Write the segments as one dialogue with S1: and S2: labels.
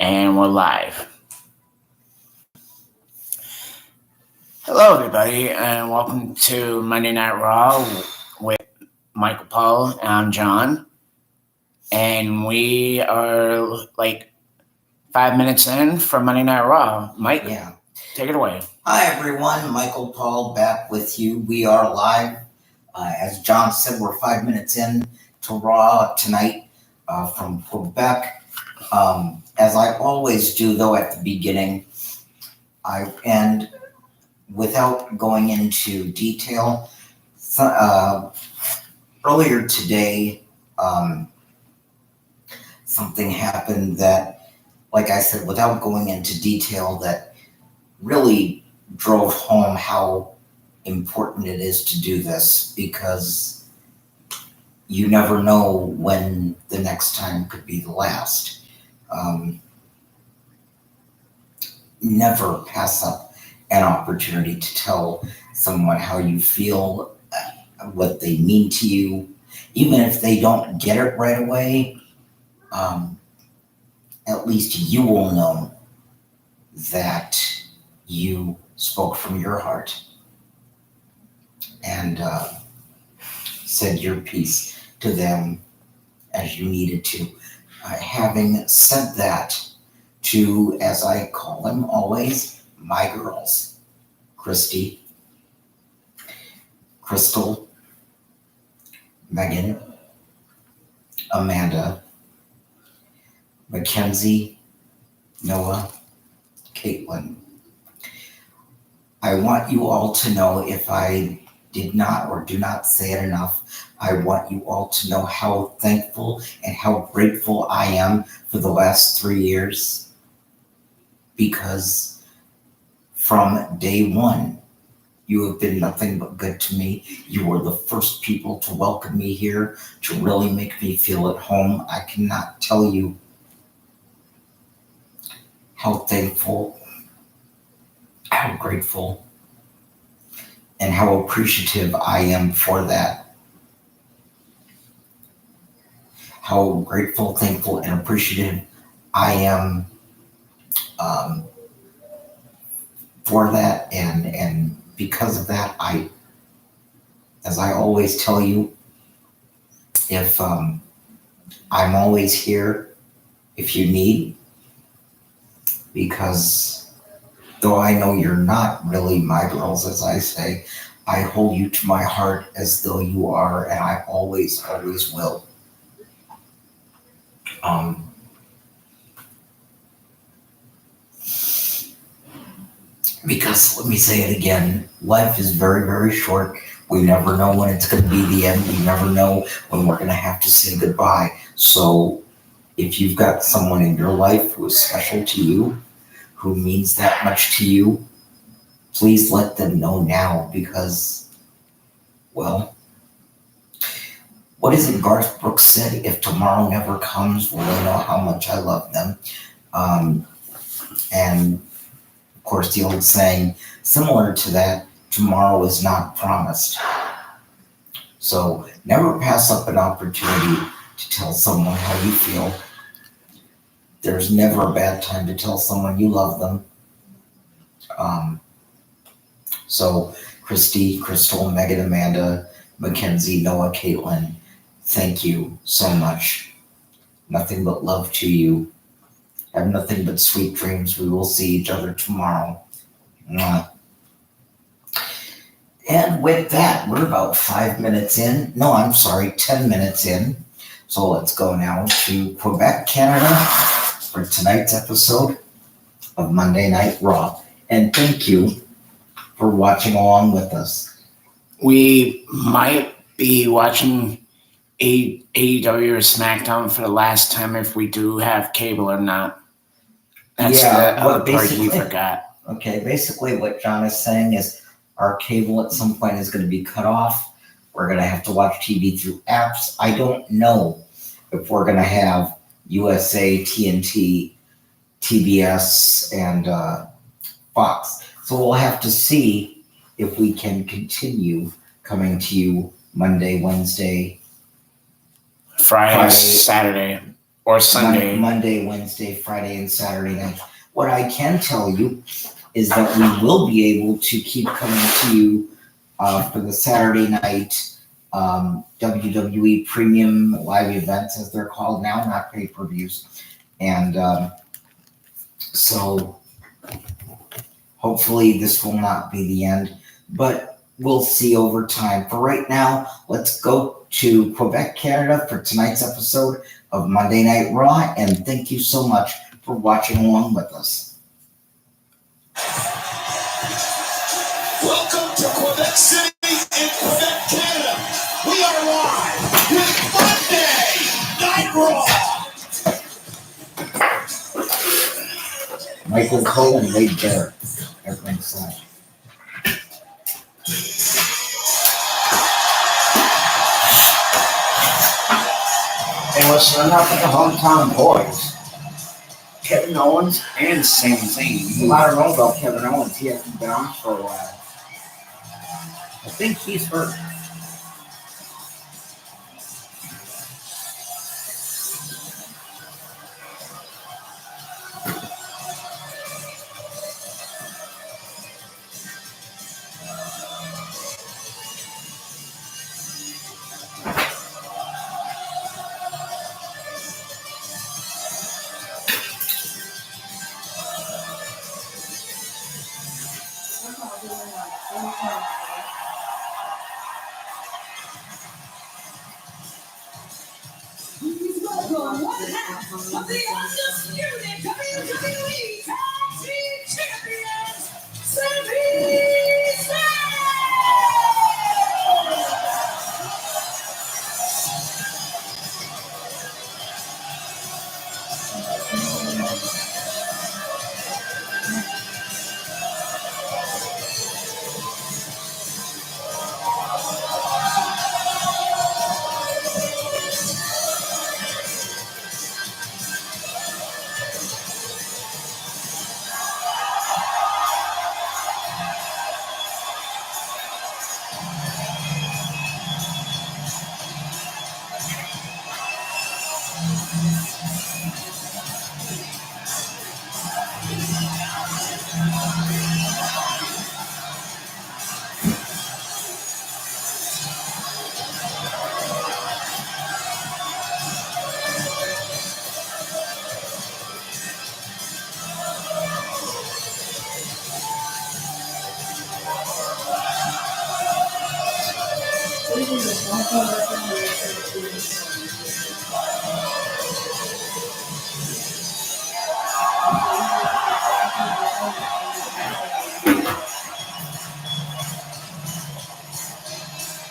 S1: And we're live. Hello, everybody, and welcome to Monday Night Raw with Michael Paul. And I'm John. And we are like 5 minutes in for Monday Night Raw. Mike, take it away.
S2: Hi, everyone. Michael Paul back with you. We are live. As John said, we're 5 minutes in to Raw tonight from Quebec. As I always do, though, at the beginning, and without going into detail, earlier today, something happened that, like I said, without going into detail, that really drove home how important it is to do this, because you never know when the next time could be the last. Never pass up an opportunity to tell someone how you feel, what they mean to you, even if they don't get it right away. At least you will know that you spoke from your heart and said your piece to them as you needed to. Having said that, to, as I call them always, my girls, Christy, Crystal, Megan, Amanda, Mackenzie, Noah, Caitlin. I want you all to know, if I did not or do not say it enough, I want you all to know how thankful and how grateful I am for the last 3 years, because from day one, you have been nothing but good to me. You were the first people to welcome me here, to really make me feel at home. I cannot tell you how thankful, how grateful, and how appreciative I am for that. How grateful, thankful, and appreciative I am for that, and because of that, as I always tell you, if I'm always here if you need, because though I know you're not really my girls, as I say, I hold you to my heart as though you are, and I always, always will. Because, let me say it again, life is very, very short. We never know when it's going to be the end. We never know when we're going to have to say goodbye. So if you've got someone in your life who is special to you, who means that much to you, please let them know now, because, well, what is it Garth Brooks said? If tomorrow never comes, will they know how much I love them? And of course, the old saying, similar to that, tomorrow is not promised. So never pass up an opportunity to tell someone how you feel. There's never a bad time to tell someone you love them. So Christy, Crystal, Megan, Amanda, Mackenzie, Noah, Caitlin, thank you so much. Nothing but love to you. Have nothing but sweet dreams. We will see each other tomorrow. Mwah. And with that, we're about 5 minutes in. No, I'm sorry, 10 minutes in. So let's go now to Quebec, Canada, for tonight's episode of Monday Night Raw. And thank you for watching along with us.
S1: We might be watching AEW or SmackDown for the last time if we do have cable or not. That's the other part you forgot.
S2: Okay, basically what John is saying is our cable at some point is going to be cut off. We're going to have to watch TV through apps. I don't know if we're going to have USA, TNT, TBS, and Fox. So we'll have to see if we can continue coming to you Monday, Wednesday,
S1: Friday, Saturday, or Sunday.
S2: Monday, Wednesday, Friday, and Saturday night. What I can tell you is that we will be able to keep coming to you for the Saturday night WWE premium live events, as they're called now, not pay-per-views. And so hopefully this will not be the end, but we'll see over time. For right now, let's go to Quebec, Canada for tonight's episode of Monday Night Raw, and thank you so much for watching along with us.
S3: Welcome to Quebec City in Quebec, Canada. We are live with Monday Night Raw.
S2: Michael Cole and Wade Barrett at ringside.
S1: And listen up with the hometown boys, Kevin Owens and Sami Zayn.
S2: I don't know about Kevin Owens. He hasn't been on for a while. I think he's hurt.
S3: Welcome, one half of the undisputed WWE Tag Team Champions, Sami Zayn!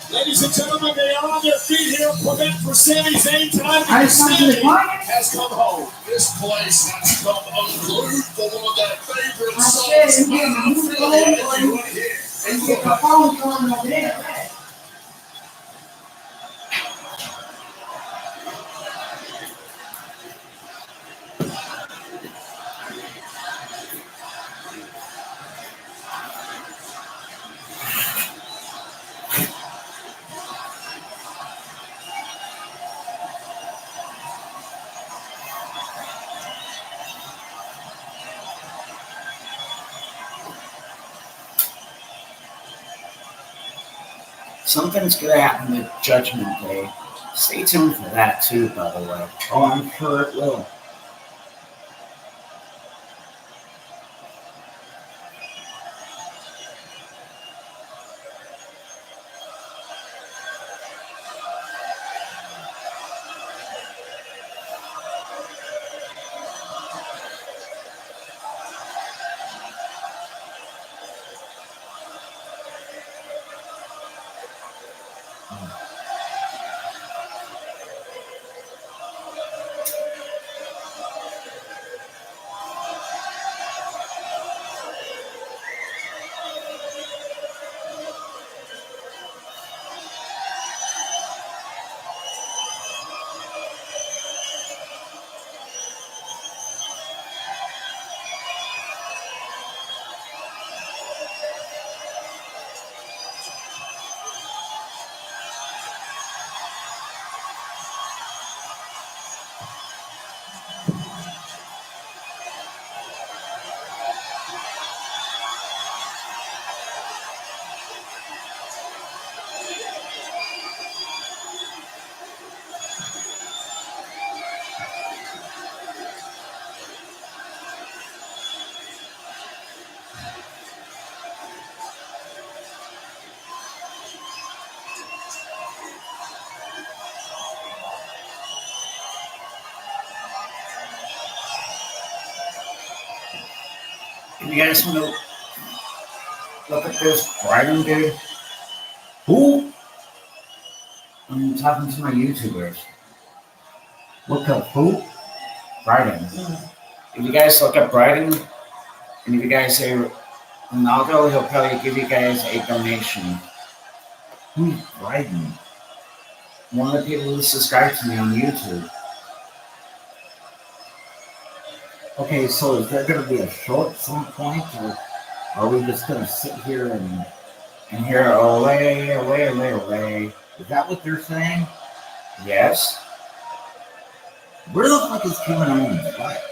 S3: Ladies and gentlemen, they are on their feet here in Quebec for Sami Zayn tonight. Sami has come home. This place has come unglued for one of their favorite songs. Right here.
S1: Something's going to happen with Judgment Day. Stay tuned for that too, by the way.
S2: Oh, I'm sure it will.
S1: You guys want to look at this Brighton dude?
S2: Who?
S1: I'm talking to my YouTubers.
S2: Look up who?
S1: Brighton. If you guys look up Brighton, and if you guys say Ronaldo, he'll probably give you guys a donation.
S2: Who's Brighton?
S1: One of the people who subscribe to me on YouTube.
S2: Okay, so is there going to be a show at some point, or are we just going to sit here and
S1: hear away, away, away, away?
S2: Is that what they're saying?
S1: Yes.
S2: Where the fuck is Kevin Owens? What?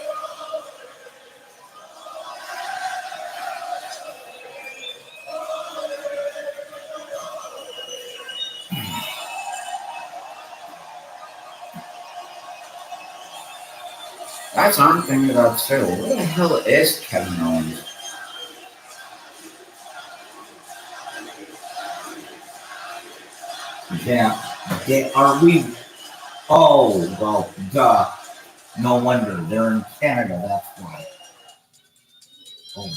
S1: That's what I'm thinking about too. Where the hell is Kevin Owens?
S2: Yeah. Are we? Oh, well, duh. No wonder. They're in Canada, that's why. Oh.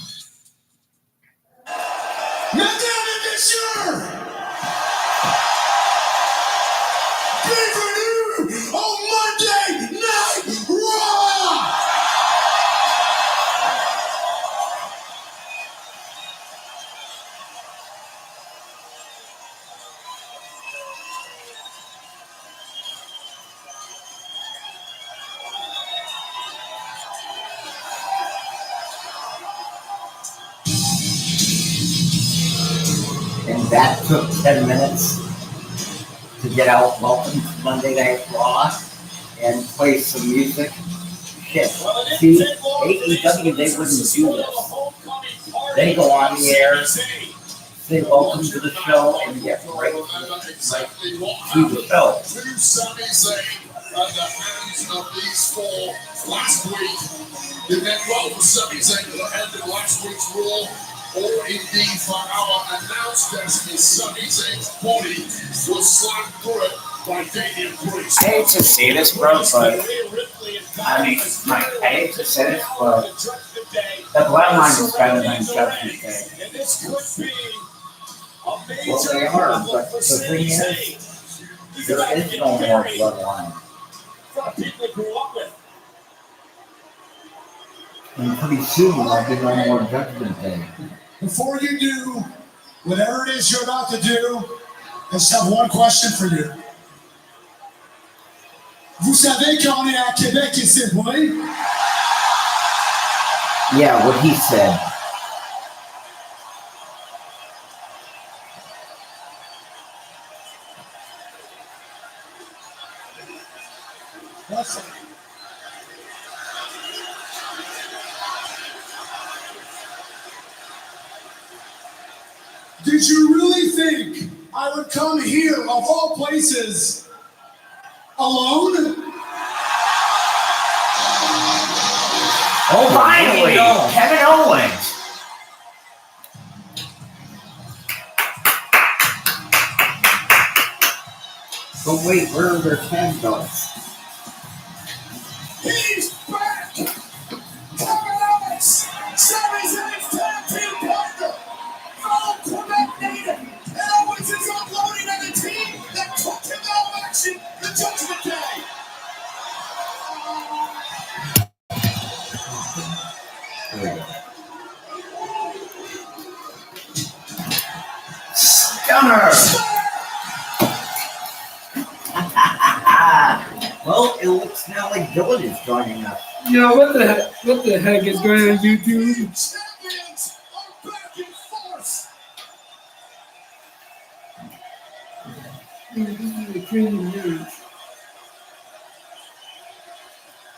S3: Pay-per-view on Monday Night Raw!
S2: And that took 10 minutes to get out. Welcome to Monday Night Raw and play some music. Shit. See, AEW, they wouldn't do this. They go on the air, say welcome to the show, and get right to the show.
S3: To Sami Zayn at the hands of these four last week. It meant well for Sami Zayn at the end of last week's Raw, or indeed for our announced destiny. Sami Zayn's body was slammed through it by Damian Priest.
S1: I hate to say this, bro, but I hate to say this, but the bloodline is better than Judgment Day.
S2: Well, they are, but the thing is, there is no more bloodline. And pretty soon, there'll be no more Judgment Day.
S3: Before you do whatever it is you're about to do, I just have one question for you. Vous savez qu'on est à Québec ici, oui?
S2: Yeah, what he said.
S3: Listen. Did you really think I would come here, of all places, alone?
S1: Oh, finally! Kevin Owens!
S2: But wait, where are their handguns?
S3: He's back! Kevin Owens! Sami Zayn's tag team partner! Fellow Quebec native! And Owens is unloading on the team that took him out of action the Judgment Day!
S2: There we go.
S1: Stunner!
S2: Well, it looks now like Dylan is joining us.
S4: Yo, what the heck is going on YouTube?
S3: Champions are back in force!
S4: Dude, this is a crazy news.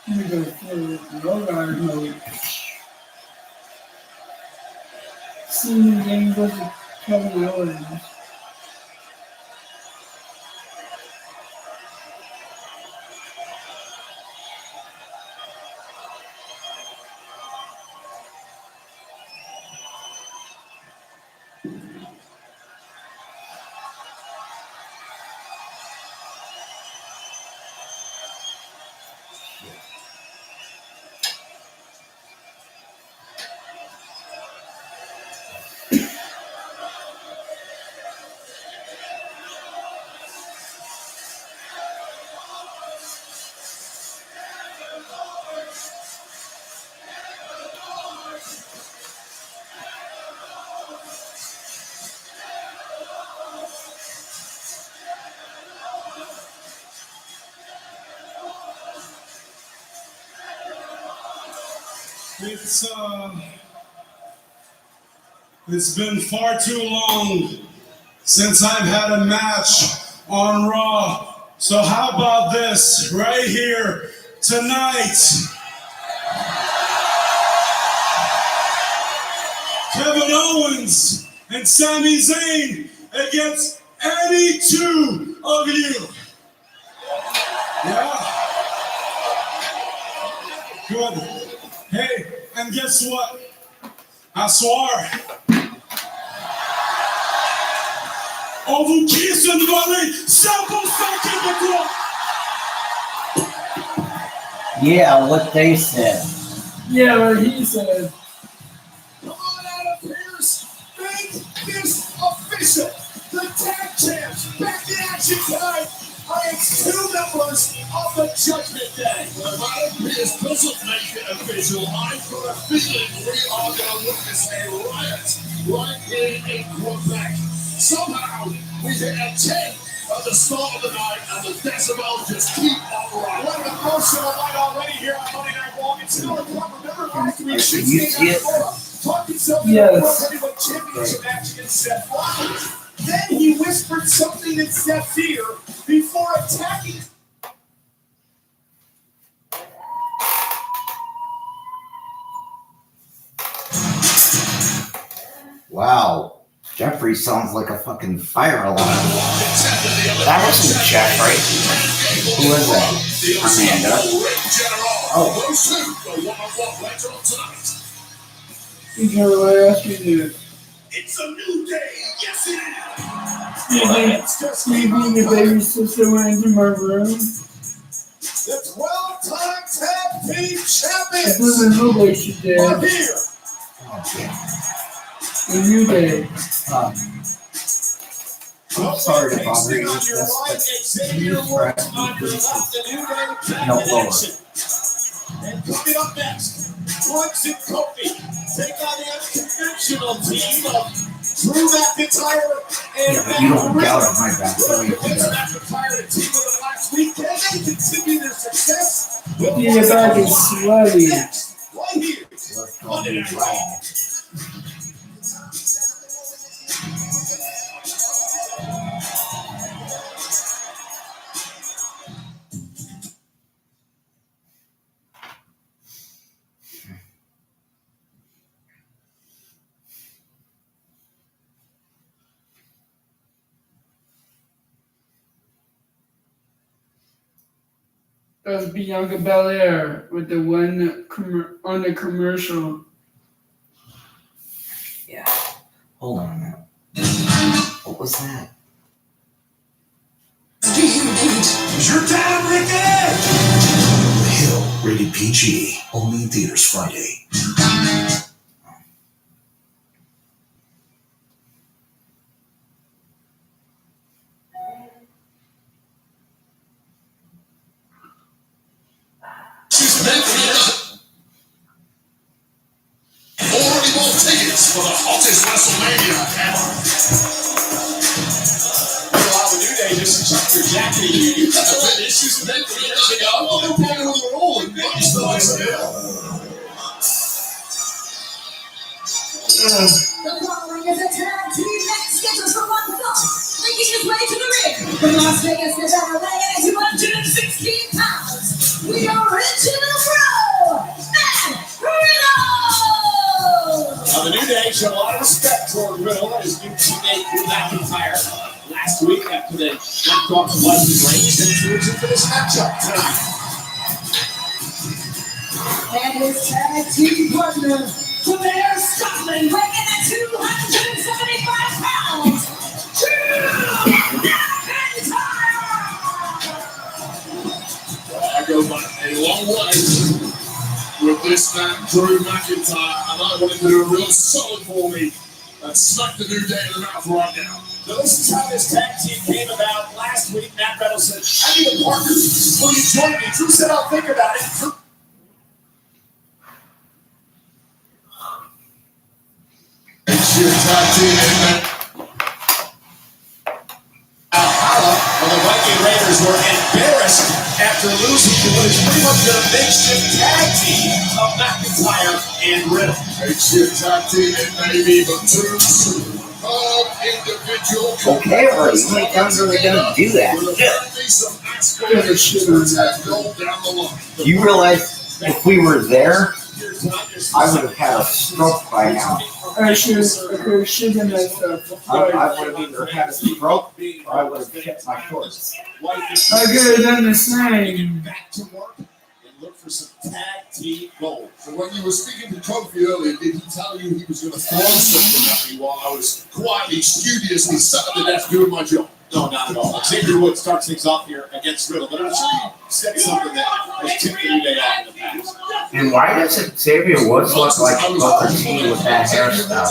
S4: Let me go for no guard mode. Seeing game versus Kevin Owens.
S3: It's been far too long since I've had a match on Raw. So how about this right here tonight? Kevin Owens and Sami Zayn against any two of you. Yeah. Good. Hey, and guess what? À soir, on vous crie ce volet 100% québécois.
S2: Yeah, what they said.
S4: Yeah, what he said.
S3: Come on, Adam Pearce. Make this official. The tag champs back in action tonight against two members of the Judgment Day. Well, if Adam Pearce doesn't make it official, I've got a feeling we are going to witness a riot right here in Quebec. Somehow, we hit a 10 at the start of the night, and the decibels just keep on rising. What an emotional night already here on Monday Night Raw. It's still a club. Remember last week, 16 hours talked himself into a heavyweight championship match against Seth Rollins. Then he whispered something in Seth's ear before attacking.
S2: Wow. Jeffrey sounds like a fucking fire alarm.
S1: That wasn't Jeffrey.
S2: Who is that?
S1: Amanda.
S2: Oh.
S4: He's gonna ask you this.
S3: It's a new day. Yes, it is.
S4: Sleeping the baby sister went into my room.
S3: The 12-time tag team
S4: It
S3: champions
S4: doesn't look like she did.
S3: are here.
S2: Oh, yeah.
S4: The new day.
S2: I'm sorry to bother you with this, but you threat no lower.
S3: And coming up next, Brooks and Kofi take on the unconventional team of Drew McIntyre and
S2: Yeah, but you don't doubt on my back, so you can
S3: Vince McIntyre, the team of the last week. Can they continue their success?
S4: Yeah, your back is sweaty.
S3: Next, right here, Monday Night Raw.
S4: That was Bianca Belair with the one on the commercial.
S2: Yeah. Hold on a minute. What was that?
S3: It's your time, Ricky!
S5: The Hill, rated PG, only in theaters Friday.
S3: Already bought tickets for the hottest WrestleMania ever. Well, the New Day just chucked your jacket at you. That's a bit issues with that 3 years ago. Well, they're probably on their own. Maybe still like some hill.
S6: The following is a tag team match scheduled for one fall, making his way to the ring from Las Vegas, Nevada, weighing 216 pounds. The original Bro, Matt Riddle!
S3: Now, the New Day showed a lot of respect toward Riddle and his new teammate Drew McIntyre last week after they knocked off the Leslie Reigns and introduced him for this matchup tonight.
S6: And his tag team partner, Blair Scotland, weighing at 275 pounds, Drew McIntyre!
S3: I go by a long way with this man, Drew McIntyre, and I want him to do a real solid for me and smack the New Day in the mouth right now. Now, this is how this tag team came about. Last week, Matt Riddle said, I need a partner. Will you join me? Drew said, I'll think about it. It's your tag team, man. Valhalla, when the Viking Raiders were embarrassed after losing to what is pretty much been a makeshift tag team of McIntyre and Riddle. Makes you tag team it maybe, but too soon. Individual.
S2: Okay, already. How many times are they gonna do that? You realize if we were there, I would have had a stroke by now.
S4: I should have messed up.
S2: I would have either had a stroke or I would have hit my shorts.
S4: I could have done the same.
S3: Back to work and look for some tag team gold. So when you were speaking to Kofi earlier, did he tell you he was going to throw something at me while I was quietly, studiously sat at the desk doing my job? No, not at all. Xavier Woods starts things off here against Riddle, but I'm sure he said something that has tipped the New Day off in the past.
S1: And why does Xavier Woods look like Booker T with that hairstyle?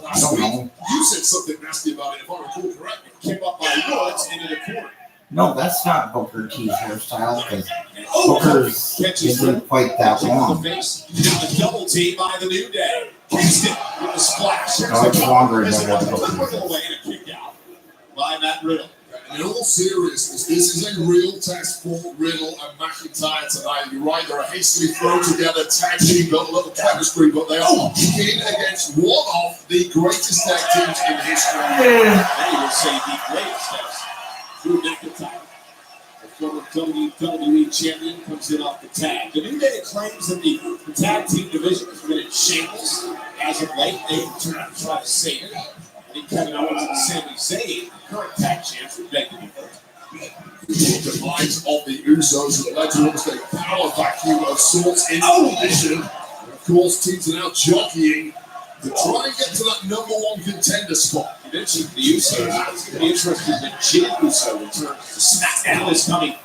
S2: I don't know.
S3: You said something nasty about it, if I recall correctly. Came up by Woods into the corner.
S2: No, that's not Booker T's hairstyle because Booker's isn't quite that long.
S3: The double team by the New Day. Kingston with the splash.
S2: No, it's longer than what Booker is.
S3: And a kick out by Matt Riddle. In all seriousness, this is a real test for Riddle and McIntyre tonight. You're right, they're a hastily thrown together tag team, got a little chemistry, but they are in against one of the greatest tag teams in history. They would say the greatest test. Drew McIntyre, the former WWE champion, comes in off the tag. The New Day claims that the tag team division has been in shambles as of late. They returned to try to save it. I think Kevin Owens and Sami Zayn, current tag champs, would beg to be hurt. The demise of the Usos that led to almost a power vacuum of sorts in addition. And of course, teams are now jockeying to try and get to that number one contender spot. You mentioned the Usos. It's going to be interesting that Jey Uso returns to SmackDown this coming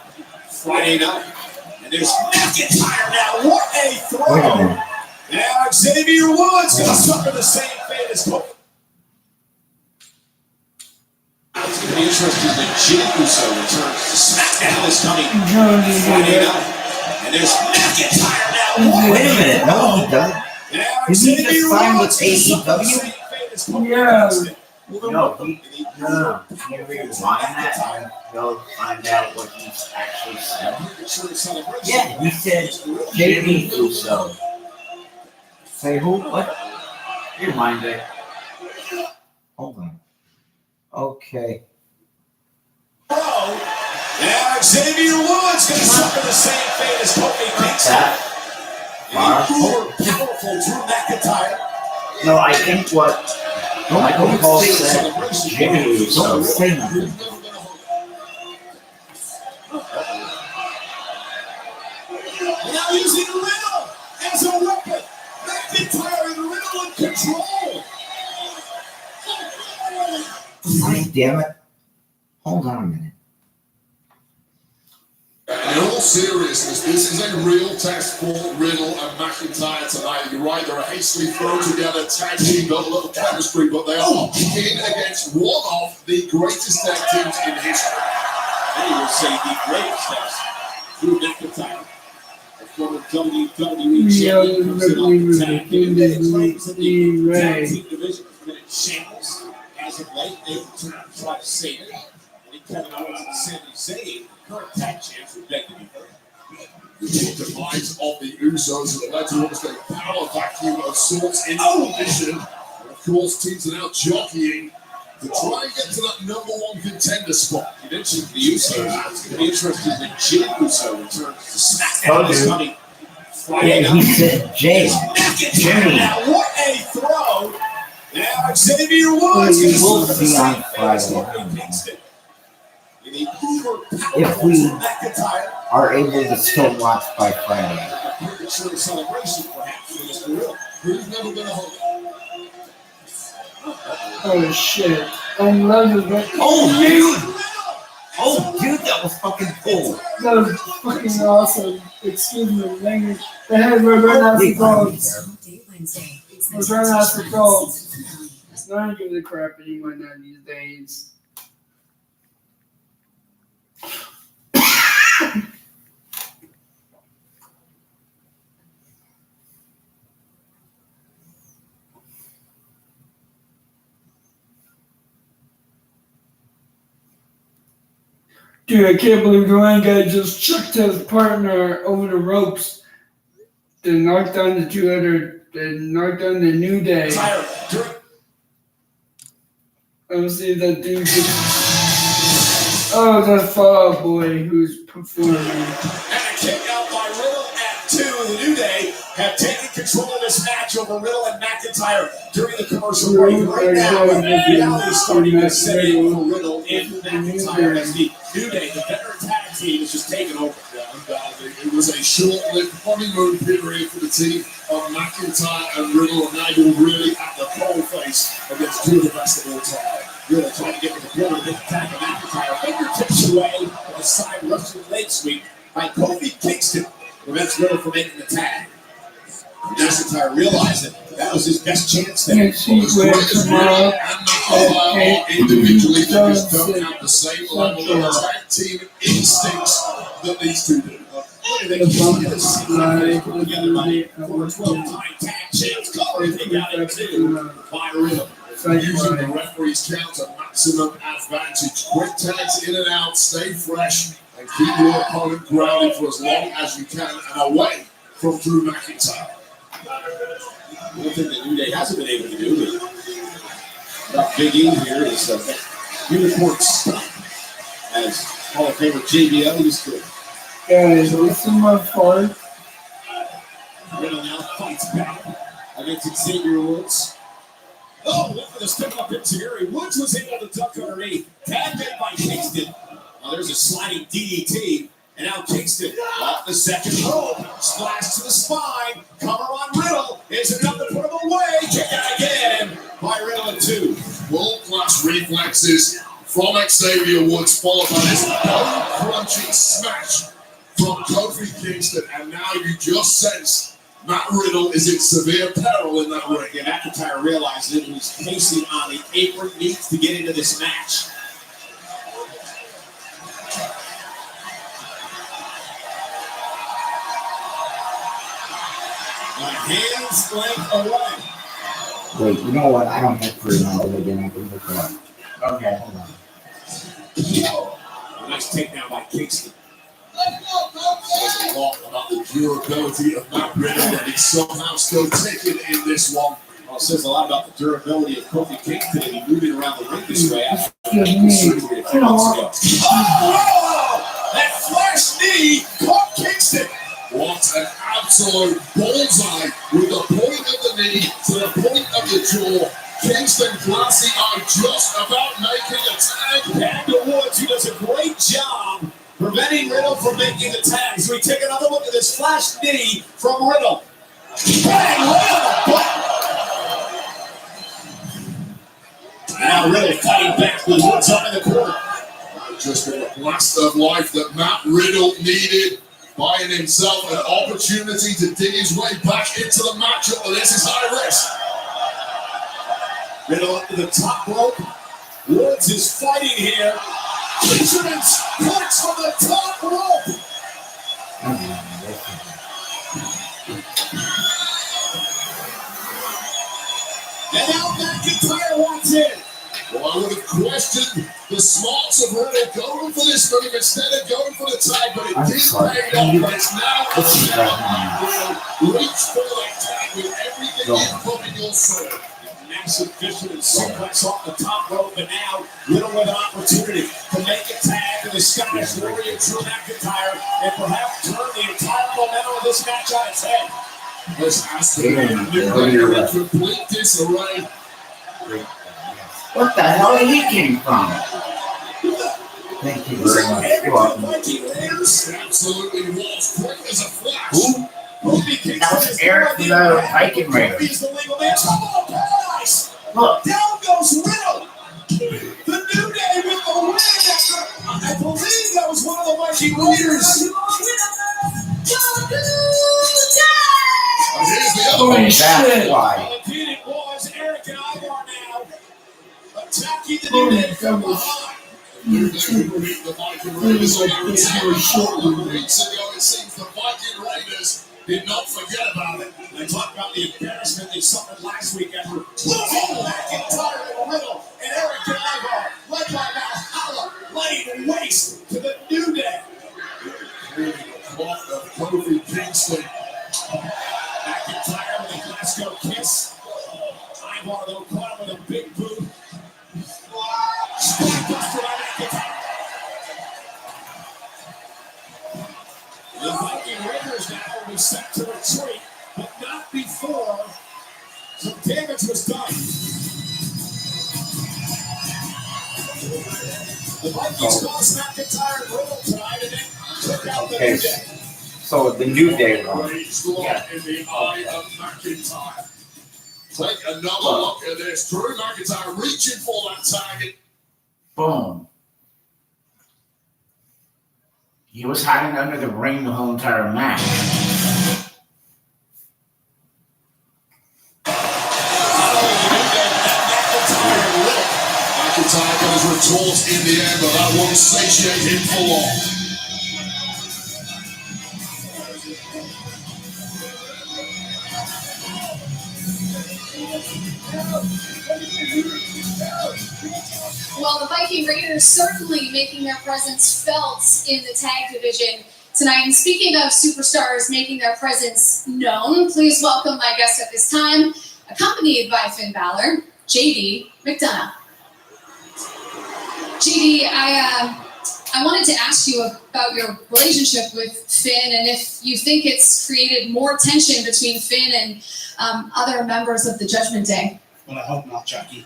S3: Friday night. And there's McIntyre now. What a throw! Now Xavier Woods going to suffer the same fate as Kofi. It's going to be interesting that Jey Uso returns to SmackDown this coming Friday night. And there's McIntyre now.
S2: Wait a minute, no, he doesn't. Did he just sign with AEW?
S4: Yeah.
S1: No, can you rewind that and go find out what he actually said?
S2: Yeah, he said
S1: Jey Uso.
S2: Say who? What?
S1: Rewind it.
S2: Hold on. Okay.
S3: Now Xavier Woods going to suffer the same fate as Kofi Kingston. Powerful Drew McIntyre.
S1: No, I think what Michael Cole said, Jey Uso.
S2: Don't say nothing.
S3: Now using Riddle as a weapon. McIntyre and Riddle in control.
S2: God damn it. Hold on a minute.
S3: In all seriousness, this is a real test for Riddle and McIntyre tonight. You're right, they're a hastily thrown together tag team, got a little chemistry, but they are in against one of the greatest tag teams in history. They will say the greatest test. Drew McIntyre, the former WWE champion, comes in off the tag. It claims that the tag team division has been in shambles as of late. They returned to try to save it. I think Kevin Owens and Sami Zayn, current tag champs, would beg to be hurt. The demise of the Usos that led to almost a power vacuum of sorts in addition. And of course, teams are now jockeying to try and get to that number one contender spot. You mentioned the Usos. It's going to be interesting that Jey Uso returns to SmackDown this coming Friday
S2: Yeah,
S3: night.
S2: he said Jay.
S3: McIntyre now, what a throw! Now Xavier Woods
S2: We
S3: is
S2: will
S3: the
S2: be
S3: same
S2: on
S3: fate as
S2: Friday.
S3: Kofi Kingston.
S2: If we are able to still watch by Friday.
S3: Celebration, perhaps, for Mr. Riddle. Who's never been a home?
S4: Oh shit. I'm loving it.
S2: Oh, dude! Oh, dude, that was fucking cool.
S4: That was fucking awesome. Excuse me, language. The head were right out the calls. We're trying out the calls. I don't give a crap anymore now these days. Dude, I can't believe the one guy just chucked his partner over the ropes to knock down the two other Then knocked on the New Day. Let's see if that dude gets... Oh, the Fall Out Boy who's performing.
S3: And a kick out by Riddle at 2. The New Day have taken control of this match over Riddle and McIntyre during the commercial break. Right now, reality starting to set in for Riddle and McIntyre as the New Day, the veteran tag team, is just taking over.
S5: It was a short-lived honeymoon period for the team of McIntyre and Riddle, and now you're really at the coalface against two of the best of all time.
S3: Really trying to get to the corner, big attack of McIntyre. Fingertips away, a side Russian leg sweep by Kofi Kingston. Prevents Riddle from making the tag. McIntyre realized that was his best chance there.
S4: Can't see where tomorrow.
S5: Individually, they just don't have the same level of tag team instincts that these two do.
S3: They continue to see together by 12-time tag champs. They got it too by Riddle.
S5: Using the referee's count to maximum advantage. Quick tags in and out, stay fresh, and keep your opponent grounded for as long as you can and away from Drew McIntyre.
S3: One thing that New Day hasn't been able to do about Big E here is unicorn stop, as Hall of Famer JBL used to.
S4: Guys, listen to my part.
S3: Riddle now fights back against Xavier Woods. Oh, look for the step up into Gary. Woods was able to duck underneath. Tagged in by Kingston. Now there's a sliding DDT. And now Kingston off the second rope. Splash to the spine. Cover on Riddle. Is enough to put him away. Kick out again by Riddle at 2.
S5: World-class reflexes from Xavier Woods, followed by this bone-crunching smash from Kofi Kingston. And now you just sense Matt Riddle is in severe peril in that ring.
S3: And McIntyre realized that he's pacing on the apron, needs to get into this match. A hand's length away.
S2: Wait, you know what? I don't have personality again. I can look it up. Okay, hold on.
S3: A nice takedown by Kingston.
S5: There's a lot about the durability of Matt Riddle that he's somehow still taking in this one.
S3: Well, it says a lot about the durability of Kofi Kingston and he moving around the ring this way after
S4: Excuse
S3: surgery a few months ago. Oh! That flash knee caught Kingston.
S5: What an absolute bullseye with the point of the knee to the point of the jaw. Kingston glassy eye just about making a tag.
S3: Back to Woods, who does a great job preventing Riddle from making the tag. So we take another look at this flash knee from Riddle. Bang! Riddle! Now Riddle fighting back with Woods up in the corner.
S5: Just a blast of life that Matt Riddle needed, buying himself an opportunity to dig his way back into the matchup, but this is high risk.
S3: Riddle up to the top rope. Woods is fighting here. Fisherman's punch from the top rope. And now McIntyre wants in.
S5: Well, I would have questioned the smarts of Riddle going for this move instead of going for the tag, but it did pay off, but it's now Riddle reach for that tag with everything you've put in your sword.
S3: Massive fisherman suplex off the top rope, and now Riddle with an opportunity to make a tag to the Scottish Warrior Drew McIntyre and perhaps turn the entire momentum of this match on its head.
S5: This has to be a new in complete disarray.
S1: What the hell he came from?
S2: Thank you very much. You're welcome.
S5: Absolutely was quick as a flash.
S1: Who? That was Eric from the Viking Raiders. Look.
S3: Down goes Riddle. The New Day with the win. I believe that was one of the Viking Raiders.
S5: Here's the other one.
S1: That's why.
S3: It was Eric and Ivar now attacking the New Day from behind.
S5: New Day would beat the Viking Raiders on their return a couple of weeks ago. It seems the Viking Raiders did not forget about it.
S3: They talked about the embarrassment they suffered last week after losing McIntyre and Riddle and Eric and Ivar, led by Valhalla, laying waste to the New Day.
S5: Clearing the cloth of Kofi Kingston.
S3: McIntyre with a Glasgow this. Ivar caught with a big boot. Spinebuster by McIntyre. The Viking Raiders now will be set to retreat, but not before some damage was done. The Vikings lost McIntyre and Riddle tonight and then took out the New Day.
S2: So the New Day run.
S3: Yeah. In the eye of McIntyre. Take another look at this. Drew McIntyre reaching for that target.
S1: Boom. He was hiding under the ring the whole entire match.
S3: McIntyre got his retort in the end, but that won't satiate him for long.
S6: Well, the Viking Raiders certainly making their presence felt in the tag division tonight. And speaking of superstars making their presence known, please welcome my guest at this time, accompanied by Finn Balor, JD McDonough. JD, I wanted to ask you about your relationship with Finn and if you think it's created more tension between Finn and other members of the Judgment Day.
S7: Well, I hope not, Jackie.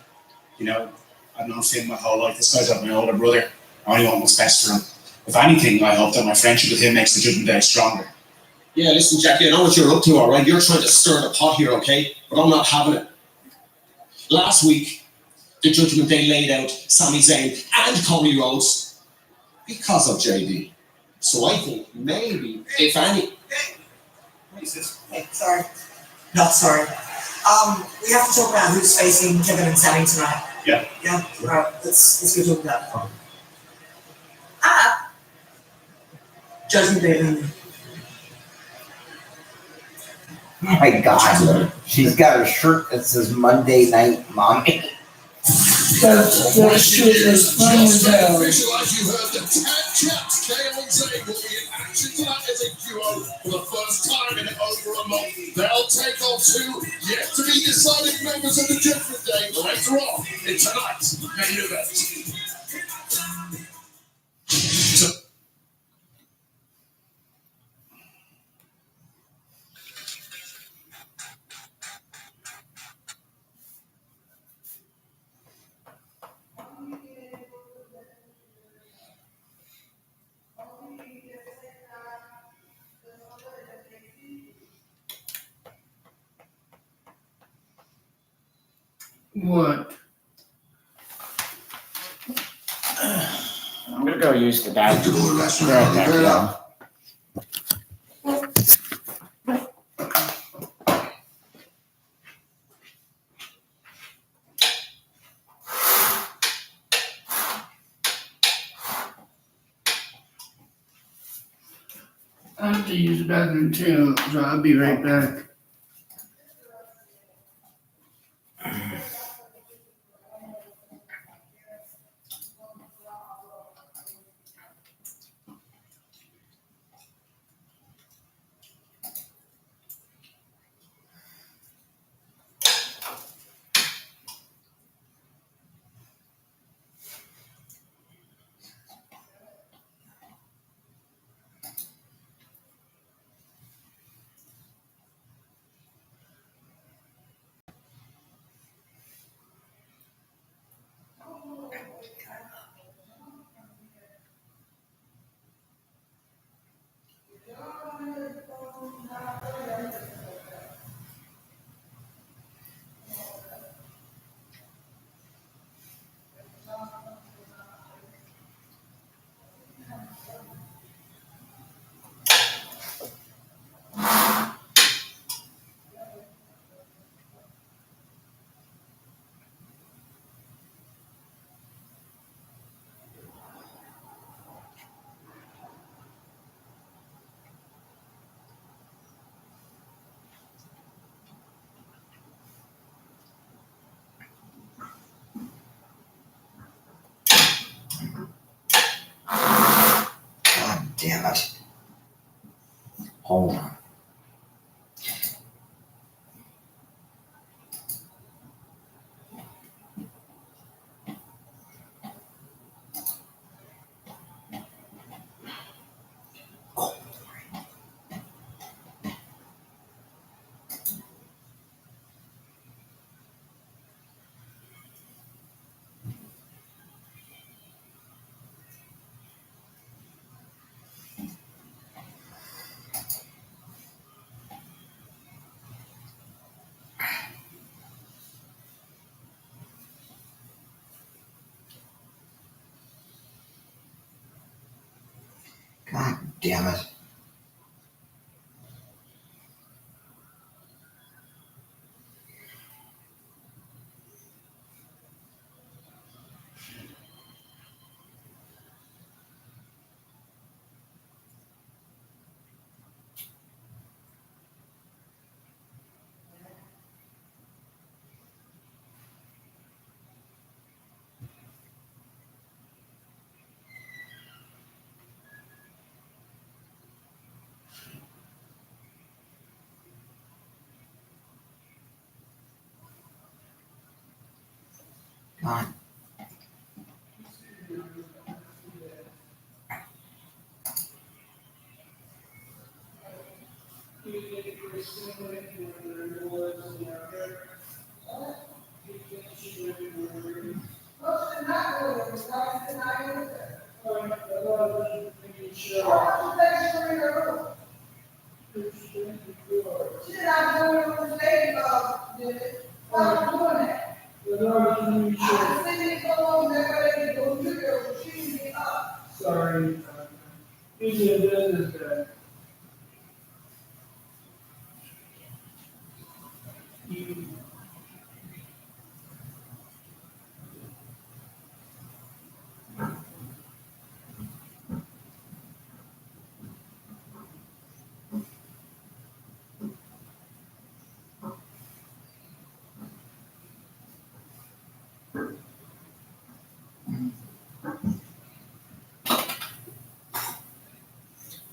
S7: You know, I've known Finn my whole life. This guy's like my older brother. I only want what's best for him. If anything, I hope that my friendship with him makes the Judgment Day stronger.
S5: Yeah, listen, Jackie, I know what you're up to, all right? You're trying to stir the pot here, okay? But I'm not having it. Last week, the Judgment Day laid out Sami Zayn and Cody Rhodes because of JD. So I think maybe, if any...
S8: What is this? Hey, sorry. Not sorry. We have to talk about who's facing Kevin and Sami tonight.
S7: Yeah.
S8: Yeah, right. Let's go talk about it. Judgment Day only.
S2: Oh my God. She's got a shirt that says Monday Night Mommy.
S4: That's true. It's funny as hell.
S3: Visualize you heard the tag chaps. KO and Zayn will be in action tonight as a duo for the first time in over a month. They'll take on two yet to be decided members of the Judgment Day later on in tonight's main event.
S4: What?
S1: I'm gonna go use the bathroom. Right back, y'all.
S4: I have to use the bathroom too, so I'll be right back.
S2: Damn it. Hold on. damn it. God.
S4: Sorry. Usually it does that.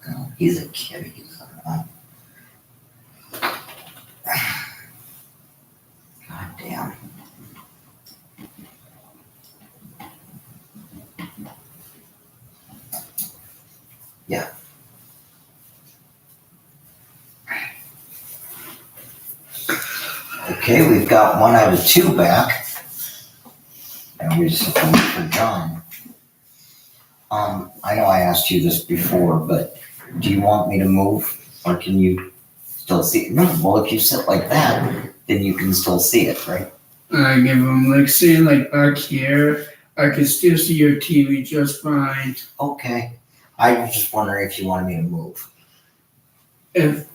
S2: God, he's a kid. He's God damn. Yeah. Okay, we've got 1 out of 2 back. And we're just looking for John. I know I asked you this before, but do you want me to move, or can you still see it? No, well, if you sit like that, then you can still see it, right?
S4: I give them, like, say, like, back here, I can still see your TV just fine.
S2: Okay. I was just wondering if you wanted me to move.
S4: If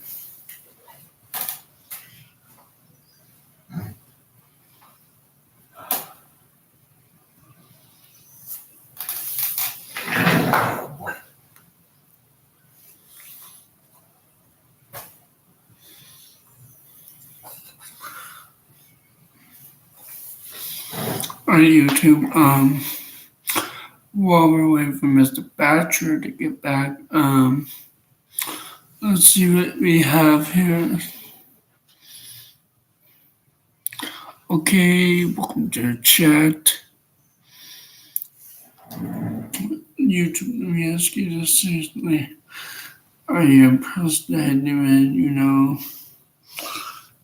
S4: on YouTube, while we're waiting for Mr. Batcher to get back, let's see what we have here. Okay, welcome to the chat. YouTube, let me ask you this seriously. Are you impressed that anyone you know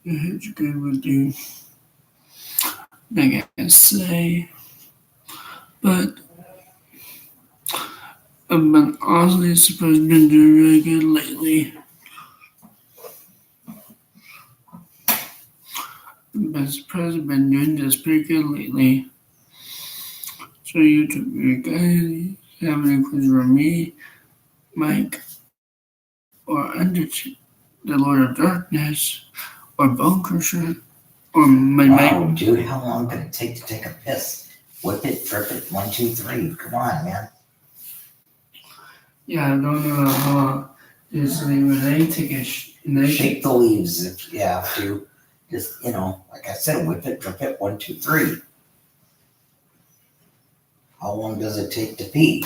S4: hit you good with you? I can't say, but I've been honestly surprised been doing really good lately. Been surprised I've been doing this pretty good lately. So YouTube, you guys have any questions for me, Mike, or Under the Lord of Darkness, or Bone Crusher, or my
S2: Wow,
S4: Mike?
S2: dude, how long did it take to take a piss? Whip it, drip it, 1, 2, 3. Come on, man.
S4: Yeah, I don't know how. Just like when I take a
S2: Shake the leaves if you have to. Just, like I said, whip it, drip it, 1, 2, 3. How long does it take to pee,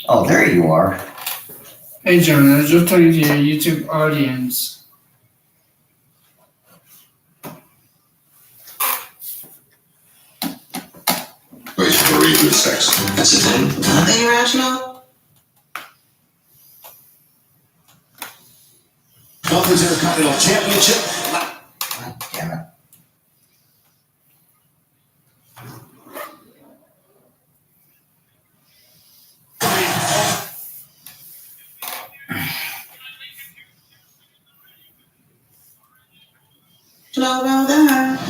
S2: Oh, there you are.
S4: Hey, John, I was just talking to your YouTube audience.
S5: Place 3 through 6.
S9: This is nothing irrational.
S3: Conference Intercontinental Championship.
S2: God damn it.
S9: Know about that.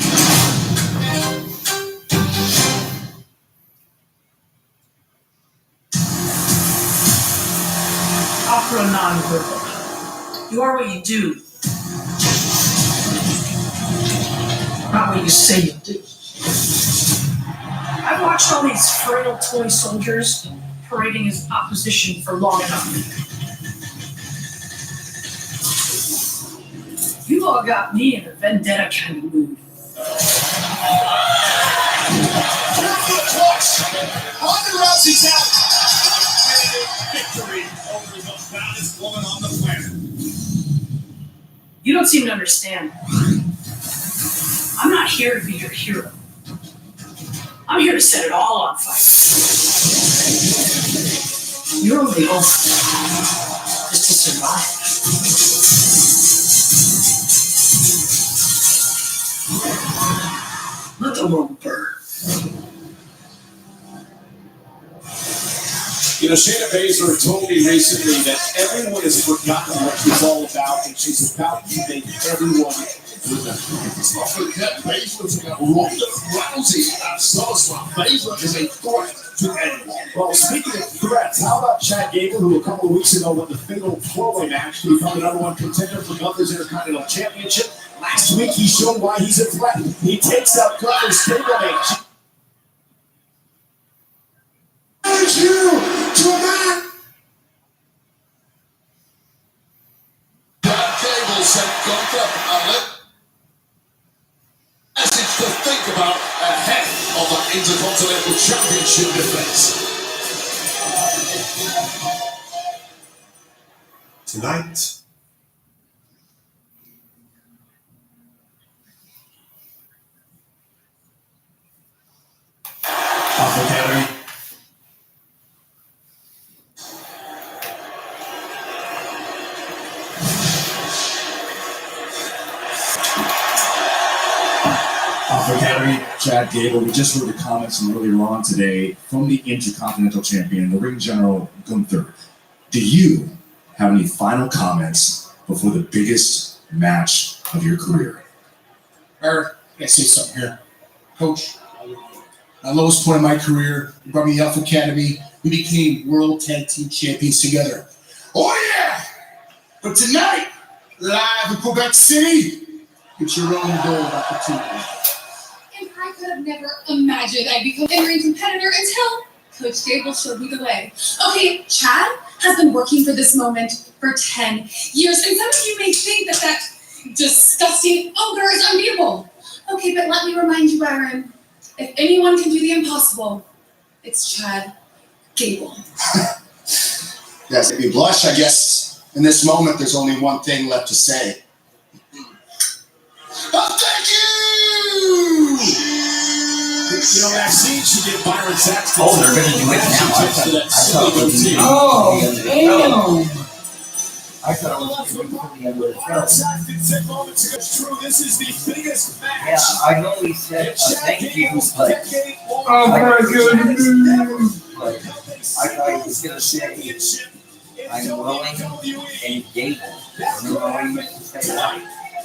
S8: I'm perfect. You are what you do, not what you say you do. I've watched all these frail toy soldiers parading as opposition for long enough. You all got me in a vendetta kind of mood.
S3: Ronda Rousey's out. Victory over the baddest woman on the planet.
S8: You don't seem to understand. I'm not here to be your hero. I'm here to set it all on fire. Your only hope is to survive. Let the world burn.
S3: You know, Shayna Baszler told me recently that everyone has forgotten what she's all about, and she's about to make everyone remember. Let's not forget Baszler's got Ronda Rousey at SummerSlam. Baszler is a threat to anyone. Well, speaking of threats, how about Chad Gable, who a couple of weeks ago won the fatal four-way match to become the #1 contender for Gunther's Intercontinental Championship? Last week, he showed why he's a threat. He takes out Gunther's stablemate. You to a man. Chad Gable sent Gunther a message to think about ahead of the Intercontinental Championship defense.
S5: Tonight,
S3: Alpha Academy. Alpha Academy, Chad Gable. We just heard the comments from earlier on today from the Intercontinental Champion, the ring general Gunther. Do you have any final comments before the biggest match of your career?
S7: Eric, I gotta say something here. Coach, at the lowest point of my career, you brought me the Alpha Academy. We became World Tag Team Champions together. Oh yeah! But tonight, live in Quebec City, it's your own gold opportunity.
S6: And I could have never imagined I'd become an in-ring competitor until Coach Gable showed me the way. Okay, Chad has been working for this moment for 10 years, and some of you may think that that disgusting ogre is unbeatable. Okay, but let me remind you, Byron, if anyone can do the impossible, it's Chad Gable.
S7: Yes, if you blush, I guess in this moment there's only one thing left to say. Oh, thank you!
S3: You know, Maxine, she did Byron Saxton.
S2: Oh, they're gonna do it now. I thought it was the
S4: Oh,
S2: I thought it was the end of the
S3: Byron
S2: show.
S3: Saxton said moments ago, it's true, this is the biggest match.
S2: Yeah, I know he said thank you, but
S4: oh my goodness.
S2: I thought he was gonna say I'm willing and Gable. Remember when he used to say that?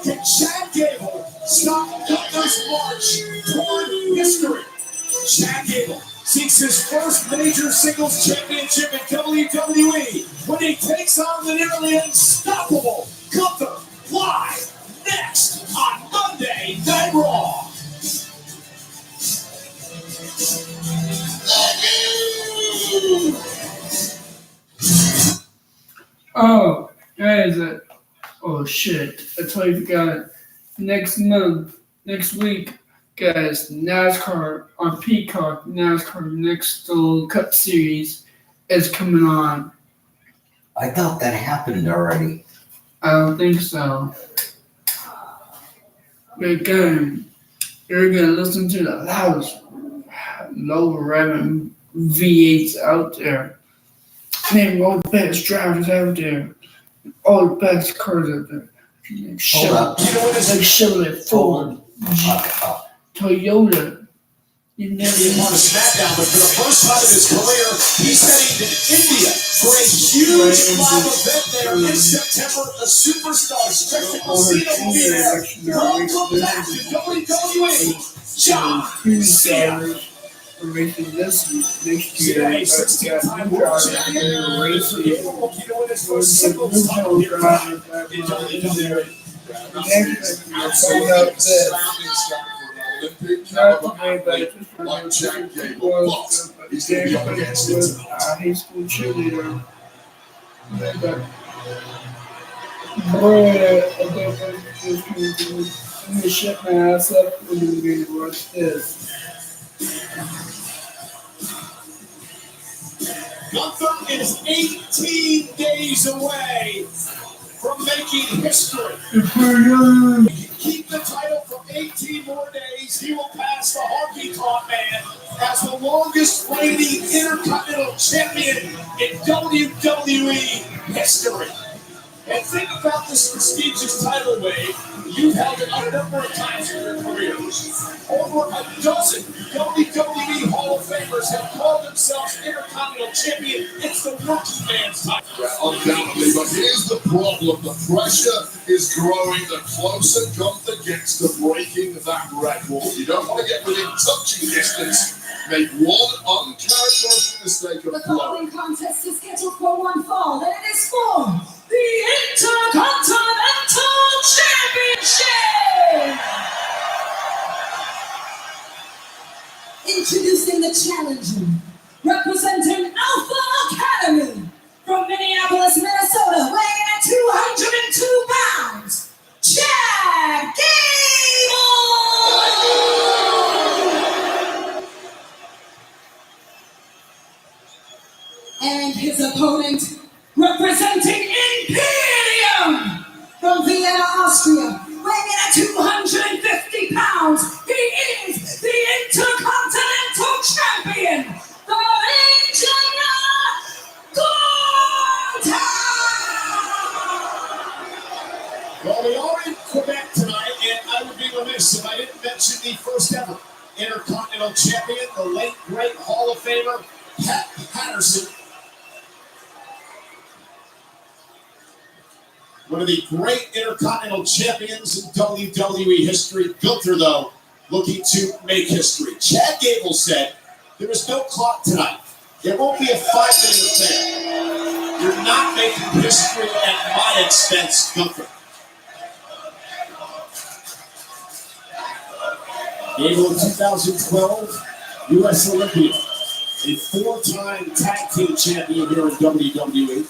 S3: Can Chad Gable stop Gunther's march toward history? Chad Gable seeks his first major singles championship in WWE when he takes on the nearly unstoppable Gunther live next on Monday Night Raw.
S4: Oh, guys, oh shit, I totally forgot. Next week, guys, NASCAR on Peacock, NASCAR Next Cup Series is coming on.
S2: I thought that happened already.
S4: I don't think so. But again, you're gonna listen to the loudest, low revving V8s out there. Name all the best drivers out there. All the best cars out there. Like Chevrolet, Ford, Toyota. You never
S3: He won a SmackDown, but for the first time in his career, he's heading to India for a huge live event there in September. The superstar spectacle Cena will be there. Welcome back to WWE, John Cena.
S4: we're racing this next year.
S3: CIA 16-time world champion.
S4: Racing.
S3: Gable looking to win his first singles title here tonight in WWE.
S4: Sold out this. Not today, but it's just
S5: Like Jack Gable, but he's going to be up against it tonight.
S4: high school cheerleader. But boy, I'm gonna shut my ass up when I'm going to watch this.
S3: Gunther is 18 days away from making history. If he can keep the title for 18 more days, he will pass the Honky Tonk Man as the longest reigning Intercontinental Champion in WWE history. And think about this prestigious title wave you've held it a number of times in your career. Over a dozen WWE Hall of Famers have called themselves Intercontinental Champion. It's the working man's title.
S5: Yeah, undoubtedly, but here's the problem. The pressure is growing the closer Gunther gets to breaking that record. You don't want to get within touching distance. Make one uncharacteristic mistake
S6: The
S5: of blow.
S6: following contest is scheduled for one fall, and it is for the Intercontinental Championship! Introducing the challenger, representing Alpha Academy, from Minneapolis, Minnesota, weighing at 202 pounds, Chad Gable! And his opponent, representing Imperium, from Vienna, Austria, weighing at 250 pounds, he is the Intercontinental Champion, the Engineer Gunther!
S3: Well, we are in Quebec tonight, and I would be remiss if I didn't mention the first ever Intercontinental Champion, the late great Hall of Famer, Pat Patterson. One of the great Intercontinental Champions in WWE history. Gunther, though, looking to make history. Chad Gable said, there is no clock tonight. There won't be a 5-minute affair. You're not making history at my expense, Gunther. Gable in 2012, U.S. Olympian, a 4-time tag team champion here in WWE.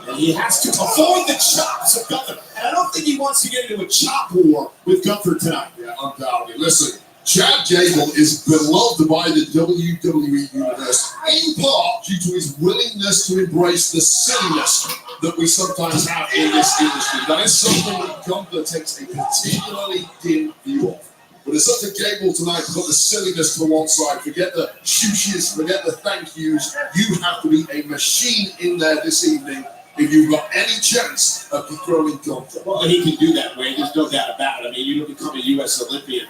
S3: And he has to avoid the chops of Gunther. And I don't think he wants to get into a chop war with Gunther tonight.
S5: Yeah, undoubtedly. Listen, Chad Gable is beloved by the WWE Universe, in part due to his willingness to embrace the silliness that we sometimes have in this industry. That is something that Gunther takes a particularly dim view of. But it's up to Gable tonight to put the silliness to one side. Forget the shooshes, forget the thank yous. You have to be a machine in there this evening if you've got any chance of throwing Gunther.
S3: Well, he can do that, Wayne. There's no doubt about it. I mean, you don't become a U.S. Olympian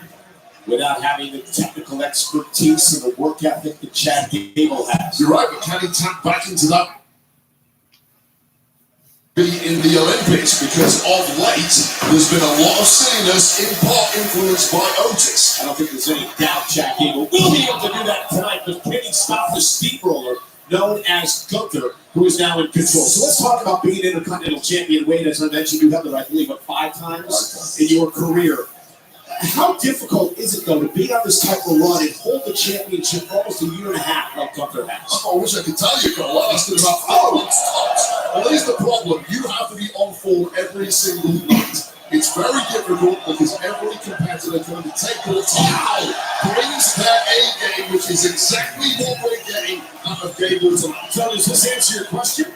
S3: without having the technical expertise and the work ethic that Chad Gable has.
S5: You're right, but can he tap back into that in the Olympics? Because of late, there's been a lot of silliness, in part influenced by Otis.
S3: I don't think there's any doubt Chad Gable will be able to do that tonight, but can he stop the steamroller known as Gunther, who is now in control? So let's talk about being Intercontinental Champion. Wade, as I mentioned, you held it, I believe, 5 times in your career. How difficult is it, though, to be on this type of run and hold the championship for almost a year and a half like Gunther has?
S5: I wish I could tell you, Cole. That lasted about 4 months tops. Well, here's the problem. You have to be on form every single night. It's very difficult because every competitor going to take the time, brings their A game, which is exactly what we're getting out of Gable tonight.
S3: So does this answer your question?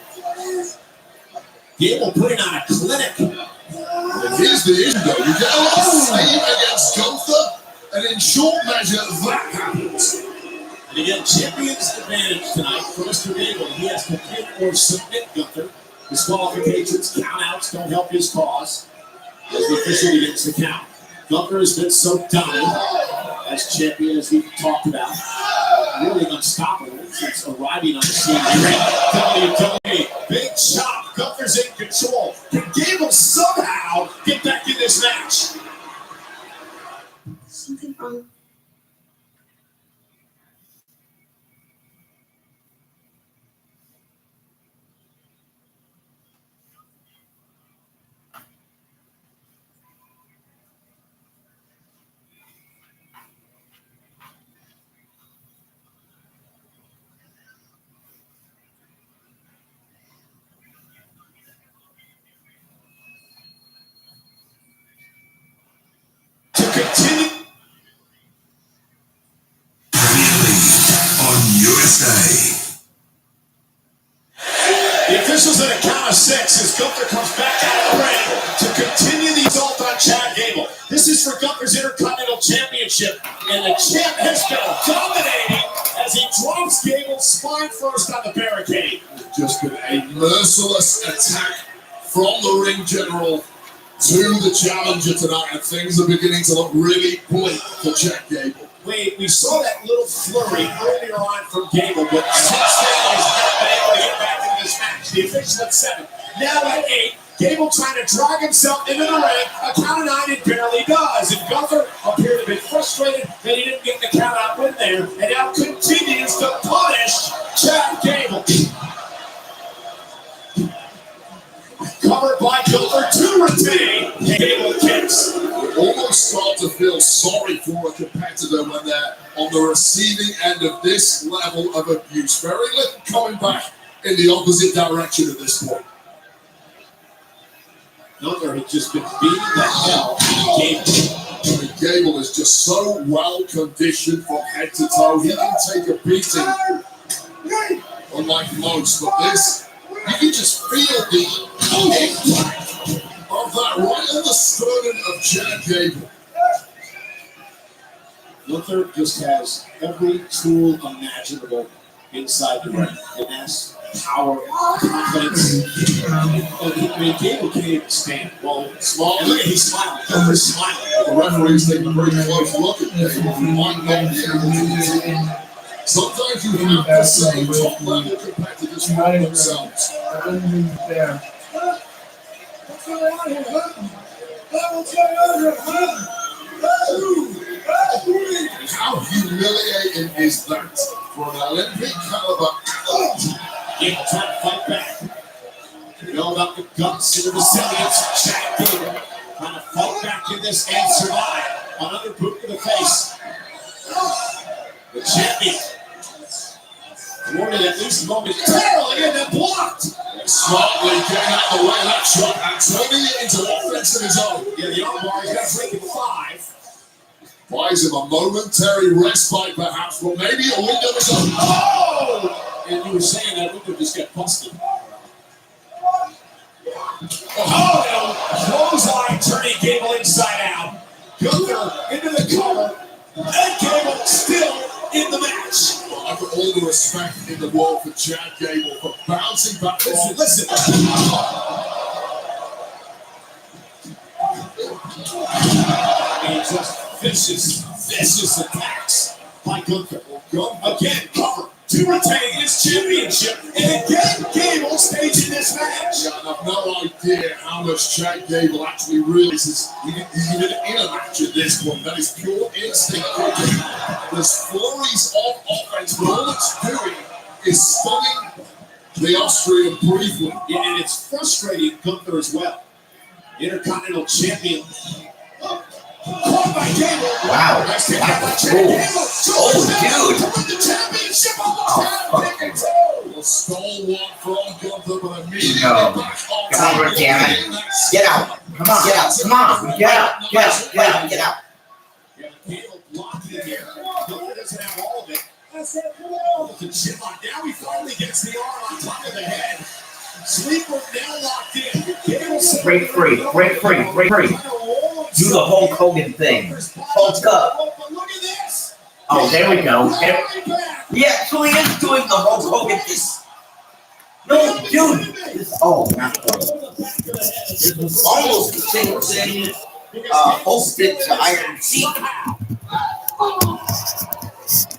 S3: Gable putting on a clinic.
S5: And here's the issue, though. You get a lot of fame against Gunther, and in short measure, that happens.
S3: And again, champion's advantage tonight for Mr. Gable. He has to pin or submit Gunther. Disqualifications, countouts don't help his cause, as the official begins to count. Gunther has been so dominant as champion, as we've talked about. Really unstoppable since arriving on the scene here. WWE, big chop. Gunther's in control. Can Gable somehow get back in this match?
S9: Something wrong.
S5: continue.
S3: On USA.
S5: The officials at a count of 6 as Gunther comes back out of the ring to continue the assault on Chad Gable. This is for Gunther's Intercontinental Championship, and the champ has been dominating as he drops Gable spine first on the barricade.
S3: Just been a merciless attack from the ring general to the challenger tonight, and things are beginning to look really bleak for Chad Gable.
S5: We saw that little flurry earlier on from Gable, but since then he's not been able to get back into this match. The official at 7, now at 8. Gable trying to drag himself into the ring. A count of 9, it barely does. And Gunther appeared to be frustrated that he didn't get the count out win there, and now continues to punish Chad Gable. Covered by Gunther to retain. Gable kicks.
S3: Almost start to feel sorry for a competitor when they're on the receiving end of this level of abuse. Very little coming back in the opposite direction at this point.
S5: Gunther had just been beating the hell out of Gable.
S3: Gable is just so well conditioned from head to toe. He can take a beating, unlike most, but this, you can just feel the impact of that right on the sternum of Chad Gable.
S5: Gunther just has every tool imaginable inside the ring. Finesse, power, confidence. Gable can't even stand. Well, small. Look at he's smiling. Gunther's smiling.
S3: The referee's taking a very close look at Gable. He might not be able to continue. Sometimes you have to say top-level competitors for themselves. How humiliating is that for an Olympic caliber athlete?
S5: Gable trying to fight back. You know about the guts and the resilience of Chad Gable. Trying to fight back in this and survive. Another boot to the face. The champion. Warning at least momentarily and then blocked.
S3: Smartly getting out of the way of that shot and turning it into offense of his own.
S5: Yeah, the armbar, he's got to break it 5.
S3: Buys him a momentary respite, perhaps, but maybe a window is open.
S5: Oh! And you were saying that window just got busted. Oh, clothesline turning Gable inside out. Gunther into the cover, and Gable still in the match.
S3: I've got all the respect in the world for Chad Gable for bouncing back.
S5: Listen. Just vicious attacks by Gunther. Again, cover to retain his championship, and again, Gable staging this match.
S3: Yeah, and I've no idea how much Chad Gable actually realizes he's even in a match at this point. That is pure instinct. There's flurries of offense, but all it's doing is stunning the Austrian briefly.
S5: Yeah, and it's frustrating Gunther as well. Intercontinental champion. Caught by Gable.
S2: Wow, that was cool. Oh, dude.
S5: The championship almost had a pick and two.
S3: A stalwart from Gunther, but immediately
S2: No.
S3: back on
S2: Come on, damn it. Get out. Come on, get out. Come on. Get out. Get out. Get out. Get out.
S5: Yeah, Gable blocked it here. Gunther doesn't have all of it. With the chin lock. Now he finally gets the arm on top of the head. Sleeper now locked in.
S2: Break free. Break free. Break free. Do the Hulk Hogan thing. Hulk up.
S5: Look at this.
S2: Oh, there we go. Yeah, so he is doing the Hulk Hogan thing. No, dude. Oh, not It was almost the same thing Hulk did to Iron Sheik.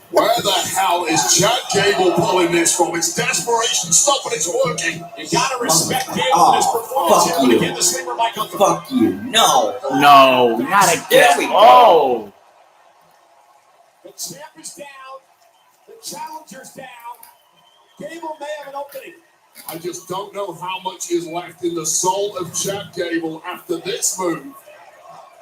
S3: Where the hell is Chad Gable pulling this from? It's desperation stuff, but it's working.
S5: You gotta respect Gable for this performance.
S2: Fuck
S5: Here
S2: you.
S5: to get the sleeper by Gunther.
S2: Fuck you. No.
S1: No, not again.
S2: There we go.
S1: Oh,
S5: The champ is down. The challenger's down. Gable may have an opening.
S3: I just don't know how much is left in the soul of Chad Gable after this move.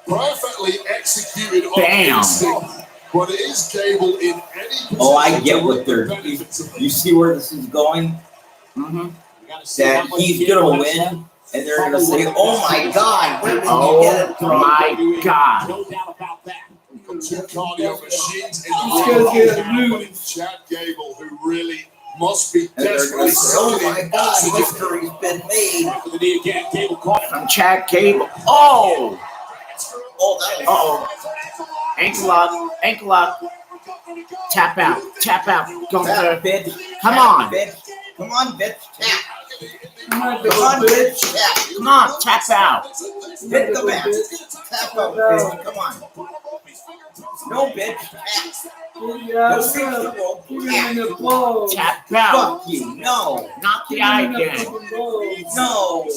S3: Perfectly executed on
S1: Damn.
S3: instinct. But is Gable in any position?
S2: Oh, I get what they're.
S3: benefits of
S2: You see where this is going?
S1: mm-hmm.
S5: You gotta see
S2: That
S5: how much
S2: he's
S5: Gable
S2: gonna
S5: has
S2: win, And they're gonna say, "Oh my God, where did you
S1: Oh
S2: get it from?"
S1: my God.
S3: No doubt about that. Two cardio machines
S4: These guys get
S3: and
S4: loose.
S3: Chad Gable, who really must be
S2: And they're
S3: desperately
S2: gonna say, "Oh my
S3: searching
S2: God,
S3: to get
S2: history's been made."
S3: for the knee again. Gable caught it.
S1: From Chad Cable. Oh!
S2: Oh, that was
S1: Uh-oh. Ankle lock. Ankle lock. Tap out. Tap out.
S2: tap,
S1: Gunther.
S2: bitch.
S1: Come
S2: Tap,
S1: on.
S2: bitch. Come on, bitch. Tap.
S4: I'm not
S2: Come on,
S4: the
S2: bitch. Tap.
S1: Come on. Tap out.
S2: Hit the mat. Tap out, bitch. Come on. No, bitch. Tap.
S4: Yeah,
S2: Go reach the rope.
S4: give him in the balls.
S1: Tap out.
S2: Fuck you. No.
S1: Not the
S4: Give him in the
S1: icon.
S4: fucking balls.
S2: No.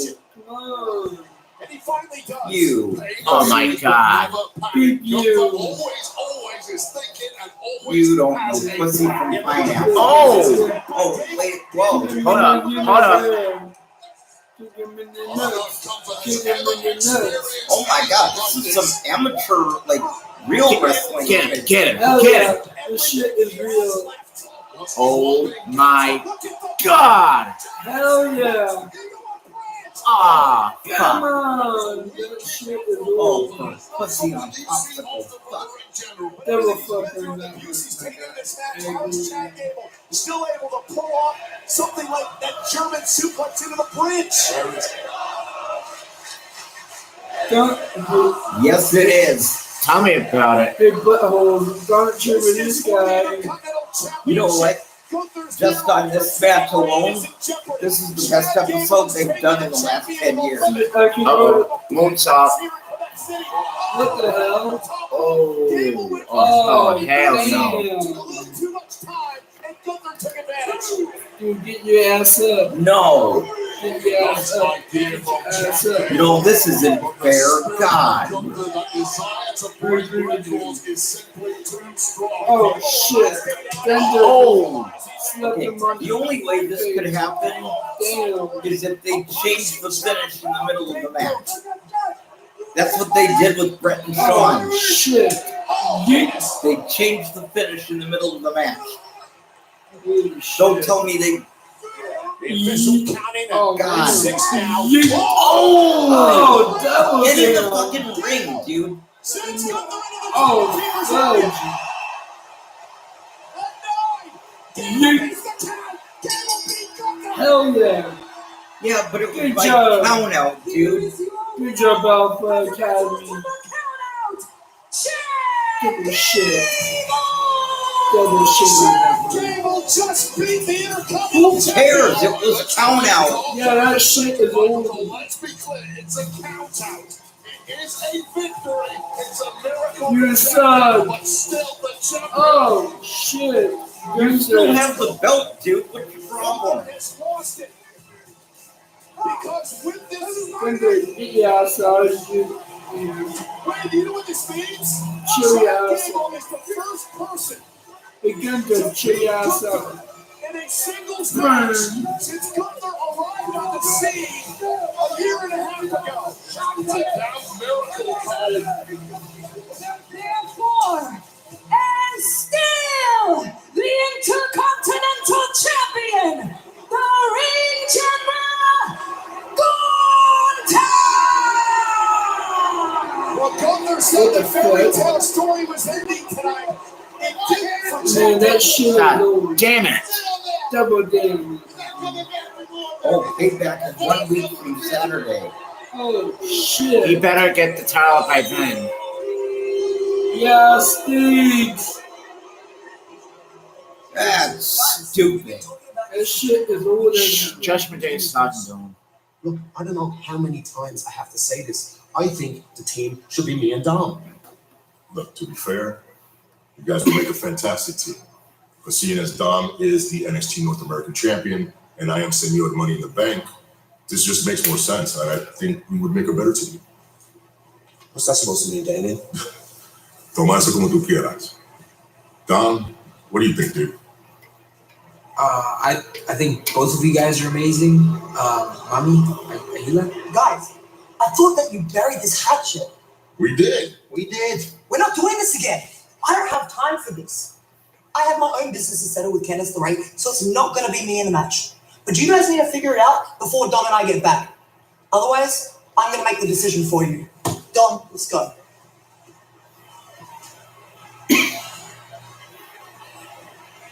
S4: Come on.
S3: And he finally does.
S2: You.
S1: Oh my God.
S4: Beat you.
S3: Always is thinking and always
S2: You don't know
S3: has a
S2: pussy from pineapple.
S1: Oh.
S2: Oh, wait. Whoa.
S4: Kick him
S1: Hold
S4: in
S1: up,
S4: the
S1: hold up.
S4: head. Kick him in the nuts. Kick him in the nuts.
S2: Oh my God. This is some amateur, like, real wrestling.
S1: Get him. Get him.
S4: Hell
S1: Get
S4: yeah.
S1: him.
S4: This shit is real.
S1: Oh my God.
S4: Hell yeah.
S1: Ah,
S4: Come
S1: fuck.
S4: on. That shit is
S2: Oh,
S4: real.
S2: pussy on popsicle. Fuck.
S4: Devil fucker.
S3: Still able to pull off something like that German suplex into the bridge.
S4: Don't
S2: Yes, it is.
S1: Tell me about it.
S4: big butthole. Don't cheer with this guy.
S2: You know what? Just on this match alone, this is the best episode they've done in the last 10 years.
S4: I can go.
S1: Uh-oh. Moonsault.
S4: What the hell?
S1: Oh. Oh, hell no.
S4: Dude, get your ass up.
S2: No.
S4: Get your ass up. Get your ass up.
S2: You know, this isn't fair. God.
S4: Oh shit. Thunder.
S1: Oh.
S4: Slept him on
S2: The only way this could happen
S4: Damn.
S2: is if they changed the finish in the middle of the match. That's what they did with Brett and Shawn.
S4: Oh shit. Yes.
S2: They changed the finish in the middle of the match.
S4: Holy
S2: Don't
S4: shit.
S2: tell me they...
S4: Oh
S2: God.
S4: Yeet.
S2: Oh!
S4: Oh, double
S2: Get in the
S4: down.
S2: fucking ring, dude.
S4: Oh, fudge. Yeet. Hell yeah.
S2: Yeah, but it was
S4: Good
S2: like
S4: job.
S2: count out, dude.
S4: Good job, Alpha Academy. Double shit. Double shit.
S3: Gable just beat the Intercontinental
S2: Who cares? It was count out.
S4: Yeah, that shit is old.
S3: Let's be clear, it's a count out. It is a victory. It's a miracle.
S4: You suck.
S3: But still the champion.
S4: Oh, shit.
S2: You still have the belt, dude. What's your problem?
S3: Has lost it. Because with this
S4: Thunder, get your ass out of here.
S3: Wait, do you know what this means?
S4: Chill your
S3: Chad
S4: ass
S3: Gable
S4: out.
S3: is the first person
S4: Hey, Gunther, chill your ass out.
S3: in a singles match since Gunther arrived on the scene a year and a half ago. It's a damn miracle.
S6: Therefore, and still the Intercontinental Champion, the Ring General,
S3: Well, Gunther said the fairy tale story was ending tonight. It didn't for
S4: Man,
S3: Chad
S4: that shit is
S1: God
S4: old.
S1: damn it.
S4: Double damage.
S2: Oh, payback is 1 week from Saturday.
S4: Oh,
S1: He
S4: shit.
S1: better get the title by then.
S4: Yeah, Stinks.
S2: That's stupid.
S4: That shit is old as
S1: Judgment Day is starting soon.
S5: Look, I don't know how many times I have to say this. I think the team should be me and Dom.
S10: Look, to be fair, you guys will make a fantastic team. But seeing as Dom is the NXT North American champion and I am Senor Money in the Bank, this just makes more sense. And I think we would make a better team.
S5: What's that supposed to mean, Daniel?
S10: Tomarse como tú quieras. Dom, what do you think, dude?
S11: I think both of you guys are amazing. Mami, Ahila.
S12: Guys, I thought that you buried this hatchet.
S10: We did.
S2: We did.
S12: We're not doing this again. I don't have time for this. I have my own business to settle with Candice LeRae, so it's not going to be me in the match. But you guys need to figure it out before Dom and I get back. Otherwise, I'm gonna make the decision for you. Dom, let's go.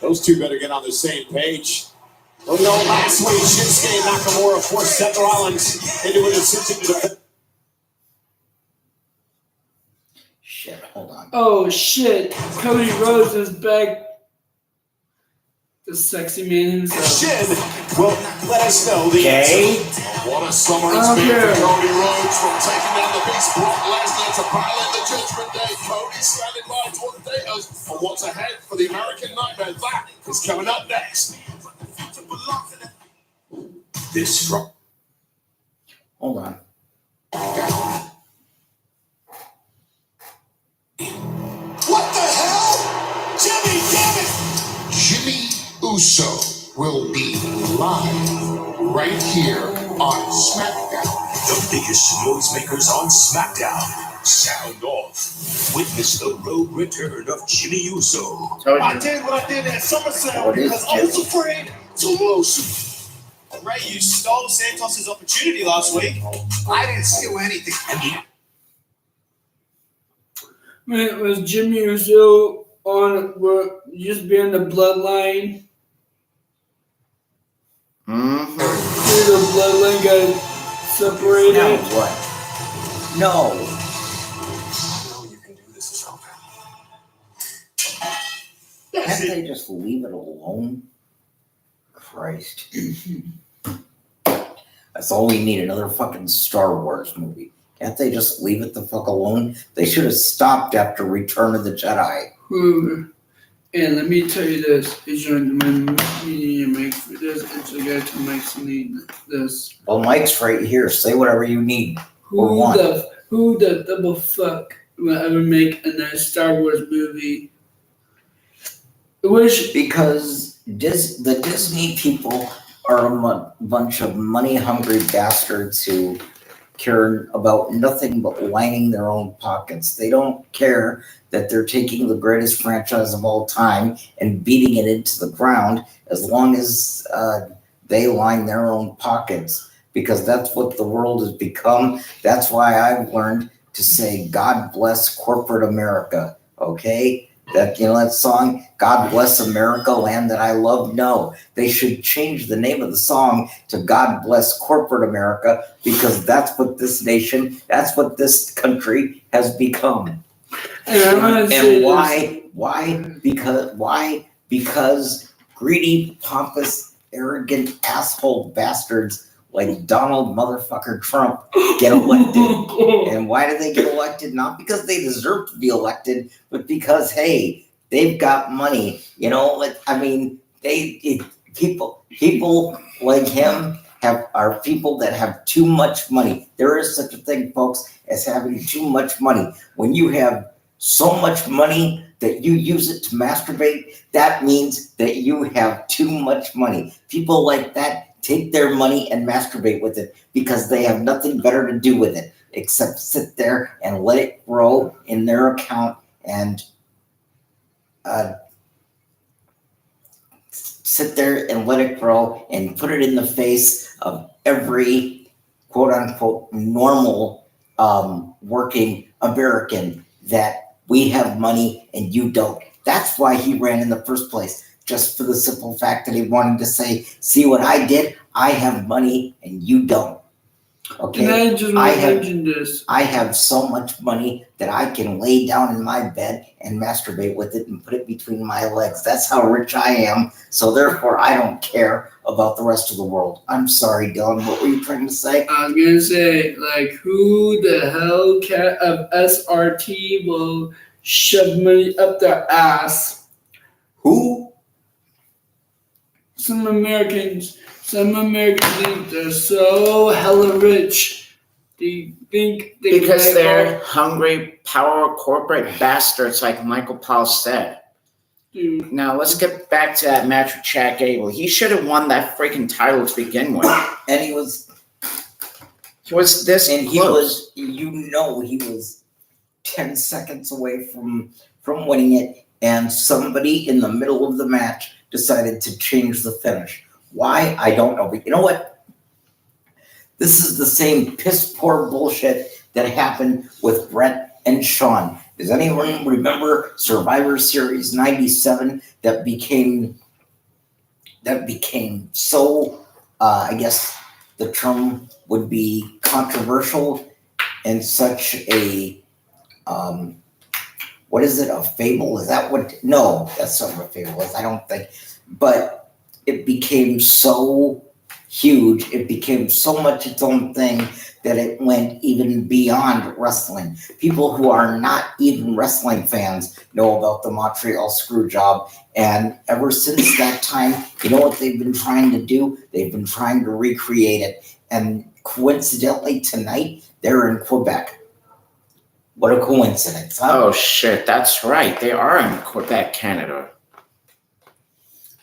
S3: Those two better get on the same page. Well, no, last week, Shinsuke Nakamura forced Seth Rollins into a decision to defend.
S2: Shit, hold on.
S4: Oh shit, Cody Rhodes is back. The sexy man himself.
S3: Shin will let us know the
S1: Okay.
S3: What a summer it's been for Cody Rhodes, from taking down the beast Brock Lesnar to battling the Judgment Day. Cody standing by to update us on what's ahead for the American Nightmare. That is coming up next.
S10: This from
S2: Hold on.
S3: What the hell? Jimmy, damn it!
S5: Jimmy Uso will be live right here on SmackDown.
S13: The biggest noisemakers on SmackDown. Sound off. Witness the road return of Jimmy Uso.
S3: I did what I did at SummerSlam because I was afraid to lose.
S14: Ray, you stole Santos' opportunity last week.
S3: I didn't steal anything.
S4: Man, was Jimmy Uso on just being the bloodline?
S1: Mm-hmm.
S4: The bloodline got separated.
S2: Now what? No.
S3: I know you can do this, Shelton.
S2: Can't they just leave it alone? Christ. That's all we need, another fucking Star Wars movie. Can't they just leave it the fuck alone? They should have stopped after Return of the Jedi.
S4: And let me tell you this, it's joined my media make for this, it's a guy to Mike's need this.
S2: Well, Mike's right here. Say whatever you need.
S4: Who the double fuck will ever make a nice Star Wars movie?
S2: Because the Disney people are a bunch of money-hungry bastards who care about nothing but lining their own pockets. They don't care that they're taking the greatest franchise of all time and beating it into the ground as long as they line their own pockets, because that's what the world has become. That's why I've learned to say, God bless corporate America, okay? That, you know, that song, God Bless America, Land That I Love? No, they should change the name of the song to God Bless Corporate America, because that's what this nation, that's what this country has become. And why? Because greedy, pompous, arrogant, asshole bastards like Donald motherfucker Trump get elected. And why do they get elected? Not because they deserve to be elected, but because, hey, they've got money. You know, I mean, people like him are people that have too much money. There is such a thing, folks, as having too much money. When you have so much money that you use it to masturbate, that means that you have too much money. People like that take their money and masturbate with it because they have nothing better to do with it except sit there and let it grow in their account and sit there and let it grow and put it in the face of every quote unquote normal working American that we have money and you don't. That's why he ran in the first place. Just for the simple fact that he wanted to say, see what I did? I have money and you don't. Okay?
S4: And I just want to mention this.
S2: I have so much money that I can lay down in my bed and masturbate with it and put it between my legs. That's how rich I am. So therefore, I don't care about the rest of the world. I'm sorry, Dylan. What were you trying to say?
S4: I was going to say, like, who the hell of SRT will shove money up their ass?
S2: Who?
S4: Some Americans think they're so hella rich. They think they
S1: because they're hungry, power corporate bastards, like Michael Paul said.
S4: Dude.
S1: Now let's get back to that match with Chad Gable. He should have won that freaking title to begin with.
S2: And he was
S1: this, and
S2: he was 10 seconds away from winning it, and somebody in the middle of the match decided to change the finish. Why? I don't know. But you know what? This is the same piss poor bullshit that happened with Brett and Sean. Does anyone remember Survivor Series 97 that became so, I guess the term would be controversial and such a, what is it, a fable? Is that what? No, that's not what a fable is, I don't think. But it became so huge, it became so much its own thing that it went even beyond wrestling. People who are not even wrestling fans know about the Montreal Screwjob, and ever since that time, you know what they've been trying to do? They've been trying to recreate it, and coincidentally tonight, they're in Quebec. What a coincidence, huh?
S1: Oh shit, that's right. They are in Quebec, Canada.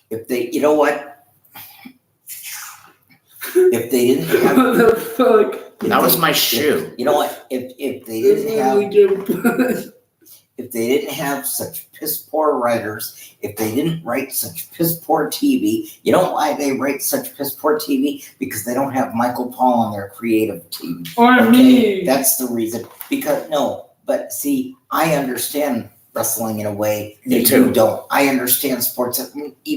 S2: If they, you know what? If they didn't have,
S4: What the fuck?
S1: That was my shoe.
S2: You know what? If they didn't have such piss poor writers, if they didn't write such piss poor TV, you know why they write such piss poor TV? Because they don't have Michael Paul on their creative team.
S4: Or me.
S2: That's the reason. Because no, but see, I understand wrestling in a way that
S1: Me too.
S2: you don't. I understand sports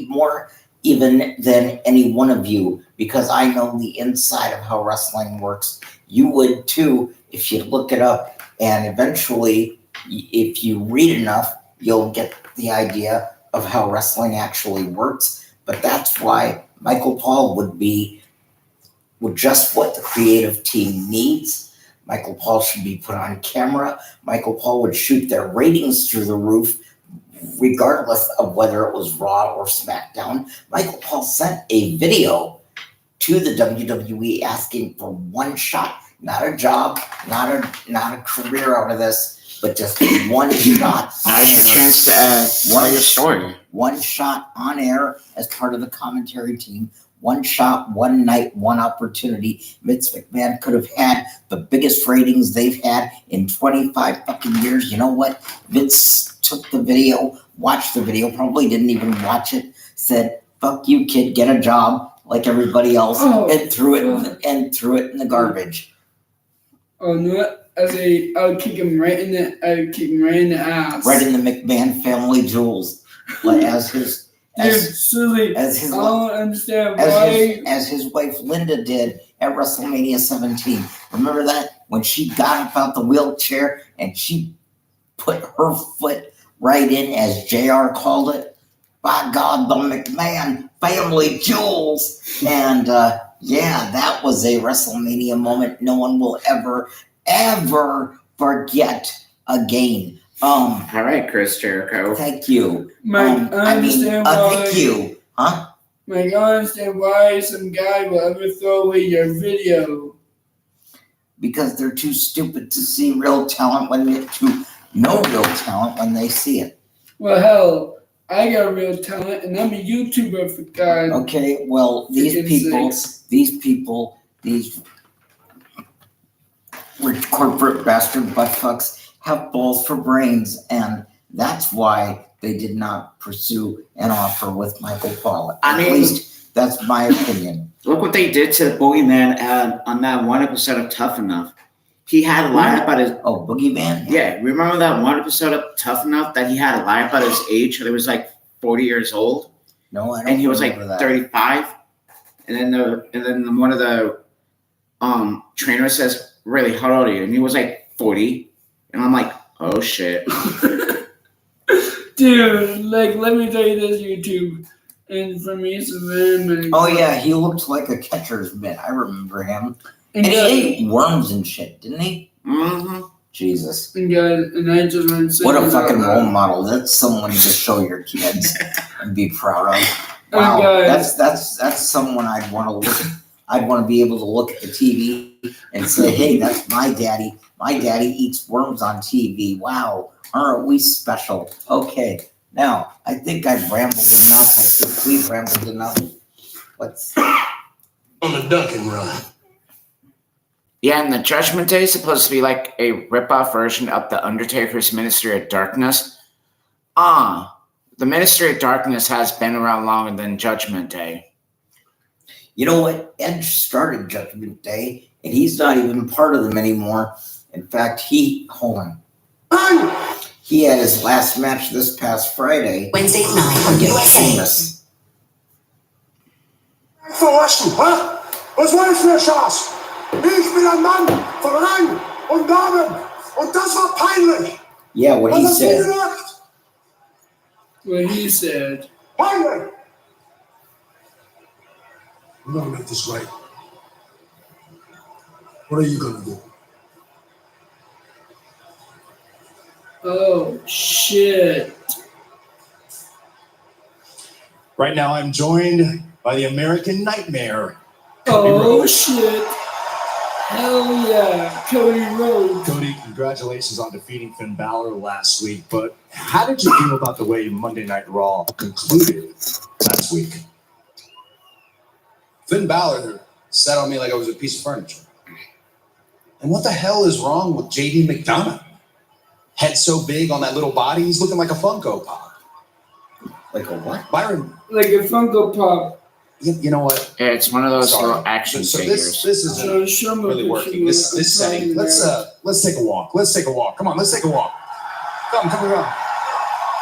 S2: more even than any one of you, because I know the inside of how wrestling works. You would too if you look it up, and eventually, if you read enough, you'll get the idea of how wrestling actually works. But that's why Michael Paul would just what the creative team needs. Michael Paul should be put on camera. Michael Paul would shoot their ratings through the roof, regardless of whether it was Raw or SmackDown. Michael Paul sent a video to the WWE asking for one shot, not a job, not a career out of this, but just one shot.
S1: Now you have a chance to tell your story.
S2: One shot on air as part of the commentary team. One shot, one night, one opportunity. Vince McMahon could have had the biggest ratings they've had in 25 fucking years. You know what? Vince took the video, watched the video, probably didn't even watch it, said, "Fuck you, kid, get a job like everybody else," and threw it in the garbage.
S4: Oh no! I would kick him right in the ass.
S2: Right in the McMahon family jewels, like as his.
S4: Silly. I don't understand why.
S2: As his wife Linda did at WrestleMania 17. Remember that? When she got up out the wheelchair and she put her foot right in, as JR called it. By God, the McMahon family jewels. And yeah, that was a WrestleMania moment no one will ever forget again.
S1: All right, Chris Jericho.
S2: Thank you.
S4: Mike, I understand why.
S2: Thank you. Huh?
S4: Mike, I understand why some guy will ever throw away your video.
S2: Because they're too stupid to see real talent to know real talent when they see it.
S4: Well, hell, I got real talent, and I'm a YouTuber for God.
S2: Okay, well, these people, these rich corporate bastard buttfucks have balls for brains, and that's why they did not pursue an offer with Michael Paul. At least that's my opinion.
S1: Look what they did to the Boogeyman on that one episode of Tough Enough. He had a lie about his...
S2: Oh, Boogeyman?
S1: Yeah, remember that one episode of Tough Enough that he had a lie about his age? He was like 40 years old.
S2: No, I don't.
S1: And he was like
S2: that.
S1: 35. And then one of the trainers says, "Really, how old are you?" And he was like 40. And I'm like, oh shit.
S4: Dude, like, let me tell you this, YouTube. And for me, it's very many.
S2: Oh yeah, he looked like a catcher's mitt. I remember him. And he ate worms and shit, didn't he?
S1: Mm-hmm.
S2: Jesus.
S4: And guys, and I just want to say,
S2: what a fucking role model. That's someone to show your kids and be proud of. Wow, that's someone I'd want to look at. I'd want to be able to look at the TV and say, "Hey, that's my daddy. My daddy eats worms on TV. Wow, aren't we special?" Okay, now I think I've rambled enough. I think we've rambled enough. Let's
S5: on the Duncan run.
S1: Yeah, and the Judgment Day is supposed to be like a rip-off version of the Undertaker's Ministry of Darkness. The Ministry of Darkness has been around longer than Judgment Day.
S2: You know what? Edge started Judgment Day, and he's not even part of them anymore. In fact, he had his last match this past Friday.
S12: Wednesday at 9 on
S2: against
S12: USA.
S2: Sheamus.
S3: Verlassen, hä? Was war das für eine Chance? Ich bin ein Mann von Rang und Namen und das war peinlich.
S2: Yeah, what he
S3: Was hast du
S2: said.
S3: gedacht?
S4: What he said.
S3: Peinlich. I'm gonna make this right. What are you gonna do?
S4: Oh, shit.
S14: Right now, I'm joined by the American Nightmare.
S4: Oh, shit. Hell yeah. Cody Rhodes.
S14: Cody, congratulations on defeating Finn Balor last week, but how did you feel about the way Monday Night Raw concluded last week?
S15: Finn Balor sat on me like I was a piece of furniture. And what the hell is wrong with JD McDonough? Head so big on that little body, he's looking like a Funko Pop.
S2: Like a what?
S15: Byron.
S4: Like a Funko Pop.
S15: You know what?
S1: Yeah, it's one of those
S15: Sorry.
S1: little action
S15: So
S1: figures.
S15: this isn't really working. This setting. Let's take a walk. Let's take a walk. Come on, let's take a walk. Come around.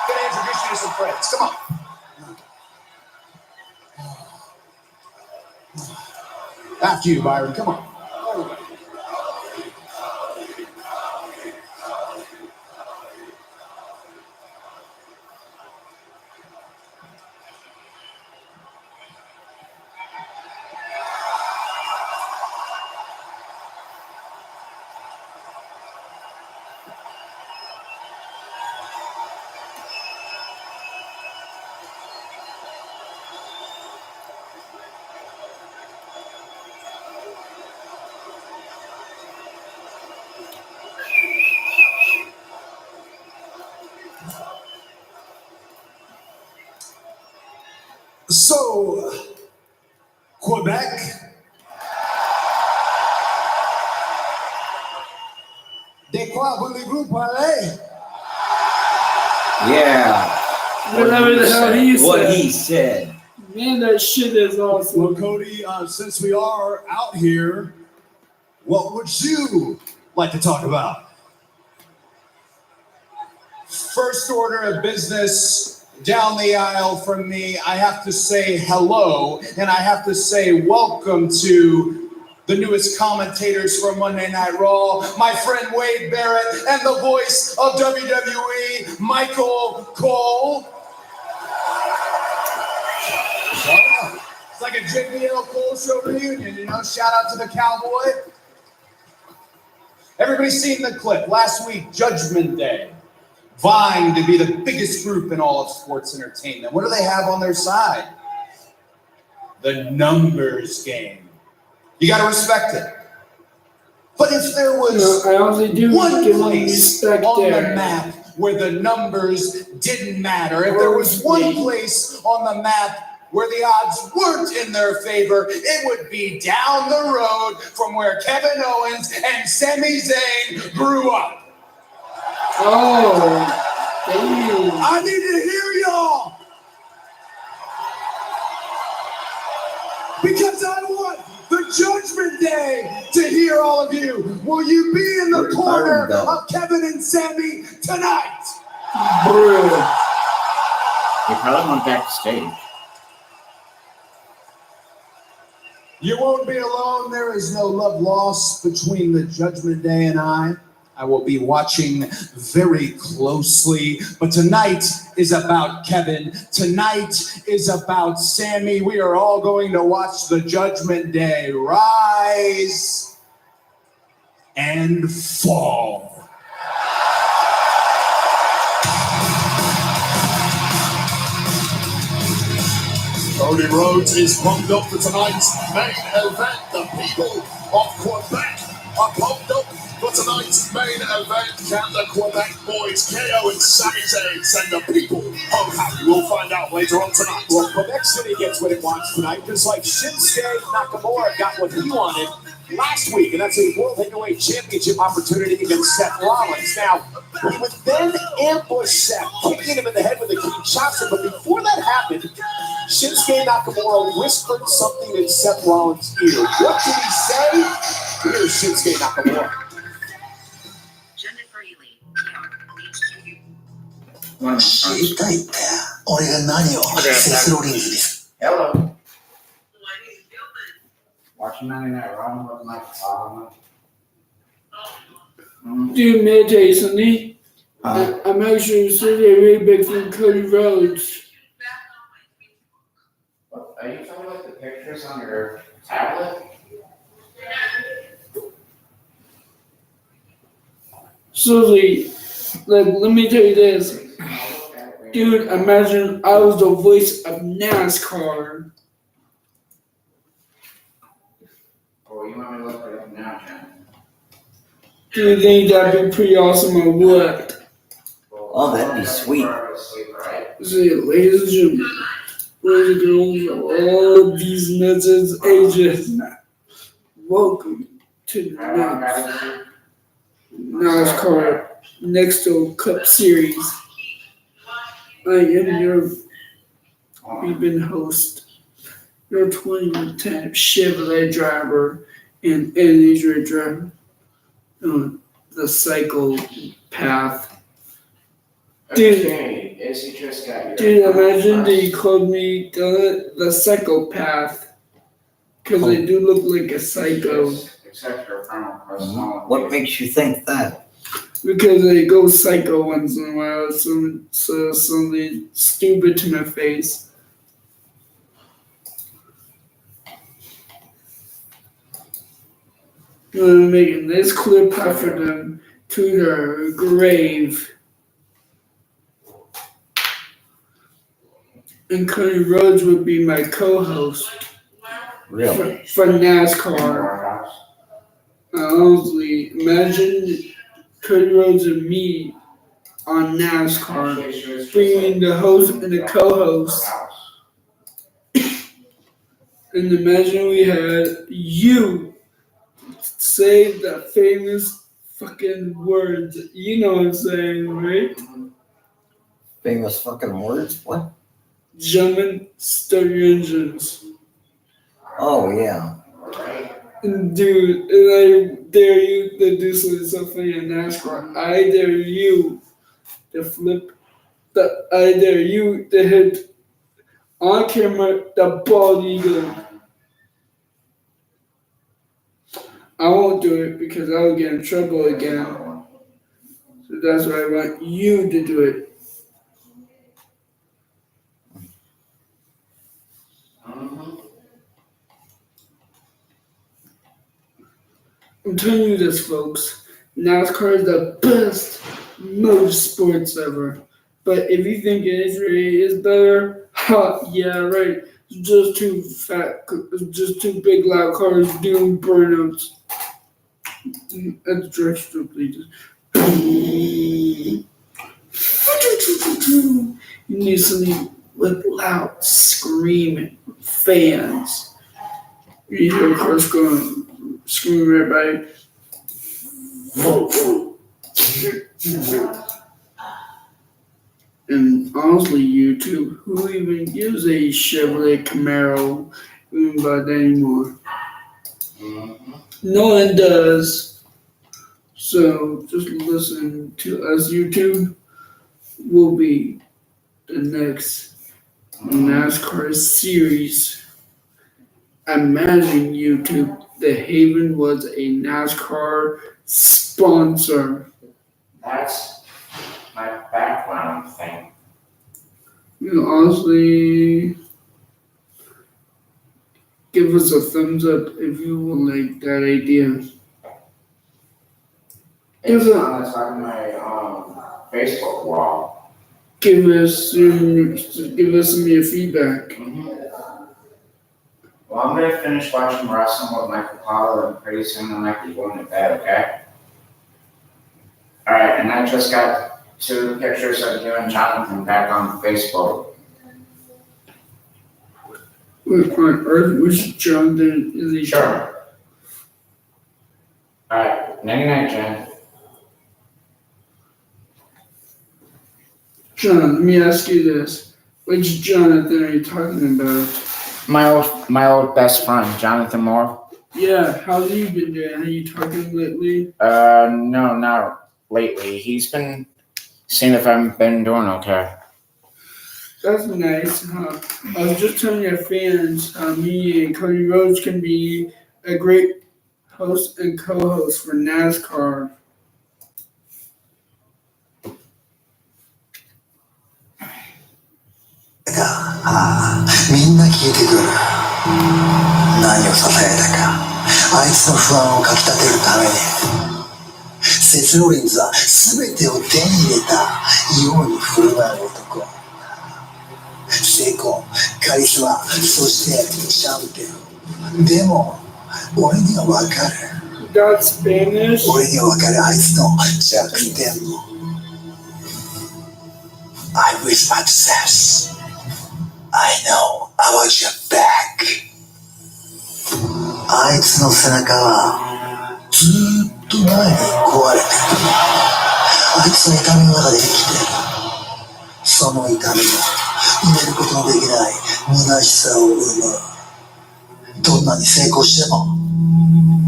S15: Gonna introduce you to some friends. Come on. After you, Byron. Come on. So, Quebec. De quoi voulez-vous parler?
S2: Yeah.
S4: Whatever the hell he said.
S2: What he said.
S4: Man, that shit is awesome.
S14: Well, Cody, since we are out here, what would you like to talk about? First order of business down the aisle from me, I have to say hello, and I have to say welcome to the newest commentators for Monday Night Raw, my friend Wade Barrett, and the voice of WWE, Michael Cole. It's like a JBL Cole Show reunion, you know, shout out to the Cowboy. Everybody's seen the clip. Last week, Judgment Day, vying to be the biggest group in all of sports entertainment. What do they have on their side? The numbers game. You got to respect it. But if there was one place on the map where the numbers didn't matter, if there was one place on the map where the odds weren't in their favor, it would be down the road from where Kevin Owens and Sami Zayn grew up.
S4: Oh, damn.
S14: I need to hear y'all. Because I want the Judgment Day to hear all of you. Will you be in the corner of Kevin and Sami tonight?
S1: He probably went backstage.
S14: You won't be alone. There is no love lost between the Judgment Day and I. I will be watching very closely. But tonight is about Kevin. Tonight is about Sami. We are all going to watch the Judgment Day rise and fall.
S3: Cody Rhodes is pumped up for tonight's main event. The people of Quebec are pumped up for tonight's main event. Can the Quebec boys, KO and Sami Zayn, send the people home happy? We'll find out later on tonight.
S16: Well, Quebec City gets what it wants tonight, just like Shinsuke Nakamura got what he wanted last week, and that's a World Heavyweight Championship opportunity against Seth Rollins. Now, He would then ambush Seth, kicking him in the head with a Kinshasa. But before that happened, Shinsuke Nakamura whispered something in Seth Rollins' ear. What did he say? Here's Shinsuke Nakamura.
S1: Hello. Watching Monday Night Raw with Michael Paul.
S4: Dude, may I tell you something? I'm actually really, really big fan of Cody Rhodes.
S1: Are you talking about the pictures on your tablet?
S4: So, like, let me tell you this. Dude, imagine I was the voice of NASCAR.
S1: Or you want me to look it up now, Jen?
S4: Do you think that'd be pretty awesome or what?
S2: Oh, that'd be sweet.
S4: See, ladies and gentlemen, boys and girls of all these nuts ages, welcome to the next NASCAR Nextel Cup Series. I am your even host, your 2010 Chevrolet driver and Android driver on the cycle path. Dude, imagine they called me the psychopath because I do look like a psycho.
S2: What makes you think that?
S4: Because I go psycho once in a while, so something stupid to my face. I'm making this clear path for them to their grave. And Cody Rhodes would be my co-host.
S2: Really?
S4: For NASCAR. Honestly, imagine Cody Rhodes and me on NASCAR, being the host and the co-host. And imagine we had you say the famous fucking words. You know what I'm saying, right?
S2: Famous fucking words? What?
S4: Gentlemen, start your engines.
S2: Oh, yeah.
S4: Dude, and I dare you to do something so funny in NASCAR. I dare you to flip. I dare you to hit on camera the bald eagle. I won't do it because I'll get in trouble again. So that's why I want you to do it. I'm telling you this, folks. NASCAR is the best motorsports ever. But if you think Israel is better, yeah, right. It's just too fat, just too big, loud cars doing burnouts. At the direction, please. You need something with loud screaming fans. You hear a cars going, screaming right by. And honestly, YouTube, who even gives a Chevrolet Camaro even about that anymore? No one does. So just listen to us. YouTube will be the next NASCAR series. Imagine YouTube, the Haven was a NASCAR sponsor.
S1: That's my background thing.
S4: You know, honestly, give us a thumbs up if you would like that idea.
S1: It's on my Facebook wall.
S4: Give us some of your feedback.
S1: Well, I'm gonna finish watching wrestling with Michael Paul, and pretty soon I might be going to bed. Okay. All right, and I just got 2 pictures of you and Jonathan back on Facebook.
S4: What on earth was Jonathan? Is he
S1: Sure. All right, night, Jen.
S4: John, let me ask you this. Which Jonathan are you talking about?
S1: My old best friend, Jonathan Moore.
S4: Yeah, how's he been doing? Are you talking lately?
S1: No, not lately. He's been seeing if I've been doing okay.
S4: That's nice. I was just telling your fans how me and Cody Rhodes can be a great host and co-host for NASCAR.
S17: みんな聞いてくる。何をささやいたか。あいつの不安をかきたてるために。セス・ローリンズは全てを手に入れたように振る舞う男。成功、カリスマ、そしてチャンピオン。でも、俺には分かる。俺には分かる、あいつの弱点も。I wish success. I know about your back. あいつの背中はずっと前に壊れてる。あいつは痛みの中で生きてる。その痛みが埋めることのできない虚しさを生む。どんなに成功しても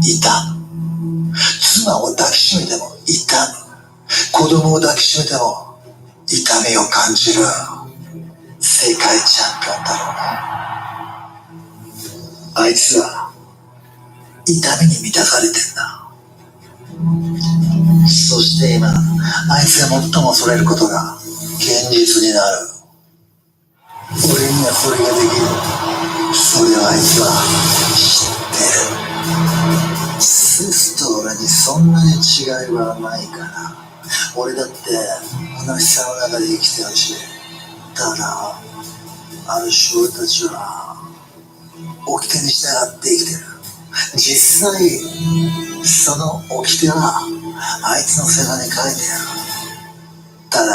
S17: 痛む。妻を抱きしめても痛む。子供を抱きしめても痛みを感じる。世界チャンピオンだろうな。あいつは痛みに満たされてんだ。そして今、あいつが最も恐れることが現実になる。俺にはそれができる。それをあいつは知ってる。セスと俺にそんなに違いはないから。俺だって虚しさの中で生きてるし。ただ、ある種俺たちは掟に従って生きてる。実際その掟はあいつの背中に書いてある。ただ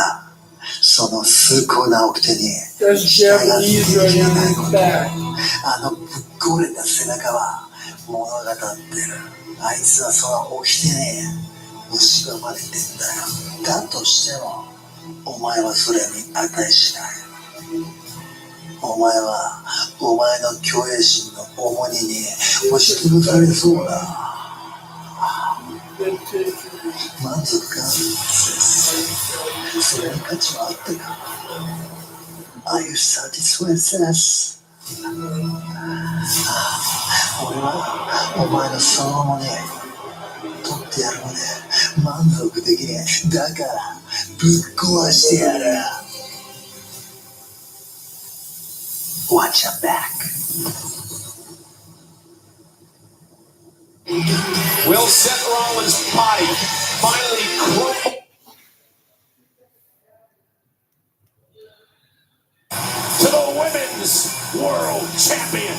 S17: その崇高な掟に従って生きれないこと、あのぶっ壊れた背中は物語ってる。あいつはその掟に蝕まれてんだよ。だとしてもお前はそれに値しない。お前はお前の虚栄心の重荷に押しつぶされそうだ。満足か？それに価値はあったか？ Are you satisfied, Seth? 俺はお前のその重荷取ってやるまで満足できねえ。だからぶっ壊してやる。Watch your back.
S16: Will Seth Rollins' body finally crumble to the Women's World Champion?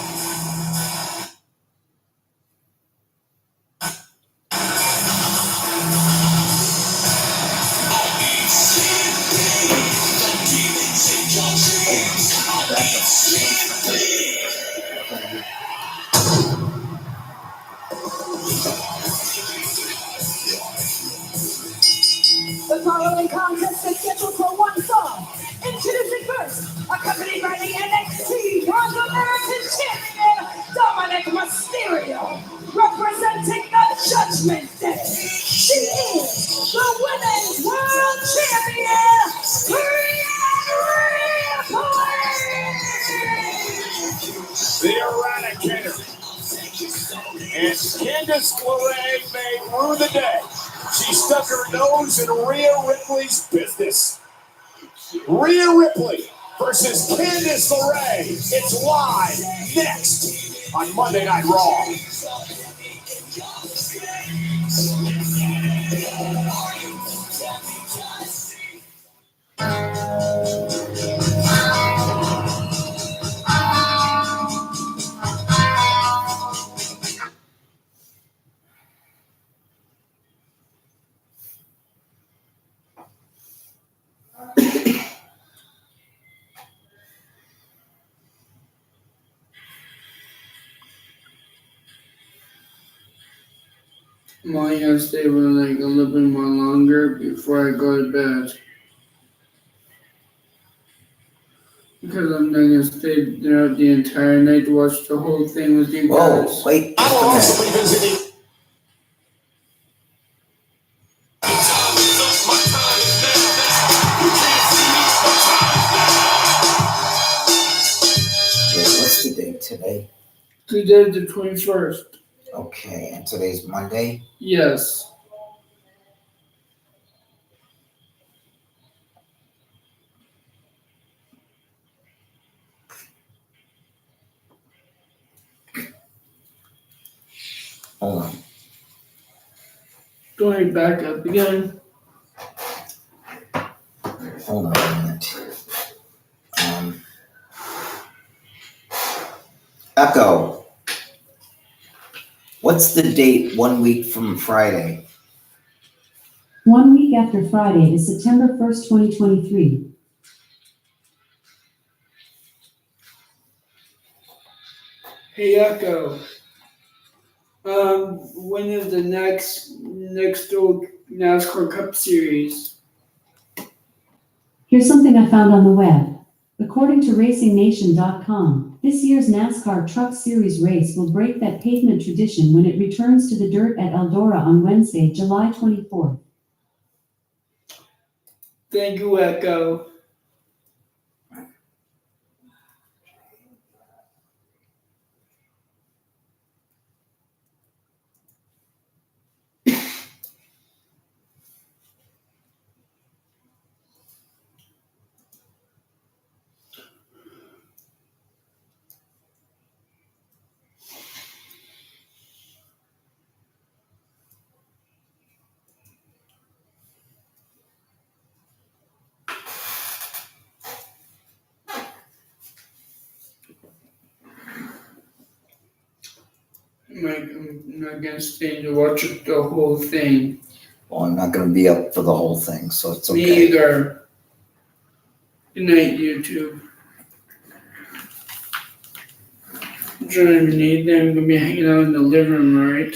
S6: The following contest is scheduled for one fall. Introducing first, accompanied by the NXT North American Champion, Dominic Mysterio, representing the Judgment Day. She is the Women's World Champion,
S16: The Eradicator. And Candice LeRae may rue the day she stuck her nose in Rhea Ripley's business. Rhea Ripley versus Candice LeRae. It's live next on Monday Night Raw.
S4: I might have to stay for like a little bit more longer before I go to bed. Because I'm not gonna stay there the entire night to watch the whole thing with you guys.
S2: Whoa, wait.
S16: I will also be visiting.
S2: Wait, what's the date today?
S4: Today, the 21st.
S2: Okay, and today's Monday?
S4: Yes.
S2: Hold on.
S4: Going back up again.
S2: Hold on a minute. Echo. What's the date 1 week from Friday?
S18: 1 week after Friday is September 1st, 2023.
S4: Hey Echo. When is the next NASCAR Cup Series?
S18: Here's something I found on the web. According to RacingNation.com, this year's NASCAR Truck Series race will break that pavement tradition when it returns to the dirt at Eldora on Wednesday, July 24th.
S4: Thank you, Echo. I'm not gonna stay to watch the whole thing.
S2: Well, I'm not going to be up for the whole thing, so it's okay.
S4: Me either. Good night, YouTube. Join me. I'm gonna be hanging out in the living room, right?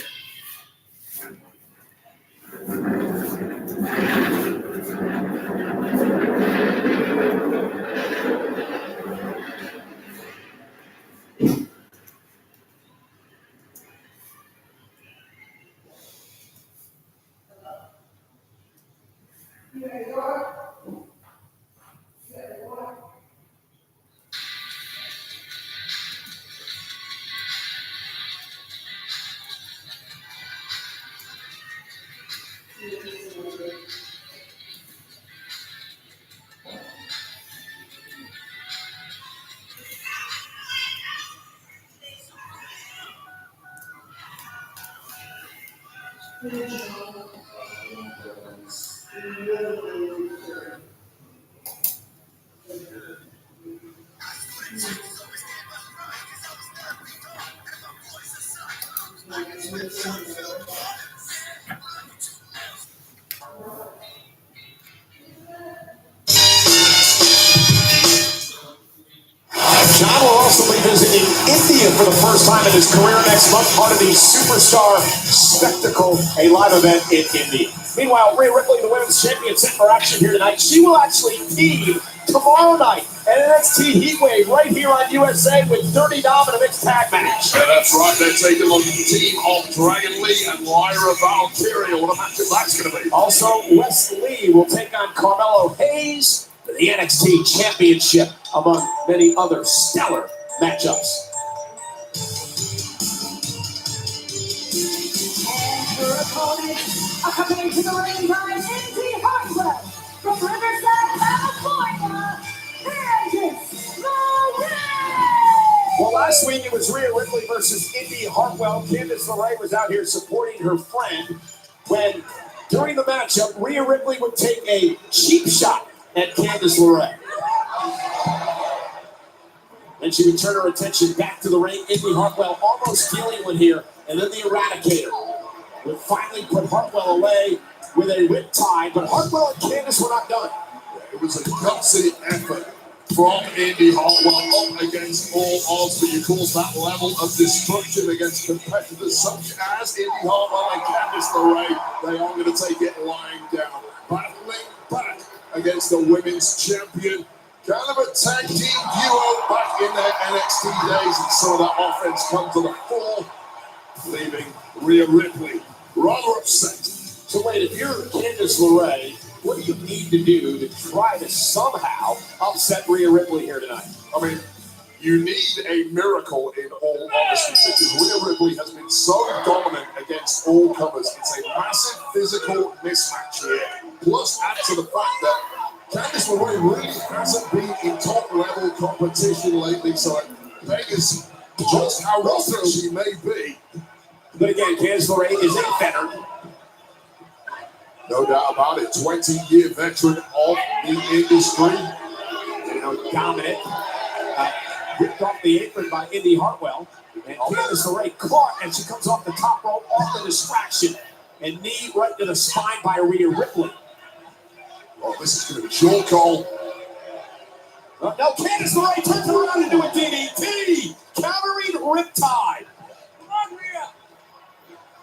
S16: John will also be visiting India for the first time in his career next month, part of the Superstar Spectacle, a live event in India. Meanwhile, Rhea Ripley, the women's champion, set for action here tonight. She will actually team tomorrow night at NXT Heatwave right here on USA with Dirty Dom in a mixed tag match.
S5: Yeah, that's right. They're taking on the team of Dragon Lee and Lyra Valkyria. What a matchup that's going to be.
S16: Also, Wes Lee will take on Carmelo Hayes for the NXT Championship, among many other stellar matchups.
S6: And your opponent, accompanied to the ring by Indy Hartwell from Riverside, California, Candice LeRae.
S16: Well, last week it was Rhea Ripley versus Indy Hartwell. Candice LeRae was out here supporting her friend when, during the matchup, Rhea Ripley would take a cheap shot at Candice LeRae. Then she would turn her attention back to the ring. Indy Hartwell almost stealing one here, and then the Eradicator would finally put Hartwell away with a whip tie, but Hartwell and Candice were not done.
S5: It was a gutsy effort from Indy Hartwell up against all odds, but you cause that level of destruction against competitors such as Indy Hartwell and Candice LeRae. They are going to take it lying down. Battling back against the women's champion, Kind of a tag team duo back in their NXT days, and some of that offense come to the fore, leaving Rhea Ripley rather upset.
S16: So wait, if you're Candice LeRae, what do you need to do to try to somehow upset Rhea Ripley here tonight?
S5: I mean, you need a miracle in all honesty, because Rhea Ripley has been so dominant against all comers. It's a massive physical mismatch here. Plus, add to the fact that Candice LeRae really hasn't been in top-level competition lately, so it beggars just how rotten she may be.
S16: But again, Candice LeRae is a veteran.
S5: No doubt about it. 20-year veteran of the industry.
S16: You know, dominant. Ripped off the apron by Indy Hartwell. And Candice LeRae caught, and she comes off the top rope, off the distraction. And knee right to the spine by Rhea Ripley.
S5: Oh, this is going to be short, Cole.
S16: Now Candice LeRae turns around into a DDT. Countering Riptide.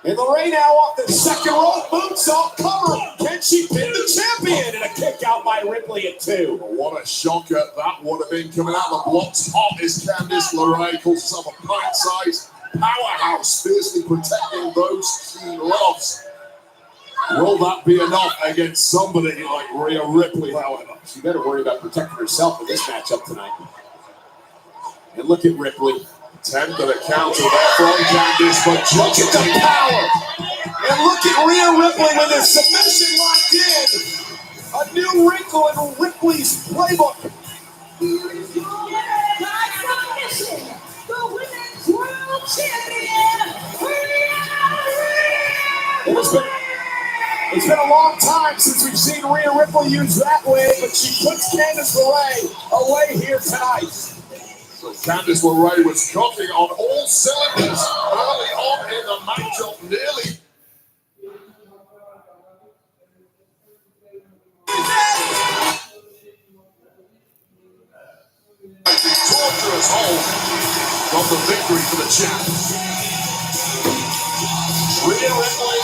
S16: And LeRae now off the second rope, moonsault cover. Can she pin the champion? And a kick out by Ripley at 2.
S5: What a shocker that would have been, coming out of the blocks. Hot is Candice LeRae, calls herself a pint-sized powerhouse, fiercely protecting those she loves. Will that be enough against somebody like Rhea Ripley, however?
S16: She better worry about protecting herself in this matchup tonight. And look at Ripley.
S5: Attempt at a counter there from Candice, but
S16: look at the power. And look at Rhea Ripley with his submission locked in. A new wrinkle in Ripley's playbook.
S6: The women's world champion,
S16: It's been a long time since we've seen Rhea Ripley use that way, but she puts Candice LeRae away here tonight.
S5: So Candice LeRae was cooking on all cylinders early on in the matchup, nearly. Torturous hold from the victory for the champ.
S16: Rhea Ripley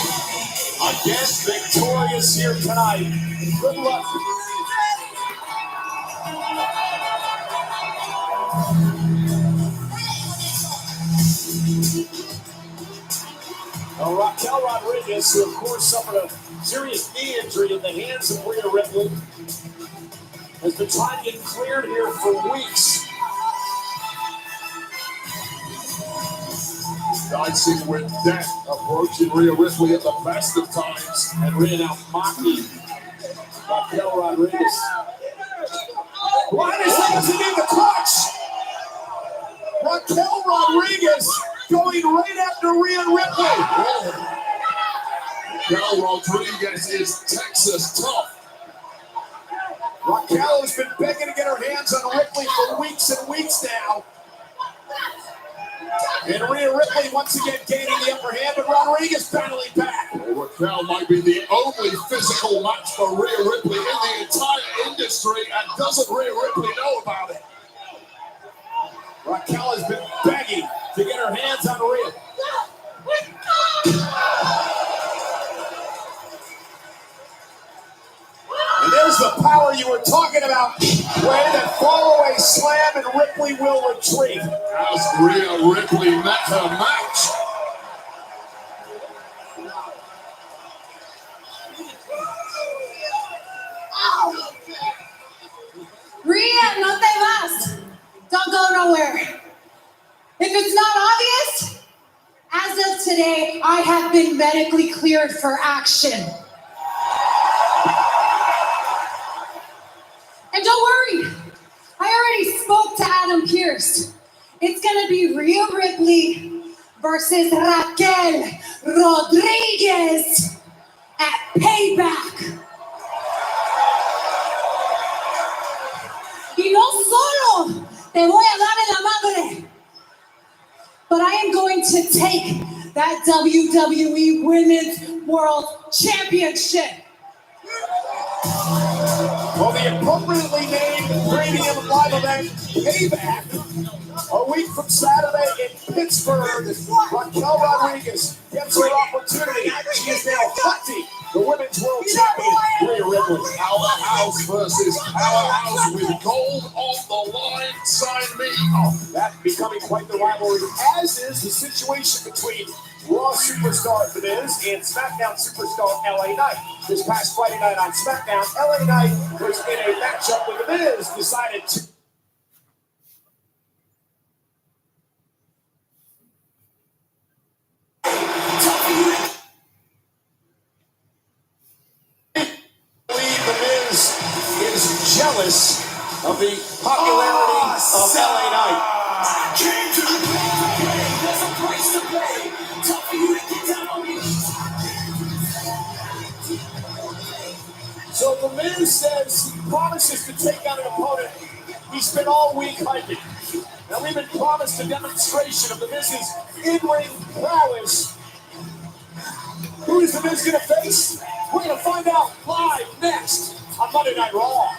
S16: again victorious here tonight. Good luck. Now, Raquel Rodriguez, who of course suffered a serious knee injury in the hands of Rhea Ripley, has been trying to get cleared here for weeks.
S5: Dicing with death, approaching Rhea Ripley at the best of times.
S16: And Rhea now mocking Raquel Rodriguez. Linus doesn't need the clutch. Raquel Rodriguez going right after Rhea Ripley.
S5: Raquel Rodriguez is Texas tough.
S16: Raquel has been begging to get her hands on Ripley for weeks and weeks now. And Rhea Ripley once again gaining the upper hand, but Rodriguez battling back.
S5: Well, Raquel might be the only physical match for Rhea Ripley in the entire industry, and doesn't Rhea Ripley know about it?
S16: Raquel has been begging to get her hands on Rhea. And there's the power you were talking about. Way that fall-away slam, and Ripley will retreat.
S5: As Rhea Ripley met her match.
S6: Rhea, no te vas. Don't go nowhere. If it's not obvious, as of today, I have been medically cleared for action. And don't worry, I already spoke to Adam Pierce. It's gonna be Rhea Ripley versus Raquel Rodriguez at Payback. Y no solo te voy a dar en la madre, but I am going to take that WWE Women's World Championship.
S16: Well, the appropriately named premium live event Payback, a week from Saturday in Pittsburgh. Raquel Rodriguez gets her opportunity. She is now hunting the Women's World Champion Rhea Ripley, Powerhouse versus Powerhouse with gold on the line. Sign me up. That becoming quite the rivalry, as is the situation between Raw superstar The Miz and SmackDown superstar LA Knight. This past Friday night on SmackDown, LA Knight was in a matchup with The Miz, decided to believe The Miz is jealous of the popularity of LA Knight.
S3: Came to play, there's a price to pay. Tough for you to get down on me.
S16: So The Miz says he promises to take out an opponent he spent all week hiking. Now we've been promised a demonstration of The Miz's in-ring prowess. Who is The Miz going to face? We're going to find out live next on Monday Night Raw.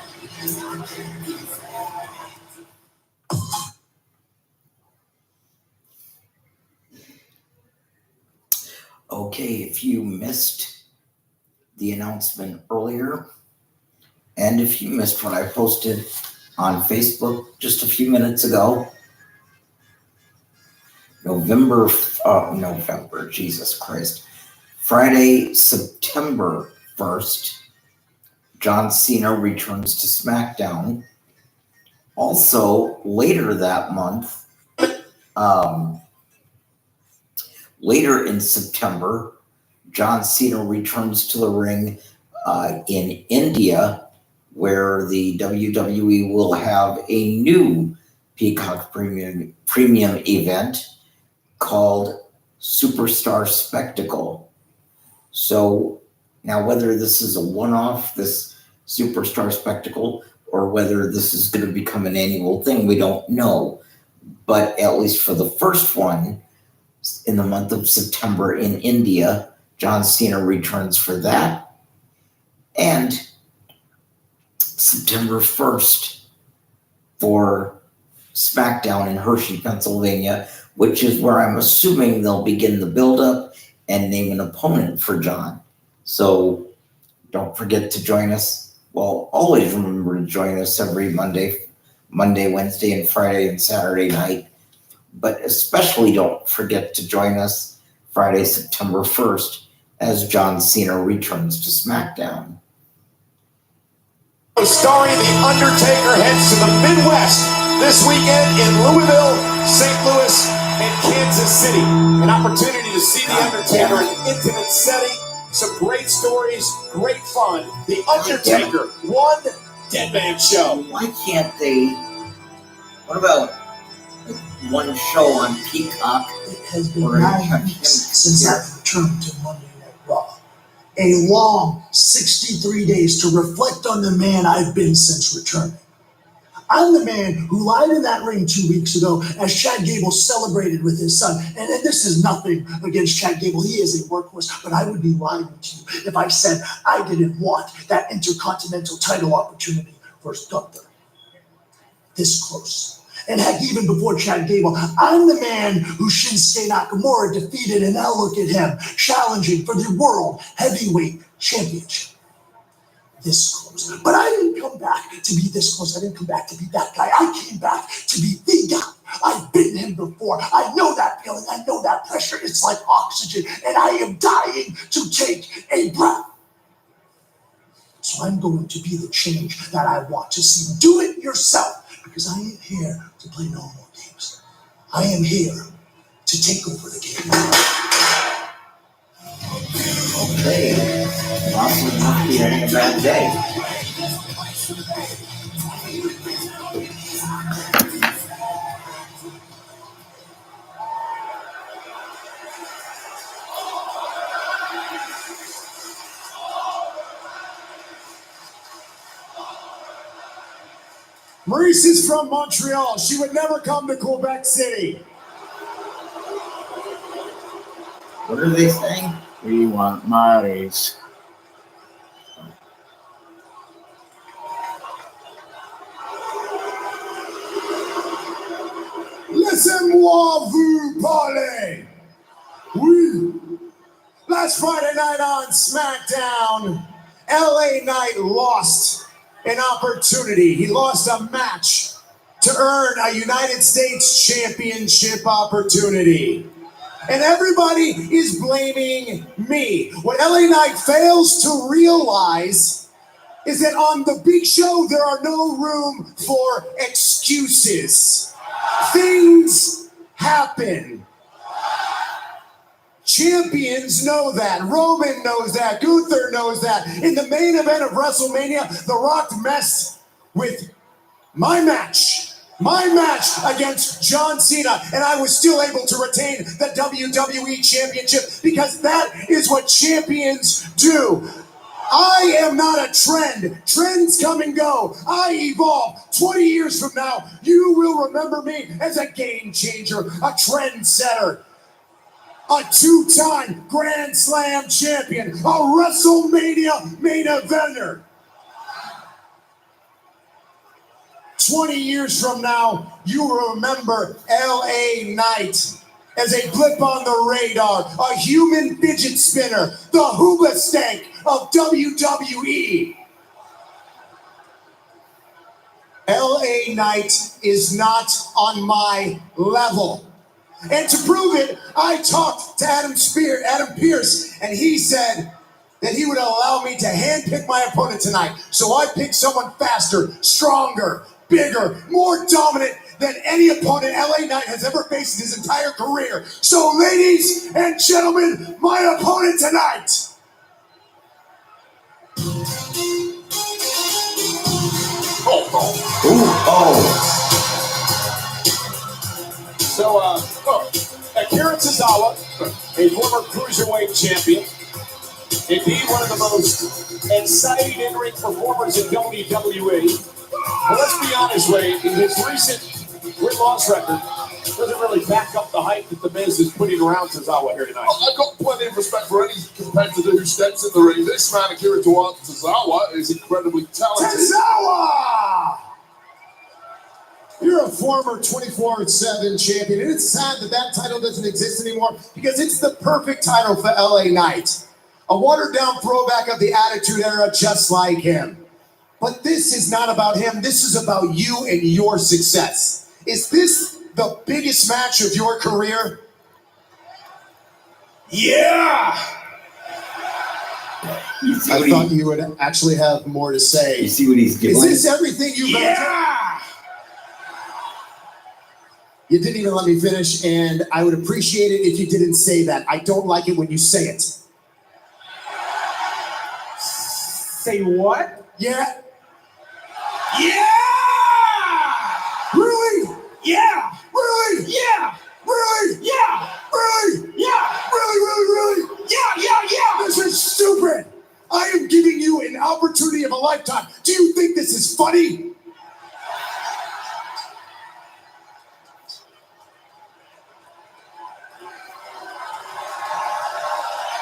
S2: Okay, if you missed the announcement earlier, and if you missed what I posted on Facebook just a few minutes ago, Jesus Christ, Friday, September 1st, John Cena returns to SmackDown. Also, later that month, later in September, John Cena returns to the ring in India, where the WWE will have a new Peacock Premium event called Superstar Spectacle. So now whether this is a one-off, this Superstar Spectacle, or whether this is going to become an annual thing, we don't know. But at least for the first one, in the month of September in India, John Cena returns for that. And September 1st for SmackDown in Hershey, Pennsylvania, which is where I'm assuming they'll begin the build-up and name an opponent for John. So don't forget to join us. Well, always remember to join us every Monday, Wednesday, and Friday and Saturday night. But especially don't forget to join us Friday, September 1st, as John Cena returns to SmackDown.
S16: Starring The Undertaker heads to the Midwest this weekend in Louisville, St. Louis, and Kansas City. An opportunity to see The Undertaker in an intimate setting. Some great stories, great fun. The Undertaker, one dead man show.
S2: Why can't they? What about one show on Peacock?
S17: It has been 9 weeks since I've returned to Monday Night Raw. A long 63 days to reflect on the man I've been since returning. I'm the man who lied in that ring 2 weeks ago as Chad Gable celebrated with his son. And this is nothing against Chad Gable. He is a workhorse, but I would be lying to you if I said I didn't want that Intercontinental title opportunity for Gunther. This close. And heck, even before Chad Gable, I'm the man who Shinsuke Nakamura defeated, and now look at him, challenging for the World Heavyweight Championship. This close. But I didn't come back to be this close. I didn't come back to be that guy. I came back to be the guy. I've been him before. I know that feeling. I know that pressure. It's like oxygen, and I am dying to take a breath. So I'm going to be the change that I want to see. Do it yourself. Because I ain't here to play no more games. I am here to take over the game.
S2: Okay. Possibly must be having a bad day.
S16: Maurice is from Montreal. She would never come to Quebec City.
S2: What are they saying?
S1: We want Maurice.
S16: Laissez-moi vous parler. Oui. Last Friday night on SmackDown, LA Knight lost an opportunity. He lost a match to earn a United States Championship opportunity. And everybody is blaming me. What LA Knight fails to realize is that on the big show, there are no room for excuses. Things happen. Champions know that. Roman knows that. Gunther knows that. In the main event of WrestleMania, The Rock messed with my match against John Cena, and I was still able to retain the WWE Championship because that is what champions do. I am not a trend. Trends come and go. I evolve. 20 years from now, you will remember me as a game changer, a trendsetter, a two-time Grand Slam champion, a WrestleMania main eventer. 20 years from now, you will remember LA Knight as a blip on the radar, a human fidget spinner, the hooba stank of WWE. LA Knight is not on my level. And to prove it, I talked to Adam Pearce, and he said that he would allow me to handpick my opponent tonight. So I picked someone faster, stronger, bigger, more dominant than any opponent LA Knight has ever faced in his entire career. So ladies and gentlemen, my opponent tonight.
S14: So, Akira Tozawa, a former cruiserweight champion, indeed one of the most exciting in-ring performers in WWE. But let's be honest, Ray, his recent win-loss record doesn't really back up the hype that The Miz is putting around Tozawa here tonight.
S10: I've got plenty of respect for any competitor who steps in the ring. This man, Akira Tozawa, is incredibly talented.
S16: Tozawa! You're a former 24/7 champion, and it's sad that that title doesn't exist anymore because it's the perfect title for LA Knight. A watered-down throwback of the Attitude Era just like him. But this is not about him. This is about you and your success. Is this the biggest match of your career? Yeah! I thought you would actually have more to say.
S2: You see what he's doing?
S16: Is this everything you've done? You didn't even let me finish, and I would appreciate it if you didn't say that. I don't like it when you say it.
S14: Say what?
S16: Yeah.
S14: Yeah!
S16: Really?
S14: Yeah!
S16: Really?
S14: Yeah!
S16: Really?
S14: Yeah!
S16: Really?
S14: Yeah!
S16: Really?
S14: Yeah!
S16: This is stupid. I am giving you an opportunity of a lifetime. Do you think this is funny?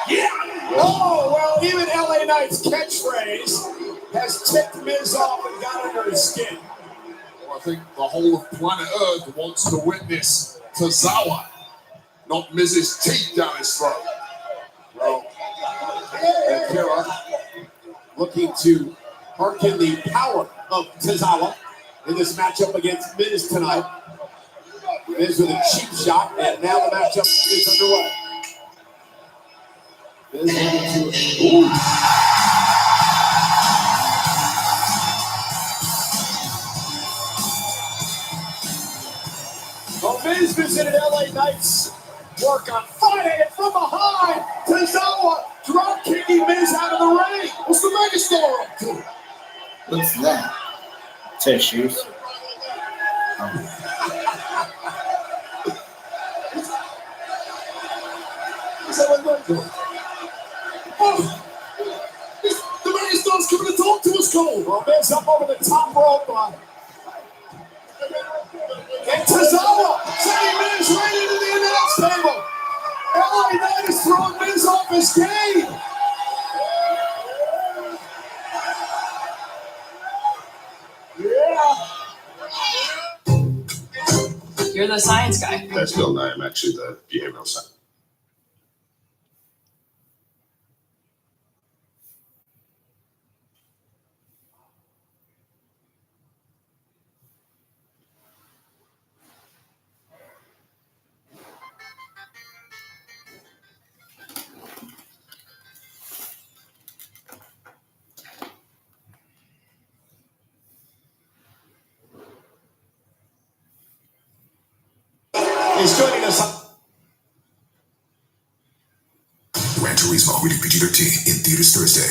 S14: Yeah! Oh, well, even LA Knight's catchphrase has ticked Miz off and got under his skin.
S10: Well, I think the whole of planet Earth wants to witness Tozawa, not Miz's teeth down his throat.
S14: Well, Akira looking to harken the power of Tozawa in this matchup against Miz tonight. Miz with a cheap shot, and now the matchup is underway. Miz looking to... Ooh. Well, Miz visited LA Knight's work on Friday, and from behind, Tozawa drop kicking Miz out of the ring. What's the megastar up to?
S1: What's that? Tissues.
S14: What's that one going to? Oh! The megastar's coming to talk to us, Cole. Well, Miz up over the top rope. And Tozawa sending Miz right into the announce table. LA Knight is throwing Miz off his game. Yeah.
S8: You're the science guy.
S10: That's Bill Nye. I'm actually the behavioral scientist.
S16: is joining us.
S13: Gran Turismo, rated PG-13, in theaters Thursday.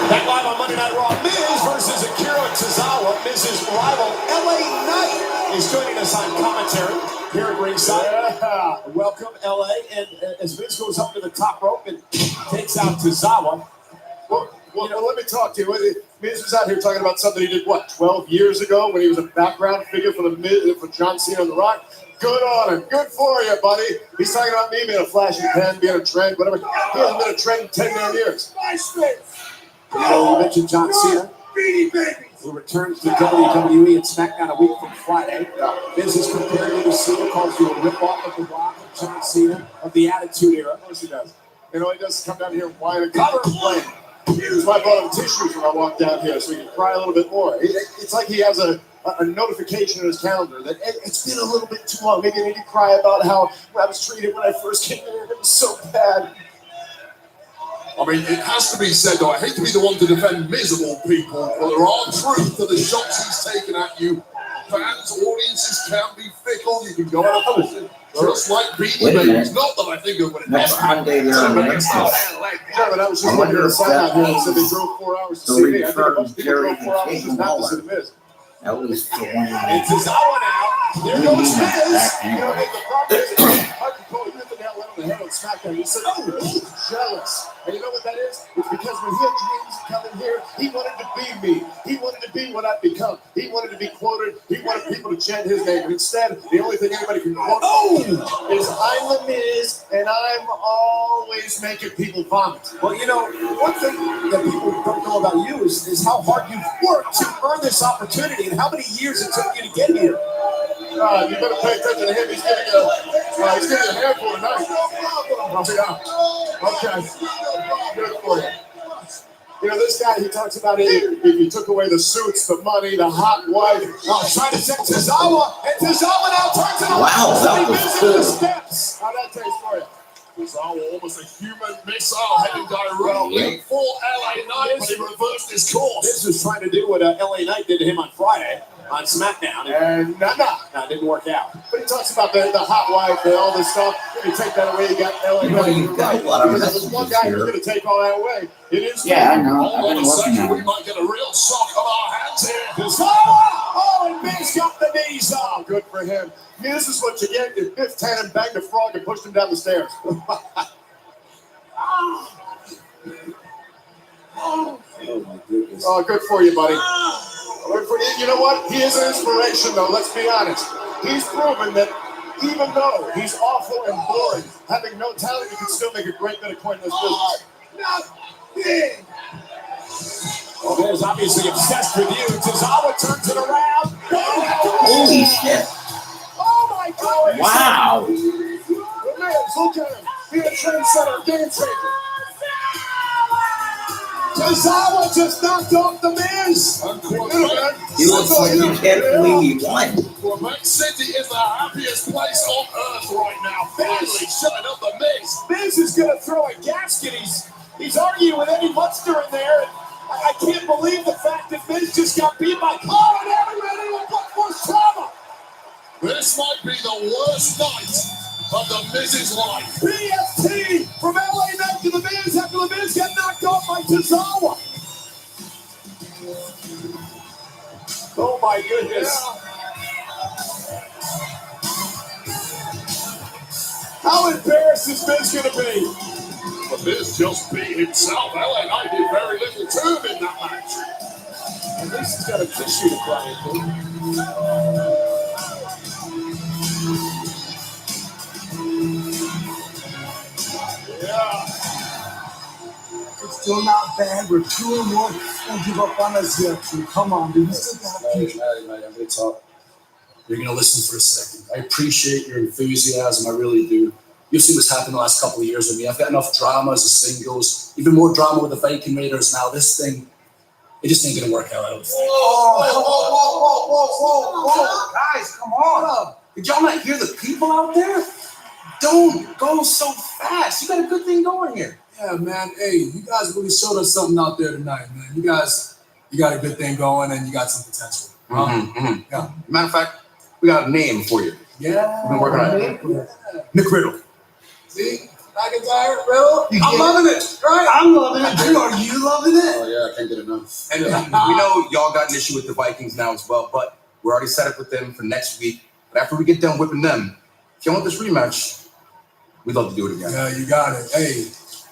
S16: Back live on Monday Night Raw, Miz versus Akira Tozawa. Miz's rival, LA Knight, is joining us on commentary here at ringside. Yeah. Welcome, LA. And as Miz goes up to the top rope and takes out Tozawa.
S14: Well, let me talk to you. Miz was out here talking about something he did, 12 years ago when he was a background figure for John Cena and The Rock? Good on him. Good for you, buddy. He's talking about me being a flash in the pan, being a trend, whatever. He hasn't been a trend in 10 damn years.
S16: You mentioned John Cena, who returns to WWE and SmackDown a week from Friday. Miz is comparing you to Cena, calls you a rip-off of The Rock, of John Cena, of the Attitude Era.
S14: Of course he does. He doesn't come down here and whine and cover and play. That's why I brought him tissues when I walked down here, so he can cry a little bit more. It's like he has a notification in his calendar that it's been a little bit too long. Maybe I need to cry about how I was treated when I first came in here. It was so bad.
S5: I mean, it has to be said, though, I hate to be the one to defend miserable people, but there are truth to the shots he's taken at you. Fans, audiences can be fickle. You can go out of position. Just like Beanie Babies. Not that I think of it.
S2: Next Monday, they're on Wednesday.
S14: Yeah, but I was just looking at a sign out here that said they drove 4 hours to see me. I think a bunch of people drove 4 hours just not to see the Miz.
S2: At least for 1
S16: And Tozawa now. There goes Miz.
S14: The problem is, Michael Cole hit the nail right on the head on SmackDown. He said, oh, he's jealous. And you know what that is? It's because when he had dreams of coming here, he wanted to be me. He wanted to be what I've become. He wanted to be quoted. He wanted people to chant his name. And instead, the only thing anybody can quote is I'm the Miz, and I'm always making people vomit.
S16: Well, one thing that people don't know about you is how hard you've worked to earn this opportunity and how many years it took you to get here.
S14: You better pay attention to him. He's getting a handful tonight. Oh, yeah. Okay. Good for you. This guy, he talks about if he took away the suits, the money, the hot wife.
S16: Trying to set Tozawa, and Tozawa now turns it around.
S2: Wow, that was good.
S16: Steps.
S14: How'd that taste for you?
S5: Tozawa, almost a human missile heading directly for LA Knight, but he reversed his course.
S16: This was trying to do what LA Knight did to him on Friday on SmackDown,
S14: and no,
S16: it didn't work out.
S14: But he talks about the hot wife and all this stuff. If you take that away, you got LA Knight.
S2: You've got a lot of
S14: because there's one guy who's going to take all that away. It is.
S2: Yeah, I know.
S5: Hold on a second, we might get a real shock on our hands here.
S16: Tozawa! Oh, and Miz got the knees up.
S14: Oh, good for him. This is what you get. You Biff Tannen banged a frog and pushed him down the stairs.
S16: Oh my goodness.
S14: Oh, good for you, buddy. You know what? He is an inspiration, though. Let's be honest. He's proven that even though he's awful and boring, having no talent, he can still make a great bit of coin in this business.
S16: Nothing. Well, there's obviously obsessed with you. Tozawa turns it around.
S2: Holy shit.
S16: Oh my God.
S2: Wow.
S14: Look at him. Be a trendsetter, game changer.
S16: Tozawa just knocked off the Miz.
S2: He looks like you can't believe he won.
S5: Quebec City is the happiest place on earth right now. Finally shutting up the Miz.
S16: Miz is going to throw a gasket. He's arguing with Eddie Munster in there. And I can't believe the fact that Miz just got beat by Cole and everybody with blood force trauma.
S5: This might be the worst night of the Miz's life.
S16: PFT from LA Knight to the Miz after the Miz got knocked off by Tozawa. Oh my goodness. How embarrassed is Miz going to be?
S5: But Miz just beat himself. LA Knight did very little to him in that match.
S16: At least he's got a tissue to cry into.
S14: Yeah.
S17: It's still not bad. We're 2-1. Don't give up on us yet. So come on, dude. We still got a future.
S19: I'm going to talk. You're going to listen for a second. I appreciate your enthusiasm. I really do. You've seen what's happened the last couple of years with me. I've got enough drama as a singles, even more drama with the Viking Raiders. Now this thing, it just ain't going to work out. I don't think.
S11: Whoa. Guys, come on. Did y'all not hear the people out there? Don't go so fast. You got a good thing going here.
S19: Yeah, man. Hey, you guys really showed us something out there tonight, man. You got a good thing going and you got some potential.
S11: Yeah. Matter of fact,
S15: We got a name for you.
S19: Yeah.
S15: We've been working on it. Nick Riddle.
S16: See? McIntyre, Riddle. I'm loving it. Right? I'm loving it too. Are you loving it?
S19: Oh, yeah, I can't get enough.
S15: And we know y'all got an issue with the Vikings now as well, but we're already set up with them for next week. But after we get done whipping them, if you want this rematch, we'd love to do it again.
S19: Yeah, you got it. Hey,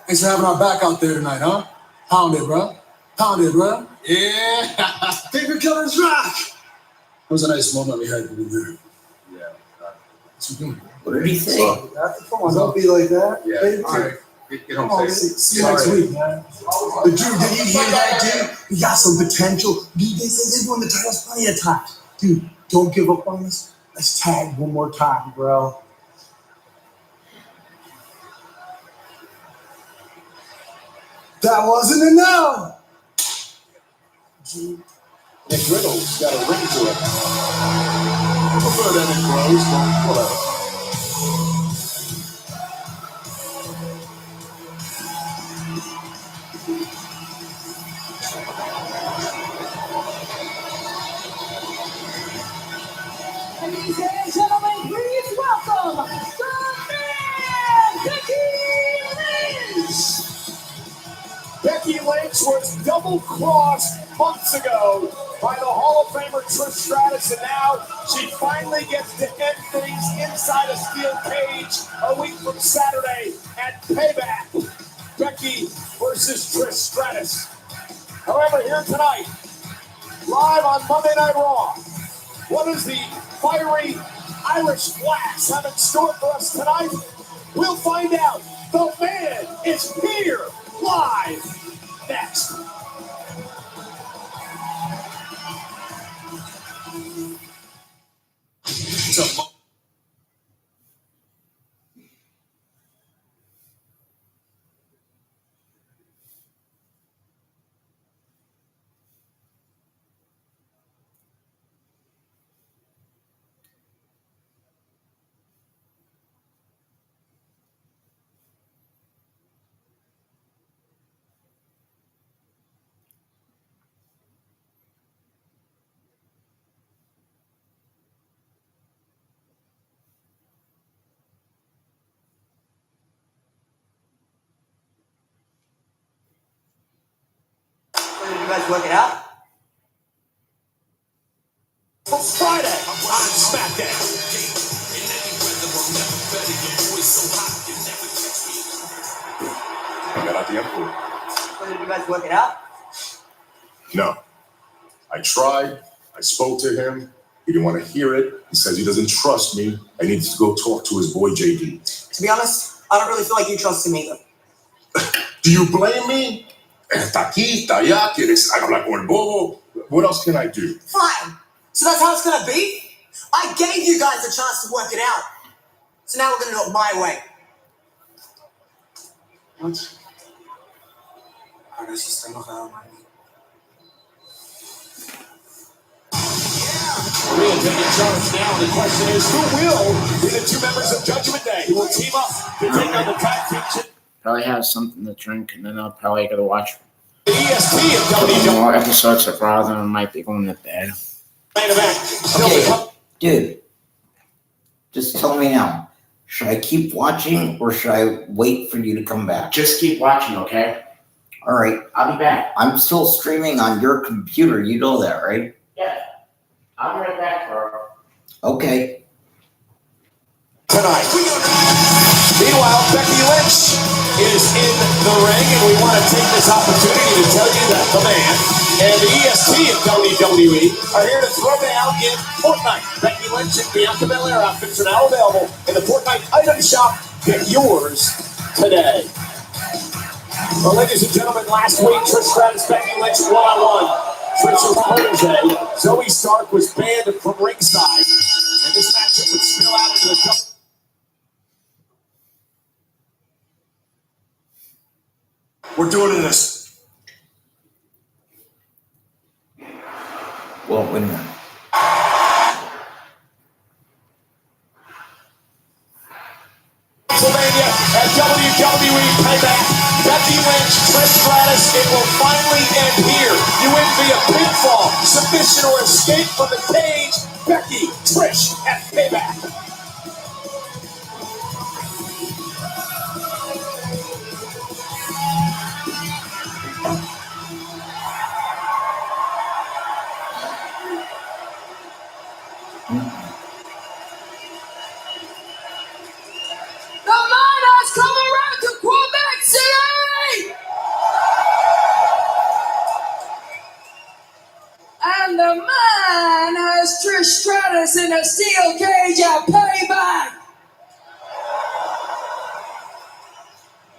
S19: thanks for having our back out there tonight, huh? Pound it, bro. Pound it, bro.
S16: Yeah. Favorite colors rock.
S19: That was a nice moment we had in there.
S15: Yeah.
S19: What's he doing?
S2: What did he say?
S16: Come on, don't be like that.
S15: Yeah.
S16: Baby.
S15: All right. Get home safe.
S16: See you next week, man. But Drew, did you hear that, dude? We got some potential. They say they've won the titles plenty of times. Dude, don't give up on us. Let's tag one more time, bro. That wasn't enough. Nick Riddle's got a ring to it. I prefer that in Rose, but whatever.
S6: Ladies and gentlemen, please welcome the man, Becky Lynch.
S16: Becky Lynch was double-crossed months ago by the Hall of Famer Trish Stratus, and now she finally gets to end things inside a steel cage a week from Saturday at Payback. Becky versus Trish Stratus. However, here tonight, live on Monday Night Raw, what does the fiery Irish Blast have in store for us tonight? We'll find out. The man is here live next.
S12: You guys work it out?
S16: It's Friday on SmackDown.
S10: I got out the Emperor.
S12: Did you guys work it out?
S10: No. I tried. I spoke to him. He didn't want to hear it. He says he doesn't trust me. I need to go talk to his boy JD.
S12: To be honest, I don't really feel like you trust him either.
S10: Do you blame me? Está aquí, está allá, quieres hablar con el bobo. What else can I do?
S12: Fine. So that's how it's gonna be? I gave you guys a chance to work it out. So now we're gonna do it my way.
S19: What?
S12: Ahora sí está enojado, man.
S16: We're going to take charge now. The question is, who will be the two members of Judgment Day who will team up to take on the tag team?
S1: Probably have something to drink, and then I'll probably go to watch
S16: The EST of WWE.
S1: more episodes of Raw, then I might be going to bed.
S16: Main event.
S2: Okay, dude, just tell me now. Should I keep watching or should I wait for you to come back?
S1: Just keep watching, okay?
S2: All right.
S1: I'll be back.
S2: I'm still streaming on your computer. You know that, right?
S1: Yeah. I'll be right back, bro.
S2: Okay.
S16: Tonight. Meanwhile, Becky Lynch is in the ring, and we want to take this opportunity to tell you that the man and the EST of WWE are here to throw down in Fortnite. Becky Lynch and Bianca Belair outfits are now available in the Fortnite item shop. Get yours today. Well, ladies and gentlemen, last week, Trish Stratus, Becky Lynch one-on-one. Trish's protege, Zoe Stark, was banned from ringside, and this matchup would spill out into the cup.
S10: We're doing this.
S2: Well, wait a minute.
S16: Pennsylvania at WWE Payback. Becky Lynch, Trish Stratus, it will finally end here. You win via pinfall, submission, or escape from the cage. Becky meet Trish at Payback.
S6: The man has come around to Quebec City! And the man has Trish Stratus in a steel cage at Payback!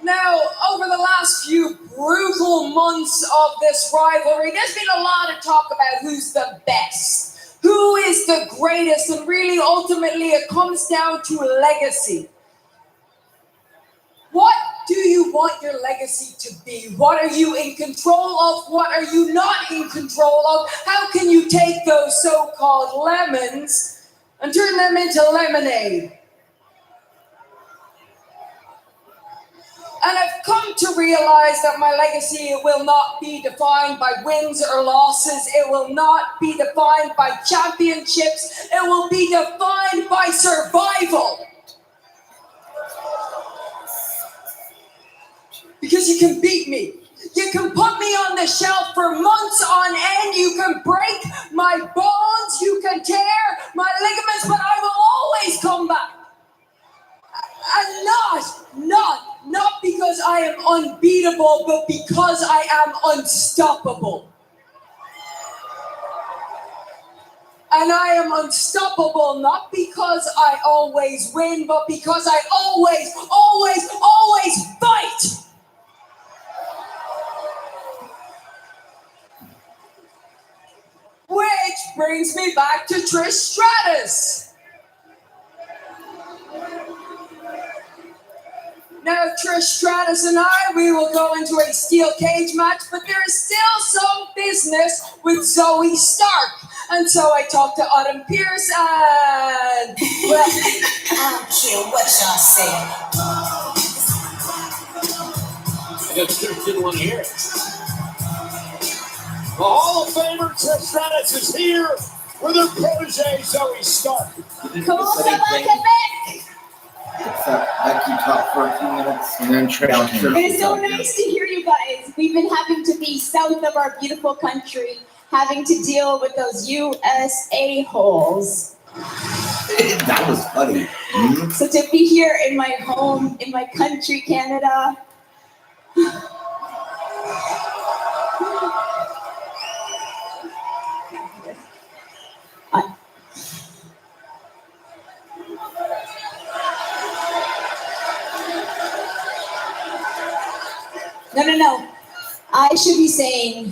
S6: Now, over the last few brutal months of this rivalry, there's been a lot of talk about who's the best, who is the greatest, and really, ultimately, it comes down to legacy. What do you want your legacy to be? What are you in control of? What are you not in control of? How can you take those so-called lemons and turn them into lemonade? And I've come to realize that my legacy will not be defined by wins or losses. It will not be defined by championships. It will be defined by survival. Because you can beat me. You can put me on the shelf for months on end. You can break my bones. You can tear my ligaments, but I will always come back. And not because I am unbeatable, but because I am unstoppable. And I am unstoppable not because I always win, but because I always fight. Which brings me back to Trish Stratus. Now, Trish Stratus and I, we will go into a steel cage match, but there is still some business with Zoe Stark. And so I talked to Autumn Pierce and, well,
S12: I don't care what y'all say.
S16: I guess Trish didn't want to hear it. The Hall of Famer Trish Stratus is here with her protege Zoe Stark.
S6: Comment ça va, Quebec?
S2: Becky talk for a few minutes and then Trish came.
S20: It is so nice to hear you guys. We've been having to be south of our beautiful country, having to deal with those USA holes.
S2: That was funny. Mm-hmm.
S20: So to be here in my home, in my country, Canada. No. I should be saying,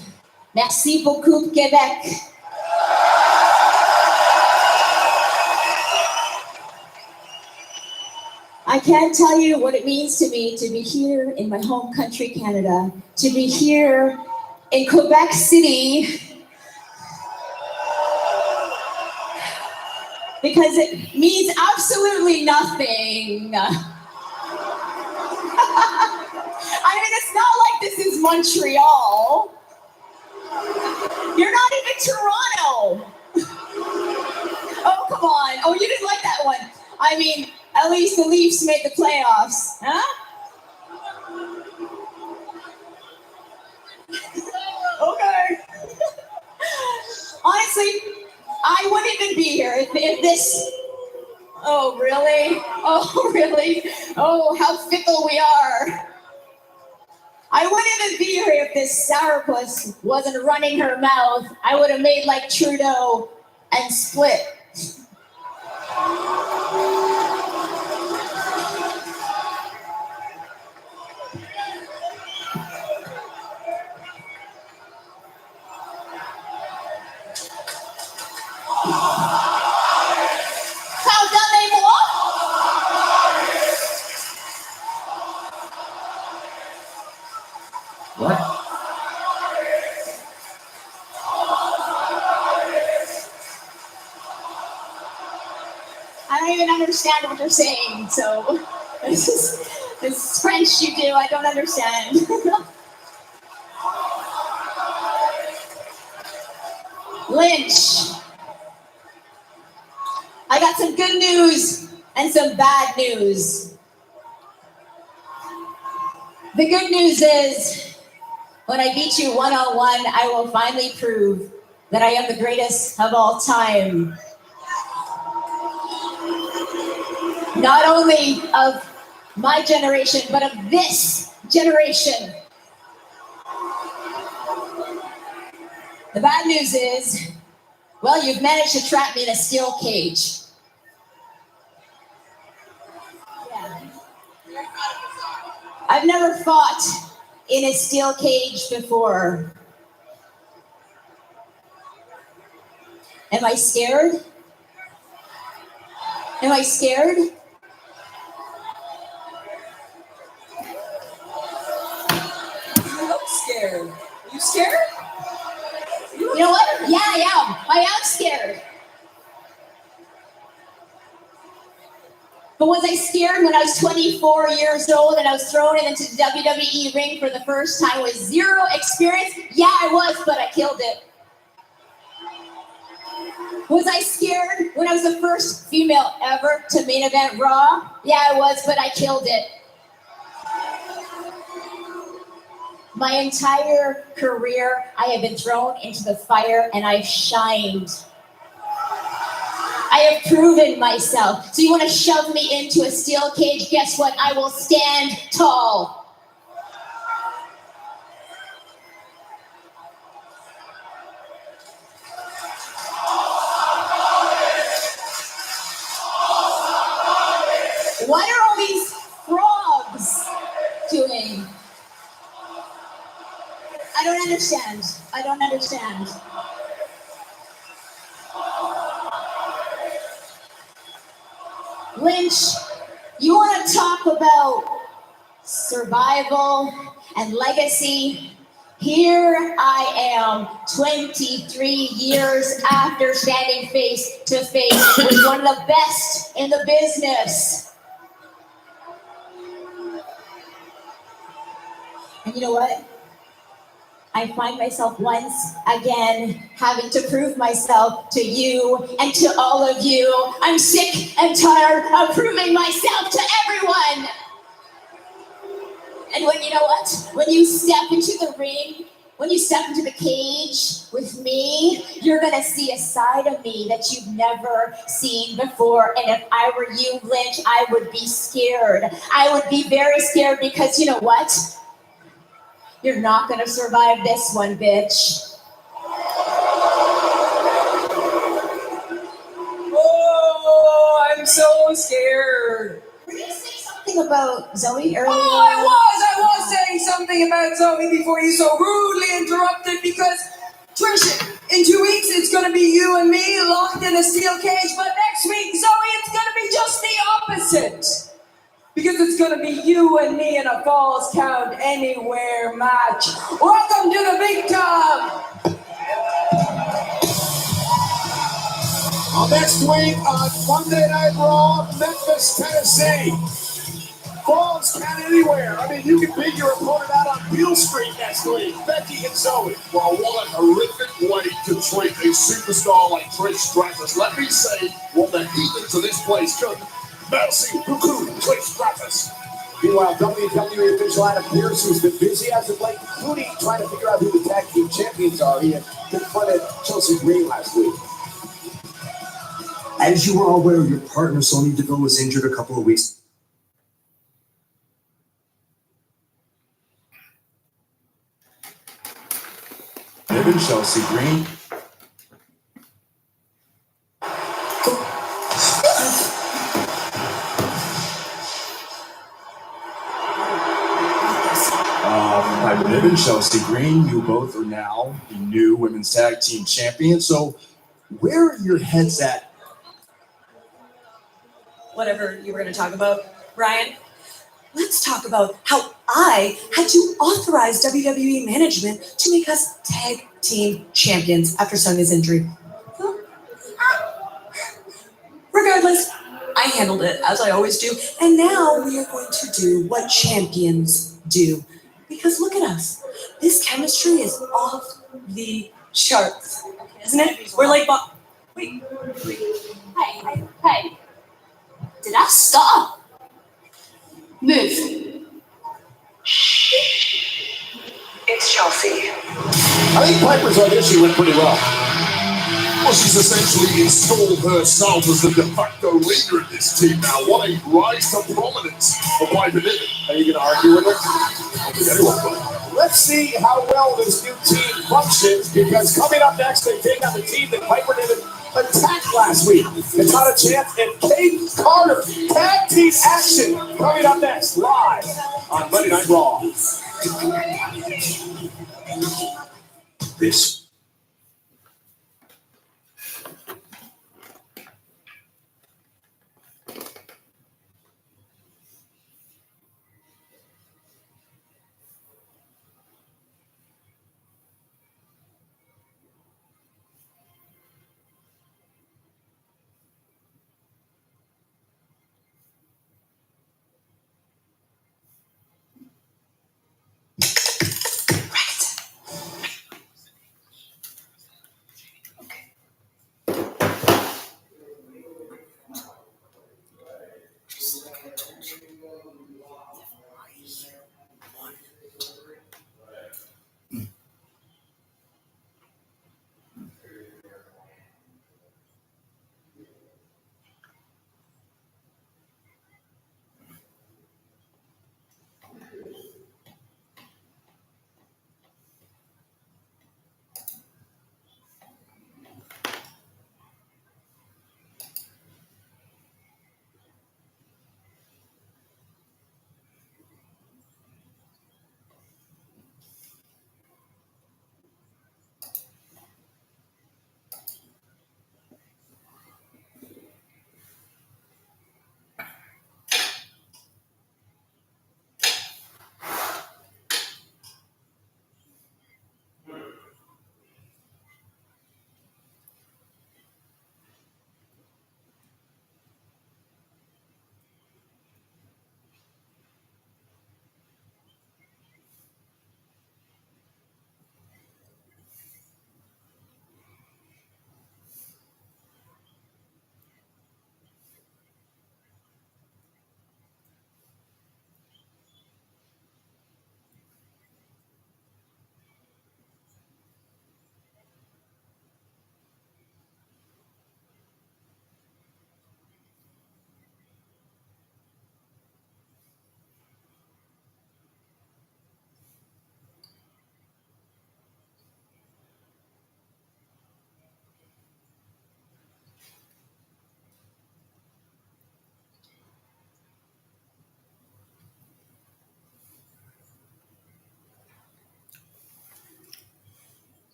S20: merci beaucoup, Quebec. I can't tell you what it means to me to be here in my home country, Canada, to be here in Quebec City, because it means absolutely nothing. I mean, it's not like this is Montreal. You're not even Toronto. Oh, come on. Oh, you didn't like that one. I mean, at least the Leafs made the playoffs, huh? Okay. Honestly, I wouldn't even be here if this... Oh, really? Oh, really? Oh, how fickle we are. I wouldn't even be here if this sourpuss wasn't running her mouth. I would have made like Trudeau and split.
S2: What?
S20: I don't even understand what you're saying, so this French you do, I don't understand. Lynch. I got some good news and some bad news. The good news is, when I beat you one-on-one, I will finally prove that I am the greatest of all time. Not only of my generation, but of this generation. The bad news is, well, you've managed to trap me in a steel cage. Yeah. I've never fought in a steel cage before. Am I scared? Am I scared?
S21: You look scared. You scared?
S20: You know what? Yeah, I am. I am scared. But was I scared when I was 24 years old and I was thrown into the WWE ring for the first time with zero experience? Yeah, I was, but I killed it. Was I scared when I was the first female ever to main event Raw? Yeah, I was, but I killed it. My entire career, I have been thrown into the fire and I've shined. I have proven myself. So you want to shove me into a steel cage? Guess what? I will stand tall. What are all these frogs doing? I don't understand. I don't understand. Lynch, you want to talk about survival and legacy? Here I am, 23 years after standing face to face with one of the best in the business. And you know what? I find myself once again having to prove myself to you and to all of you. I'm sick and tired of proving myself to everyone. And when you know what? When you step into the ring, when you step into the cage with me, you're gonna see a side of me that you've never seen before. And if I were you, Lynch, I would be scared. I would be very scared because you know what? You're not gonna survive this one, bitch.
S21: Oh, I'm so scared.
S20: Were you saying something about Zoe earlier?
S21: Oh, I was saying something about Zoe before you so rudely interrupted because, Trish, in 2 weeks it's gonna be you and me locked in a steel cage, but next week, Zoe, it's gonna be just the opposite. Because it's gonna be you and me in a Falls Count Anywhere match. Welcome to the big time.
S16: Next week on Monday Night Raw, Memphis, Tennessee. Falls Count Anywhere. I mean, you can beat your opponent out on Beale Street next week. Becky and Zoe.
S5: Well, what a horrific way to treat a superstar like Trish Stratus. Let me say, what the heathens of this place could. Merci beaucoup, Trish Stratus.
S16: Meanwhile, WWE official Adam Pearce, who's been busy as of late, including trying to figure out who the tag team champions are. He had confronted Chelsea Green last week.
S22: As you were all aware, your partner, Sonya Deville, was injured a couple of weeks.
S15: Evan Chelsea Green. I've Niven and Chelsea Green, you both are now the new women's tag team champions. So where are your heads at?
S21: Whatever you were going to talk about, Ryan, let's talk about how I had to authorize WWE management to make us tag team champions after Sonya's injury. Regardless, I handled it as I always do, and now we are going to do what champions do. Because look at us. This chemistry is off the charts, isn't it? We're like
S8: Wait. Hey. Did I stop? Move.
S16: It's Chelsea. I think Piper's audition went pretty well.
S5: Well, she's essentially installed herself as the de facto leader of this team now. What a rise to prominence for Piper Niven.
S16: Are you going to argue with her? I don't think anyone will. Let's see how well this new team functions, because coming up next, they take on the team that Piper Niven attacked last week. It's not a chance, and Kate Carter. Tag team action coming up next, live on Monday Night Raw.
S13: This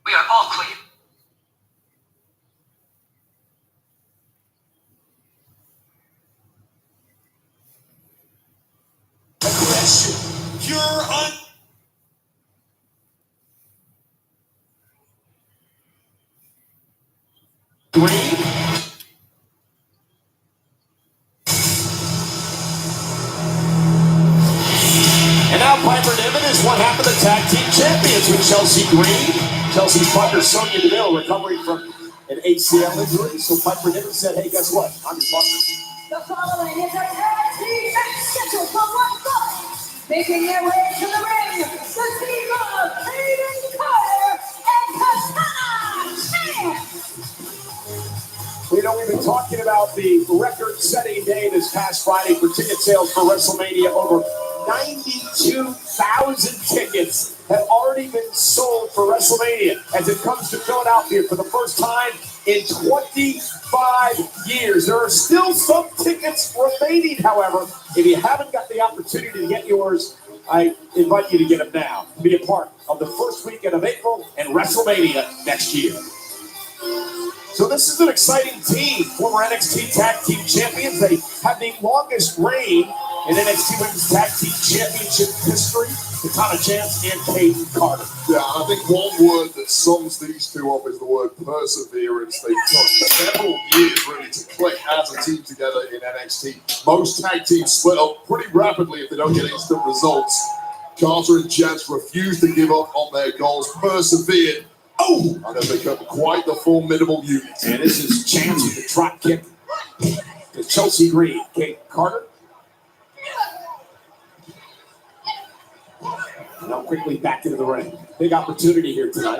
S8: We are all clear.
S5: You're un-
S16: And now Piper Niven is one half of the tag team champions with Chelsea Green. Chelsea's partner Sonya Deville recovering from an ACL injury. So Piper Niven said, hey, guess what? I'm your partner.
S6: The following is a tag team match scheduled for one fall. Making their way to the ring, the team of Hayden Carter and Katana Chance.
S16: We know we've been talking about the record-setting day this past Friday for ticket sales for WrestleMania. Over 92,000 tickets have already been sold for WrestleMania as it comes to Philadelphia for the first time in 25 years. There are still some tickets remaining, however. If you haven't got the opportunity to get yours, I invite you to get them now to be a part of the first weekend of April and WrestleMania next year. So this is an exciting team. Former NXT Tag Team Champions. They have the longest reign in NXT Women's Tag Team Championship history. Katana Chance and Kayden Carter.
S5: Yeah, I think one word that sums these two up is the word perseverance. They took several years really to click as a team together in NXT. Most tag teams split up pretty rapidly if they don't get instant results. Carter and Chance refused to give up on their goals, persevered, and have become quite the formidable unit.
S16: And this is Chance with the drop kick to Chelsea Green. Kayden Carter. Now quickly back into the ring. Big opportunity here tonight.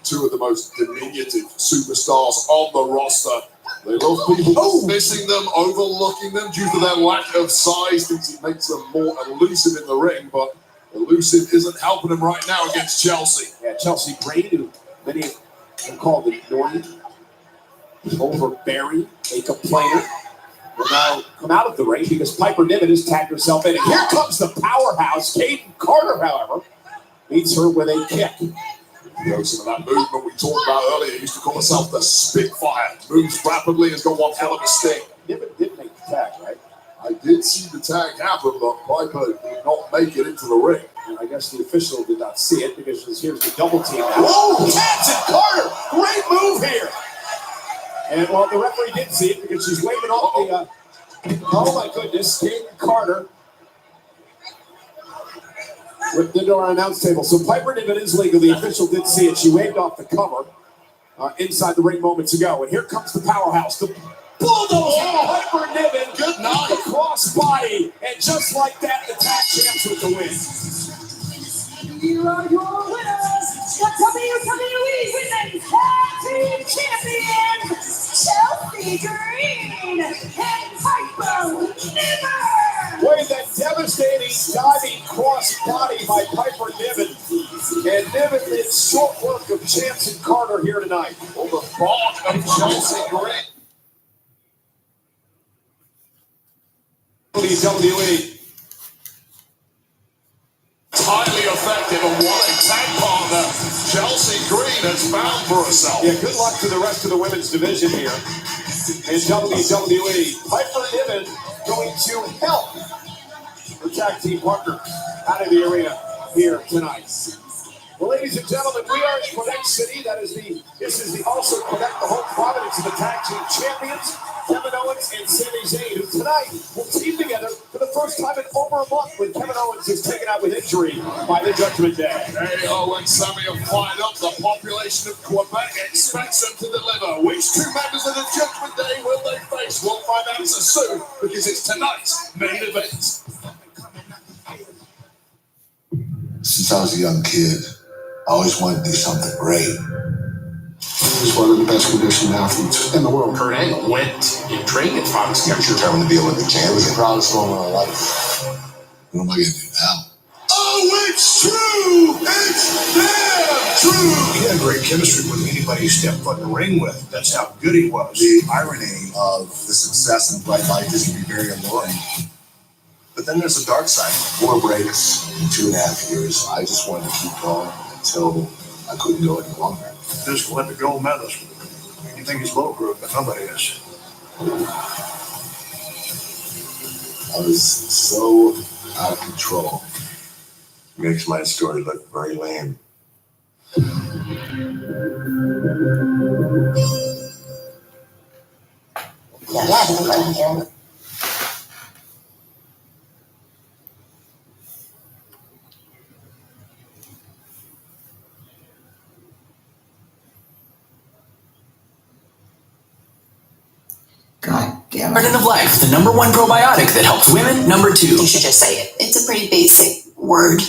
S5: Two of the most diminutive superstars on the roster. They love people missing them, overlooking them due to their lack of size. Thinks it makes them more elusive in the ring, but elusive isn't helping them right now against Chelsea.
S16: Yeah, Chelsea Green, who many have called the Norton, overbearing, a complainer, will now come out of the ring because Piper Niven has tagged herself in. And here comes the powerhouse. Kayden Carter, however, meets her with a kick.
S5: You know, some of that movement we talked about earlier. He used to call himself the Spitfire. Moves rapidly, has got one hell of a stick.
S16: Niven did make the tag, right?
S5: I did see the tag happen, but Piper did not make it into the ring.
S16: And I guess the official did not see it because here's the double team now. Whoa! Chance and Carter! Great move here! And well, the referee didn't see it because she's waving off the. Oh my goodness, Kayden Carter ripped into our announce table. So Piper Niven is legal. The official did see it. She waved off the cover inside the ring moments ago. And here comes the powerhouse. The bulldozer, Piper Niven.
S5: Good night.
S16: The crossbody. And just like that, the tag champs with the win.
S6: Here are your winners, the WWE Women's Tag Team Champions, Chelsea Green and Piper Niven.
S16: What is that devastating diving crossbody by Piper Niven? And Niven did short work of Chance and Carter here tonight.
S5: On the thought of Chelsea Green.
S16: WWE.
S5: Highly effective and what a tag partner Chelsea Green has found for herself.
S16: Yeah, good luck to the rest of the women's division here in WWE. Piper Niven going to help her tag team partner out of the arena here tonight. Well, ladies and gentlemen, we are in Quebec City. This is the also Quebec, the home province of the tag team champions, Kevin Owens and Sami Zayn, who tonight will team together for the first time in over a month when Kevin Owens is taken out with injury by the Judgment Day.
S5: Hey, Owens, Sami have fired up. The population of Quebec expects them to deliver. Which two members of the Judgment Day will they face? We'll find out soon because it's tonight's main event.
S17: Since I was a young kid, I always wanted to do something great.
S7: He's one of the best conditioned athletes in the world.
S11: Kurt Angle went and trained at Fox.
S17: I'm determined to be Olympic champion. It was the proudest moment of my life. What am I going to do now?
S5: Oh, it's true! It's damn true!
S7: He had great chemistry with anybody he stepped foot in the ring with. That's how good he was.
S17: The irony of the success in bright light is can be very alluring. But then there's the dark side. 4 breaks in 2.5 years. I just wanted to keep going until I couldn't go any longer.
S7: Just let the gold medalist. You think he's bulletproof, but nobody is.
S17: I was so out of control. Makes my story look very lame.
S9: Garden of Life, the #1 probiotic that helps women. #2.
S23: You should just say it. It's a pretty basic word.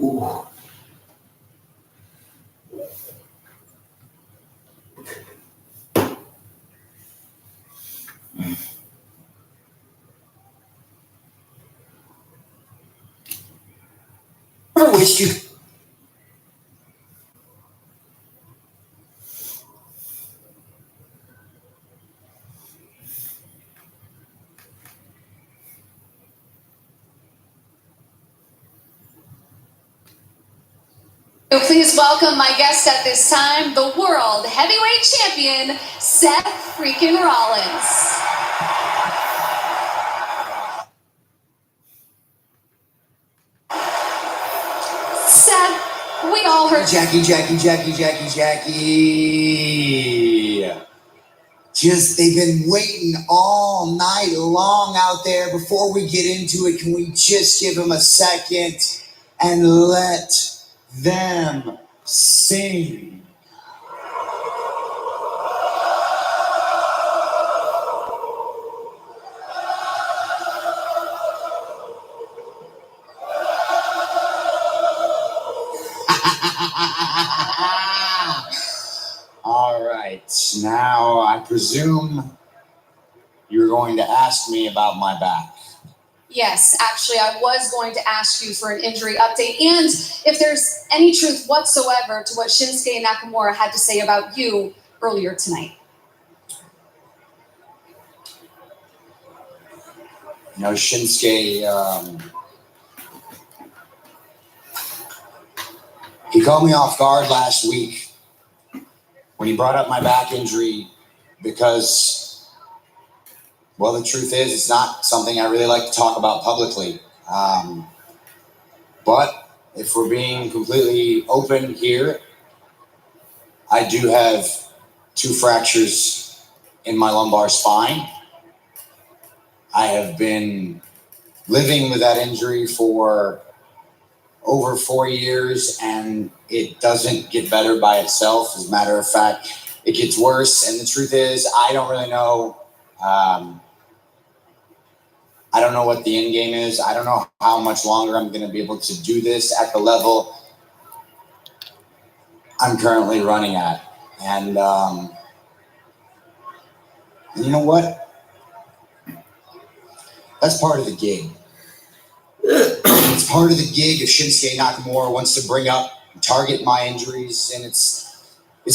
S2: Ooh. I wish you.
S20: Please welcome my guest at this time, the world heavyweight champion, Seth freaking Rollins. Seth, we all heard.
S12: Jackie. They've been waiting all night long out there. Before we get into it, can we just give them a second and let them sing? All right, now I presume you're going to ask me about my back.
S20: Yes, actually, I was going to ask you for an injury update and if there's any truth whatsoever to what Shinsuke Nakamura had to say about you earlier tonight.
S12: You know, Shinsuke, he caught me off guard last week when he brought up my back injury because, well, the truth is it's not something I really like to talk about publicly. But if we're being completely open here, I do have 2 fractures in my lumbar spine. I have been living with that injury for over 4 years, and it doesn't get better by itself. As a matter of fact, it gets worse. And the truth is, I don't really know. I don't know what the end game is. I don't know how much longer I'm going to be able to do this at the level I'm currently running at. And you know what? That's part of the gig. It's part of the gig if Shinsuke Nakamura wants to bring up and target my injuries, and it's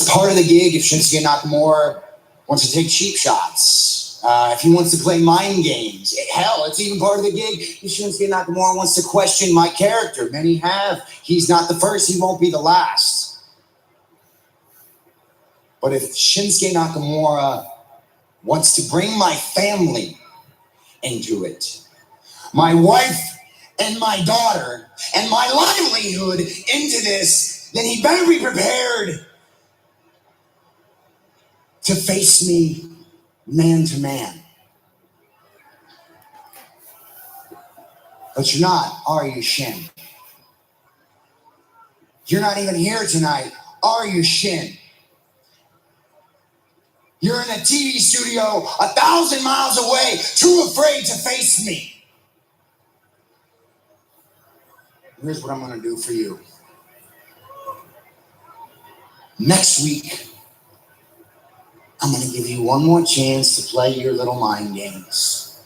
S12: part of the gig if Shinsuke Nakamura wants to take cheap shots. If he wants to play mind games, hell, it's even part of the gig if Shinsuke Nakamura wants to question my character. Many have. He's not the first, he won't be the last. But if Shinsuke Nakamura wants to bring my family into it, my wife and my daughter and my livelihood into this, then he better be prepared to face me man to man. But you're not, are you, Shin? You're not even here tonight, are you, Shin? You're in a TV studio 1,000 miles away, too afraid to face me. Here's what I'm going to do for you. Next week, I'm going to give you one more chance to play your little mind games.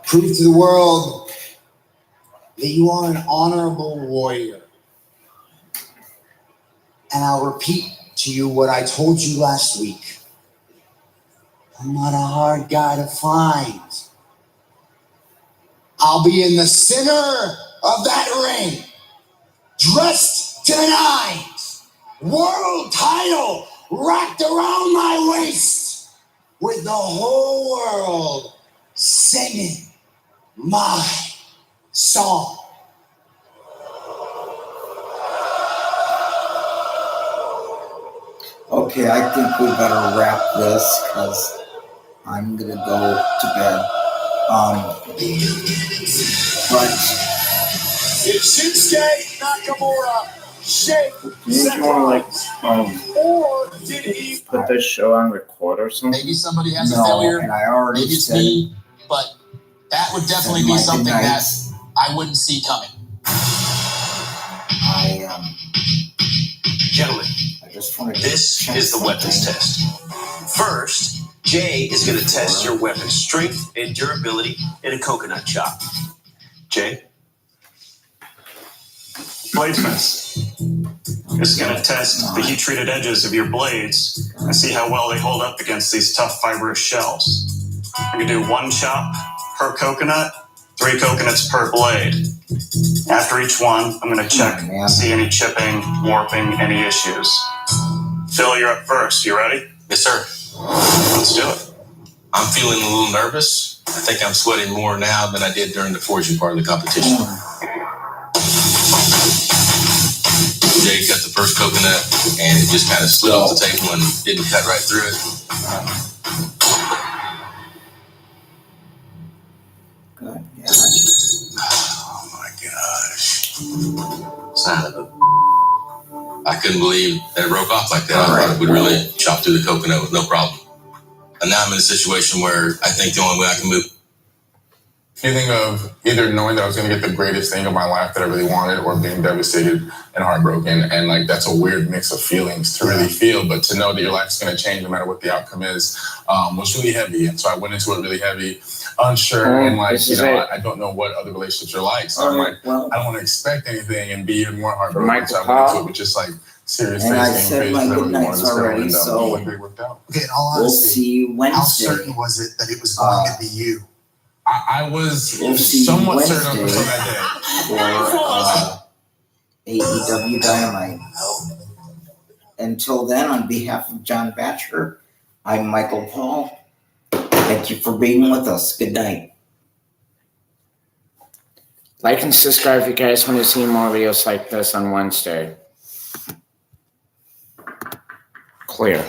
S12: Prove to the world that you are an honorable warrior. And I'll repeat to you what I told you last week. I'm not a hard guy to find. I'll be in the center of that ring, dressed to the nines, world title wrapped around my waist, with the whole world singing my song.
S2: Okay, I think we better wrap this because I'm going to go to bed. But
S16: Did Shinsuke Nakamura shake Seth Rollins? Or did he
S1: put this show on record or something?
S12: Maybe somebody has a
S2: no,
S12: failure.
S2: and I already
S12: Maybe it's
S2: said
S12: me, but that would definitely be something that I wouldn't see coming.
S13: Gentlemen,
S2: I just wanted to
S13: this
S2: check
S13: is the
S2: something.
S13: weapons test. First, Jay is going to test your weapon's strength and durability in a coconut chop. Jay?
S3: Bladesmith. This is going to test the heat-treated edges of your blades and see how well they hold up against these tough fibrous shells. We can do 1 chop per coconut, 3 coconuts per blade. After each one, I'm going to check to see any chipping, warping, any issues. Phil, you're up first. You ready?
S4: Yes, sir.
S3: Let's do it.
S4: I'm feeling a little nervous. I think I'm sweating more now than I did during the forging part of the competition. Jay cut the first coconut, and it just kind of slid off the table and didn't cut right through it.
S2: Good.
S4: Oh my gosh. Son of a... I couldn't believe that it broke off like that. I thought it would really chop through the coconut with no problem. And now I'm in a situation where I think the only way I can move.
S18: Feeling of either knowing that I was going to get the greatest thing of my life that I really wanted, or being devastated and heartbroken. And like, that's a weird mix of feelings to really feel, but to know that your life's going to change no matter what the outcome is, was really heavy. And so I went into it really heavy, unsure, and like, you know, I don't know what other relationships are like. So I'm like, I don't want to expect anything and be even more heartbroken. So I went into it with just like serious
S2: And I
S18: face
S2: said my good nights already, so
S18: it worked out.
S11: Okay, in all
S2: we'll
S11: honesty,
S2: see you Wednesday.
S11: how certain was it that it was going to be you?
S18: I was somewhat certain until that
S2: day. For AEW Dynamite. Until then, on behalf of John Batcher, I'm Michael Paul. Thank you for being with us. Good night.
S1: Like and subscribe if you guys want to see more videos like this on Wednesday. Clear.